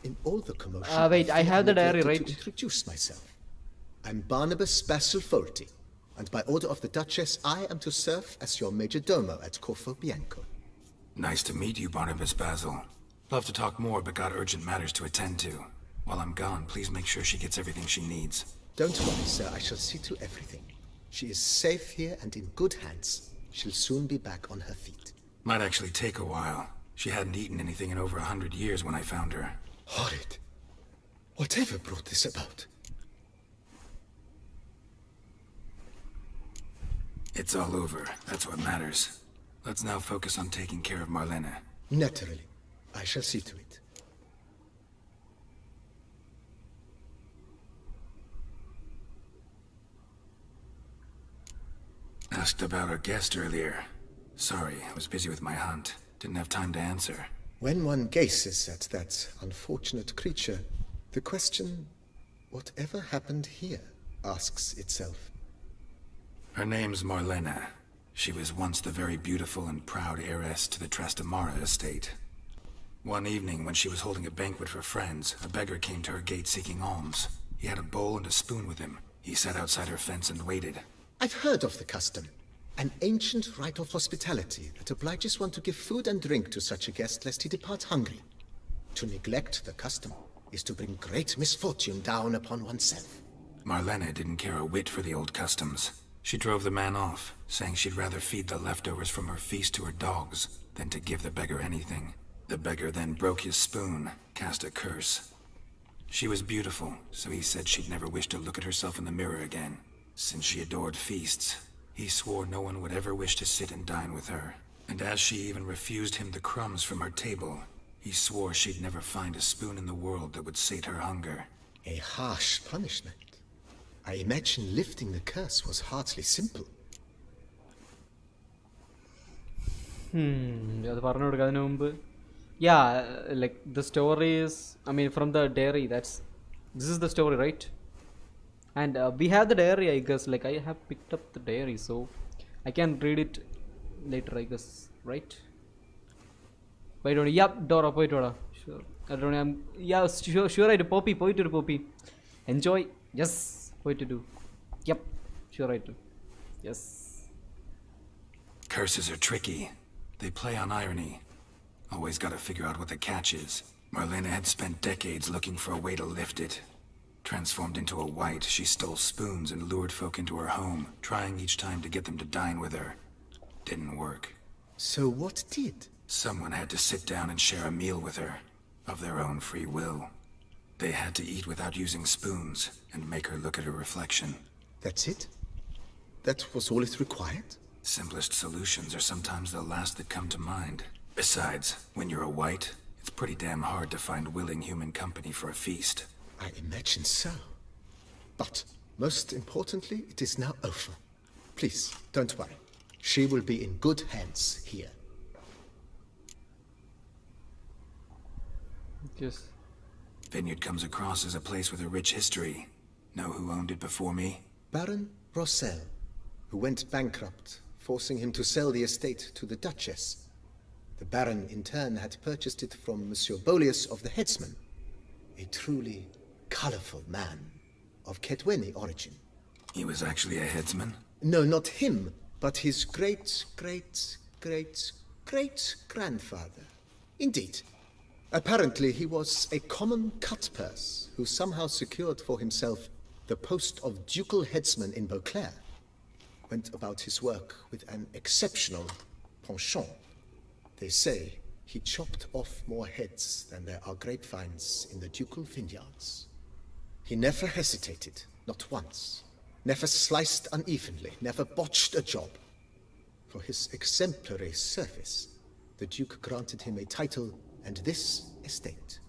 Speaker 5: In all the commotion,
Speaker 1: Wait, I have the diary, right?
Speaker 5: To introduce myself. I'm Barnabas Basil Folty, and by order of the Duchess, I am to serve as your major domo at Corfu Bianco.
Speaker 3: Nice to meet you, Barnabas Basil. Love to talk more, but got urgent matters to attend to. While I'm gone, please make sure she gets everything she needs.
Speaker 5: Don't worry, sir. I shall see to everything. She is safe here and in good hands. She'll soon be back on her feet.
Speaker 3: Might actually take a while. She hadn't eaten anything in over 100 years when I found her.
Speaker 5: Horrid. Whatever brought this about?
Speaker 3: It's all over. That's what matters. Let's now focus on taking care of Marlene.
Speaker 5: Naturally. I shall see to it.
Speaker 3: Asked about our guest earlier. Sorry, I was busy with my hunt. Didn't have time to answer.
Speaker 5: When one gazes at that unfortunate creature, the question, whatever happened here, asks itself.
Speaker 3: Her name's Marlena. She was once the very beautiful and proud heiress to the Trastamara estate. One evening, when she was holding a banquet for friends, a beggar came to her gate seeking alms. He had a bowl and a spoon with him. He sat outside her fence and waited.
Speaker 5: I've heard of the custom. An ancient rite of hospitality that obliges one to give food and drink to such a guest lest he depart hungry. To neglect the custom is to bring great misfortune down upon oneself.
Speaker 3: Marlena didn't care a whit for the old customs. She drove the man off, saying she'd rather feed the leftovers from her feast to her dogs than to give the beggar anything. The beggar then broke his spoon, cast a curse. She was beautiful, so he said she'd never wish to look at herself in the mirror again. Since she adored feasts, he swore no one would ever wish to sit and dine with her. And as she even refused him the crumbs from her table, he swore she'd never find a spoon in the world that would sate her hunger.
Speaker 5: A harsh punishment. I imagine lifting the curse was hardly simple.
Speaker 1: അത് പറഞ്ഞു കൊടുക്കുക അതിനു മുമ്പ്. Yeah, like the story is, I mean, from the diary, this is the story, right? And we have the diary, I guess. Like, I have picked up the diary, so I can read it later, I guess, right? Wait, yep, Dora, wait, Dora. Sure. I don't know. Yeah, sure, right. Poppy. Enjoy. Yes, what to do? Yep, sure, right. Yes.
Speaker 3: Curses are tricky. They play on irony. Always gotta figure out what the catch is. Marlena had spent decades looking for a way to lift it. Transformed into a wight, she stole spoons and lured folk into her home, trying each time to get them to dine with her. Didn't work.
Speaker 5: So what did?
Speaker 3: Someone had to sit down and share a meal with her, of their own free will. They had to eat without using spoons, and make her look at her reflection.
Speaker 5: That's it? That was all it required?
Speaker 3: Simplest solutions are sometimes the last that come to mind. Besides, when you're a wight, it's pretty damn hard to find willing human company for a feast.
Speaker 5: I imagine so. But, most importantly, it is now over. Please, don't worry. She will be in good hands here.
Speaker 1: Yes.
Speaker 3: Vineyard comes across as a place with a rich history. Know who owned it before me?
Speaker 5: Baron Rossel, who went bankrupt, forcing him to sell the estate to the Duchess. The Baron, in turn, had purchased it from Monsieur Bolius of the Headsman, a truly colorful man of Ketweni origin.
Speaker 3: He was actually a headsman?
Speaker 5: No, not him, but his great-great-great-great-grandfather. Indeed. Apparently, he was a common cut-purse who somehow secured for himself the post of ducal headsman in Beauclair. Went about his work with an exceptional penchant. They say he chopped off more heads than there are grapevines in the ducal vineyards. He never hesitated, not once. Never sliced unevenly, never botched a job. For his exemplary service, the Duke granted him a title and this estate.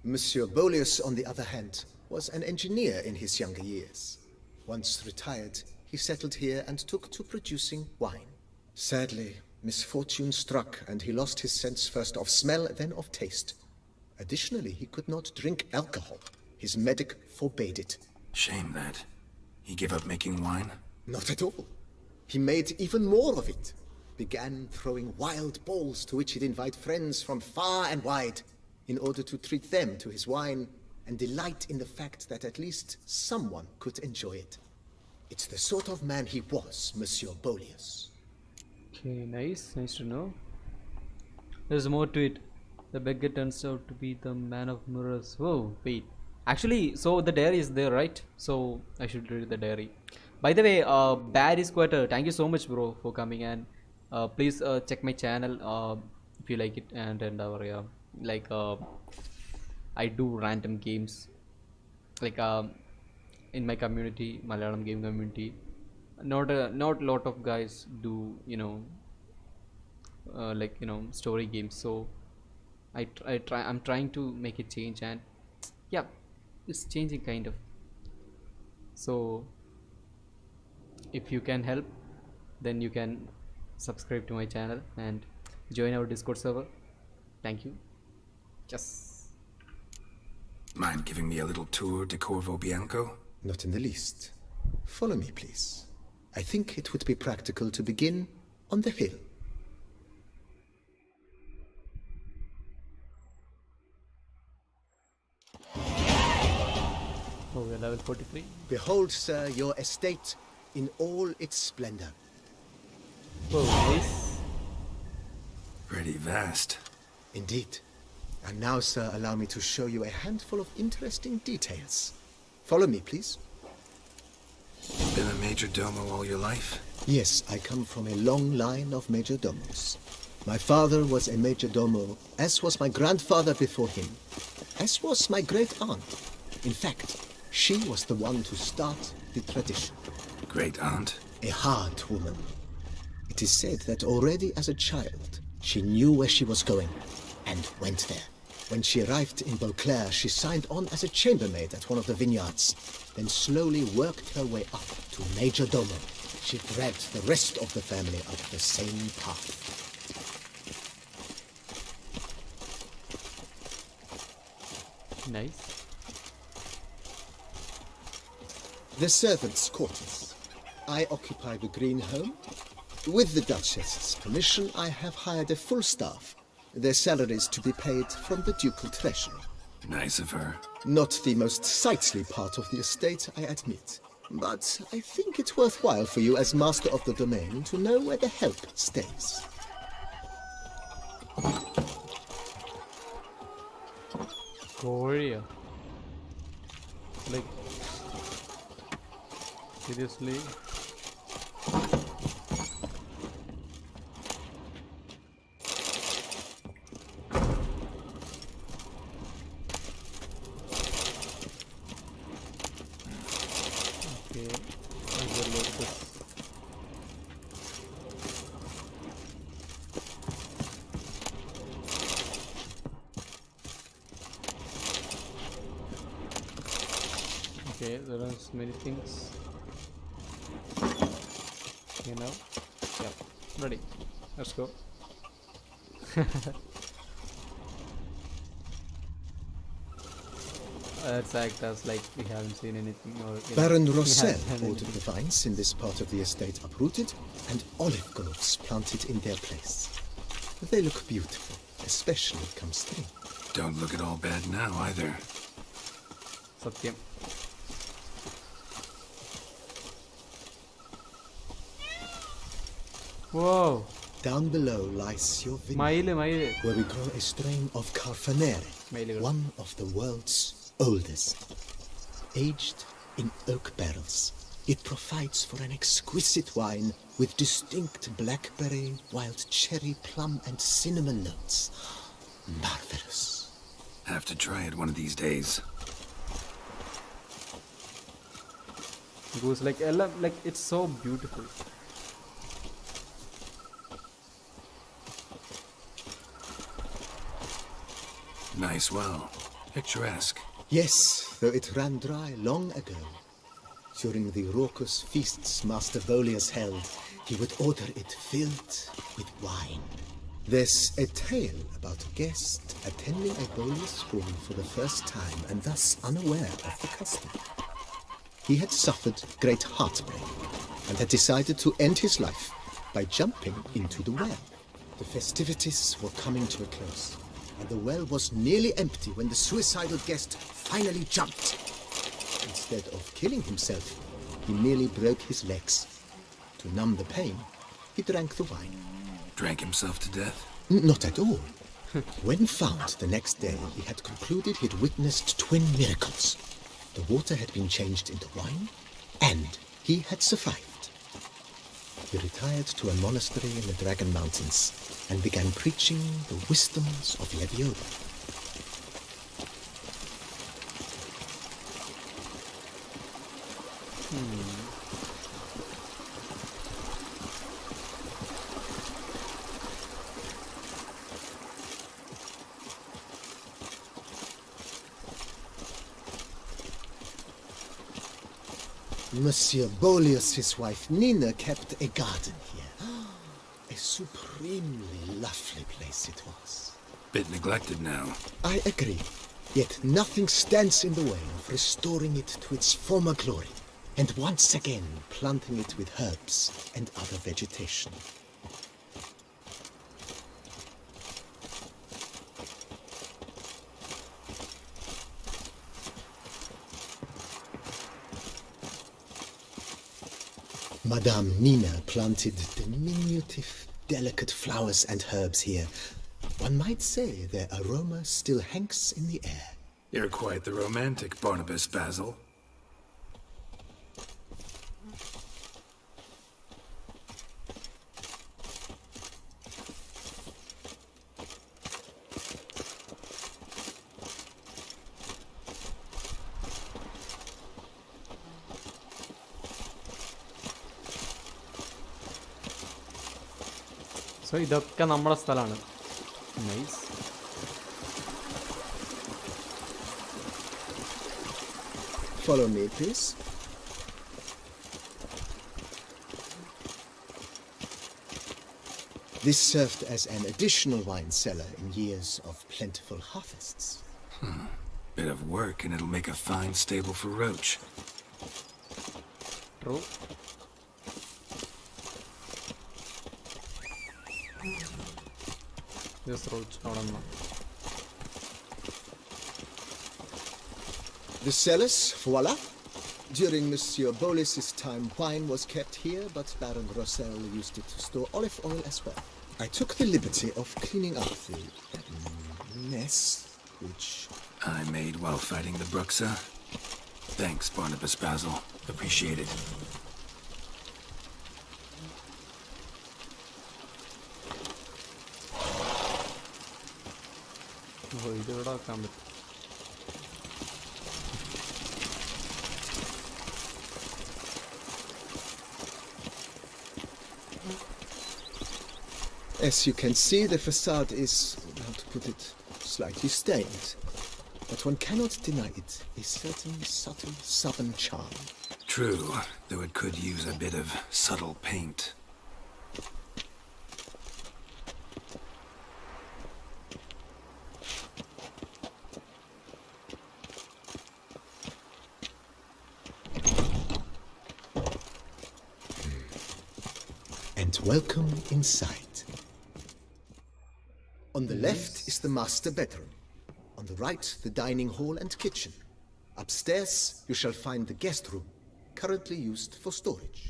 Speaker 5: Monsieur Bolius, on the other hand, was an engineer in his younger years. Once retired, he settled here and took to producing wine. Sadly, misfortune struck and he lost his sense first of smell, then of taste. Additionally, he could not drink alcohol. His medic forbade it.
Speaker 3: Shame that. He gave up making wine?
Speaker 5: Not at all. He made even more of it. Began throwing wild balls to which he'd invite friends from far and wide in order to treat them to his wine and delight in the fact that at least someone could enjoy it. It's the sort of man he was, Monsieur Bolius.
Speaker 1: Okay, nice to know. There's more to it. The beggar turns out to be the man of mirrors. Whoa, wait. Actually, so the diary is there, right? So I should read the diary. By the way, Bad is quite thank you so much, bro, for coming, and please check my channel if you like it, and our I do random games like in my community, Malayalam game community. Not lot of guys do, story games, so I'm trying to make a change, and yeah, it's changing kind of. So if you can help, then you can subscribe to my channel and join our Discord server. Thank you. Yes.
Speaker 3: Mind giving me a little tour de Corvo Bianco?
Speaker 5: Not in the least.
Speaker 15: Follow me, please. I think it would be practical to begin on the hill.
Speaker 1: Oh, we're level 43.
Speaker 15: Behold, sir, your estate in all its splendor.
Speaker 1: Oh, nice.
Speaker 3: Pretty vast.
Speaker 15: Indeed. And now, sir, allow me to show you a handful of interesting details. Follow me, please.
Speaker 3: Been a major domo all your life?
Speaker 15: Yes, I come from a long line of major domos. My father was a major domo, as was my grandfather before him, as was my great aunt. In fact, she was the one to start the tradition.
Speaker 3: Great aunt?
Speaker 15: A hard woman. It is said that already as a child, she knew where she was going and went there. When she arrived in Beauclair, she signed on as a chambermaid at one of the vineyards, then slowly worked her way up to major domo. She dragged the rest of the family up the same path.
Speaker 1: Nice.
Speaker 15: The servants' quarters. I occupy the green home. With the Duchess's permission, I have hired a full staff. Their salaries to be paid from the ducal treasury.
Speaker 3: Nice of her.
Speaker 15: Not the most sightly part of the estate, I admit. But I think it's worthwhile for you as master of the domain to know where the help stays.
Speaker 1: Korea. Like, seriously? Okay, overload this. Okay, there are many things. You know? Yeah, ready. Let's go. Let's act as like we haven't seen anything or...
Speaker 15: Baron Rossel ordered the vines in this part of the estate uprooted and olive groves planted in their place. They look beautiful, especially come spring.
Speaker 3: Don't look at all bad now either.
Speaker 1: Satyam. Whoa!
Speaker 15: Down below lies your vineyard, where we grow a strain of Carfanere, one of the world's oldest. Aged in oak barrels, it provides for an exquisite wine with distinct blackberry, wild cherry, plum, and cinnamon notes. Marvelous.
Speaker 3: Have to try it one of these days.
Speaker 1: Goes like Ella, like it's so beautiful.
Speaker 3: Nice well. Picturesque.
Speaker 15: Yes, though it ran dry long ago. During the raucous feasts Master Volius held, he would order it filled with wine. There's a tale about a guest attending a Volius room for the first time and thus unaware of the custom. He had suffered great heartbreak and had decided to end his life by jumping into the well. The festivities were coming to a close, and the well was nearly empty when the suicidal guest finally jumped. Instead of killing himself, he merely broke his legs. To numb the pain, he drank the wine.
Speaker 3: Drank himself to death?
Speaker 15: Not at all. When found the next day, he had concluded he'd witnessed twin miracles. The water had been changed into wine, and he had survived. He retired to a monastery in the Dragon Mountains and began preaching the wisdoms of Leviosa. Monsieur Bolius, his wife Nina, kept a garden here. A supremely lovely place it was.
Speaker 3: Bit neglected now.
Speaker 15: I agree. Yet nothing stands in the way of restoring it to its former glory. and once again planting it with herbs and other vegetation. Madame Nina planted diminutive, delicate flowers and herbs here. One might say their aroma still hangs in the air.
Speaker 3: You're quite the romantic, Barnabas Basil.
Speaker 1: So ഇതൊക്കെ നമ്മുടെ സ്ഥലമാണ്. Nice.
Speaker 15: Follow me, please. This served as an additional wine cellar in years of plentiful harvests.
Speaker 3: Bit of work and it'll make a fine stable for Roach.
Speaker 1: True. Yes, Roach.
Speaker 15: The cellars, voila. During Monsieur Bolis's time, wine was kept here, but Baron Rossel used it to store olive oil as well. I took the liberty of cleaning up the mess, which
Speaker 3: I made while fighting the Bruxa. Thanks, Barnabas Basil. Appreciate it.
Speaker 1: ഇതിവിടെ വെക്കാൻ പറ്റും.
Speaker 15: As you can see, the facade is, how to put it, slightly stained. But one cannot deny it, a certain subtle southern charm.
Speaker 3: True, though it could use a bit of subtle paint.
Speaker 15: And welcome inside. On the left is the master bedroom. On the right, the dining hall and kitchen. Upstairs, you shall find the guest room, currently used for storage.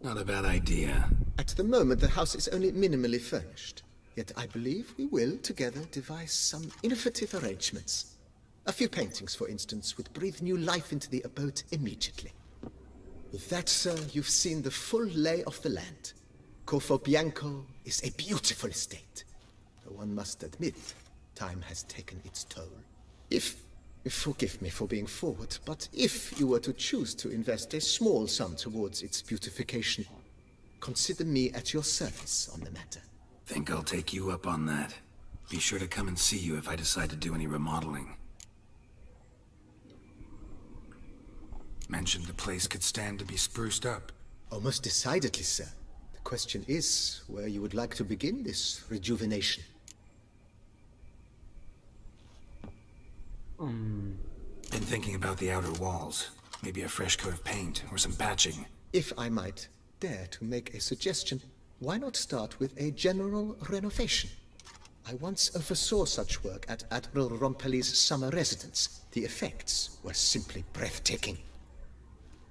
Speaker 3: Not a bad idea.
Speaker 15: At the moment, the house is only minimally furnished. Yet I believe we will, together, devise some innovative arrangements. A few paintings, for instance, would breathe new life into the abode immediately. With that, sir, you've seen the full lay of the land. Corfo Bianco is a beautiful estate. Though one must admit, time has taken its toll. Forgive me for being forward, but if you were to choose to invest a small sum towards its beautification, consider me at your service on the matter.
Speaker 3: Think I'll take you up on that. Be sure to come and see you if I decide to do any remodeling. Mentioned the place could stand to be spruced up.
Speaker 15: Oh, most decidedly, sir. The question is where you would like to begin this rejuvenation.
Speaker 3: Been thinking about the outer walls. Maybe a fresh coat of paint or some patching.
Speaker 15: If I might dare to make a suggestion, why not start with a general renovation? I once oversaw such work at Admiral Rompelli's summer residence. The effects were simply breathtaking.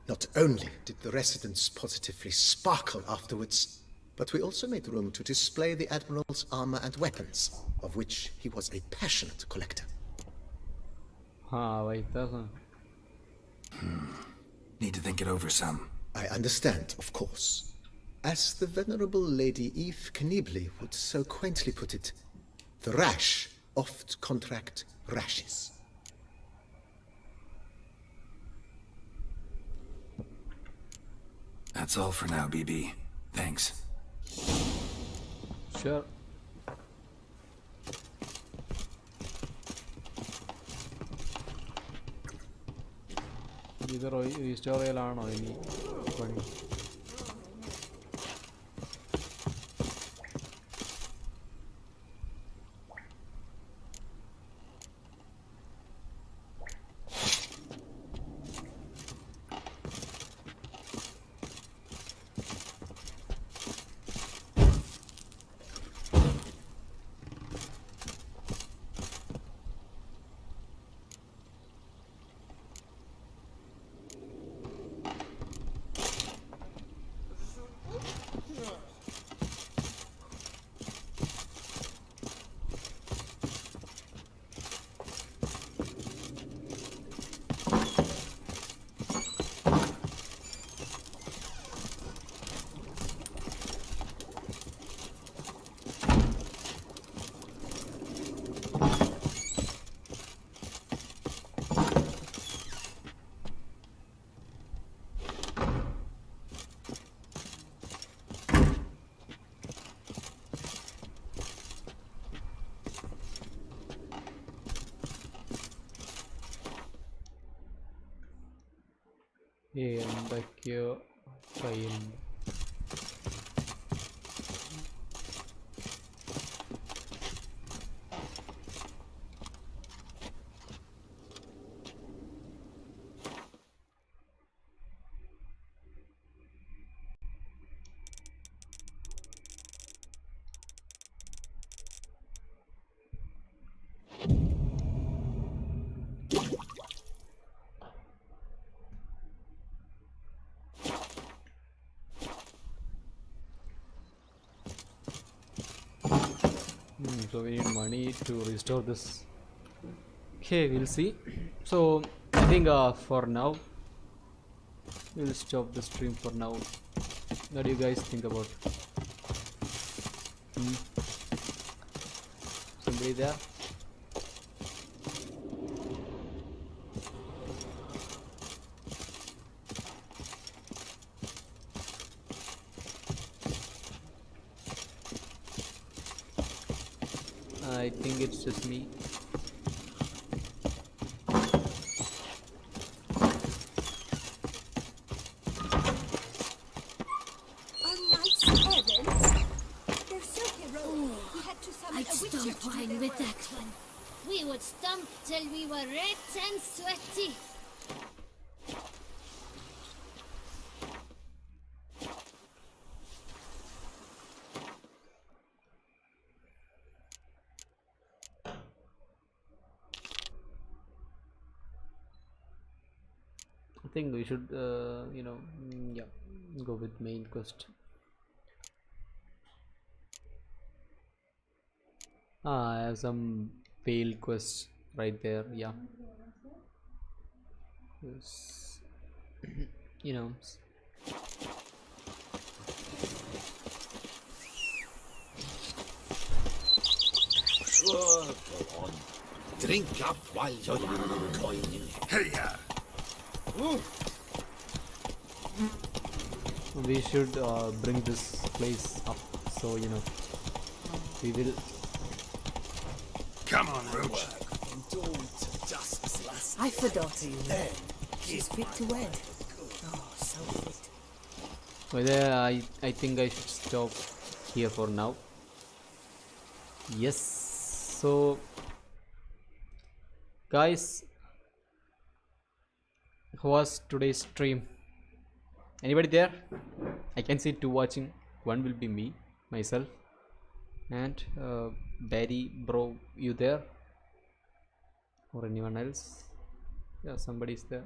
Speaker 15: Not only did the residence positively sparkle afterwards, but we also made room to display the Admiral's armor and weapons, of which he was a passionate collector.
Speaker 3: Need to think it over some.
Speaker 15: I understand, of course. As the venerable Lady Eve Knibley would so quaintly put it, the rash oft contract rashes.
Speaker 3: That's all for now, BB. Thanks.
Speaker 1: Sure. ഇത് ഹിസ്റ്റോറിയലാണോ ഇനി പണി? എന്തൊക്കെയോ കയ്യിലുണ്ട്. So we need money to restore this. Okay, we'll see. So I think for now we'll stop the stream for now. What do you guys think about? Somebody there? I think it's just me.
Speaker 10: I'd stomp while with that one. We would stomp till we were red and sweaty.
Speaker 1: I think we should, yeah, go with main quest. I have some failed quests right there. Yeah, yes. You know.
Speaker 4: Sure, go on. Drink up while you're coining.
Speaker 14: Hey,
Speaker 1: We should bring this place up, so we will.
Speaker 14: Come on, Roach.
Speaker 8: I forgot you. She's fit to wed. Oh, so fit.
Speaker 1: Whether I think I should stop here for now. Yes. So, guys, how was today's stream? Anybody there? I can see two watching. One will be me, myself, and Barry bro. You there? Or anyone else? Yeah, somebody's there.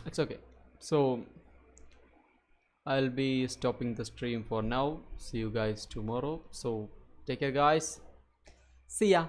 Speaker 1: It's okay. So I'll be stopping the stream for now. See you guys tomorrow. So take care, guys. See ya.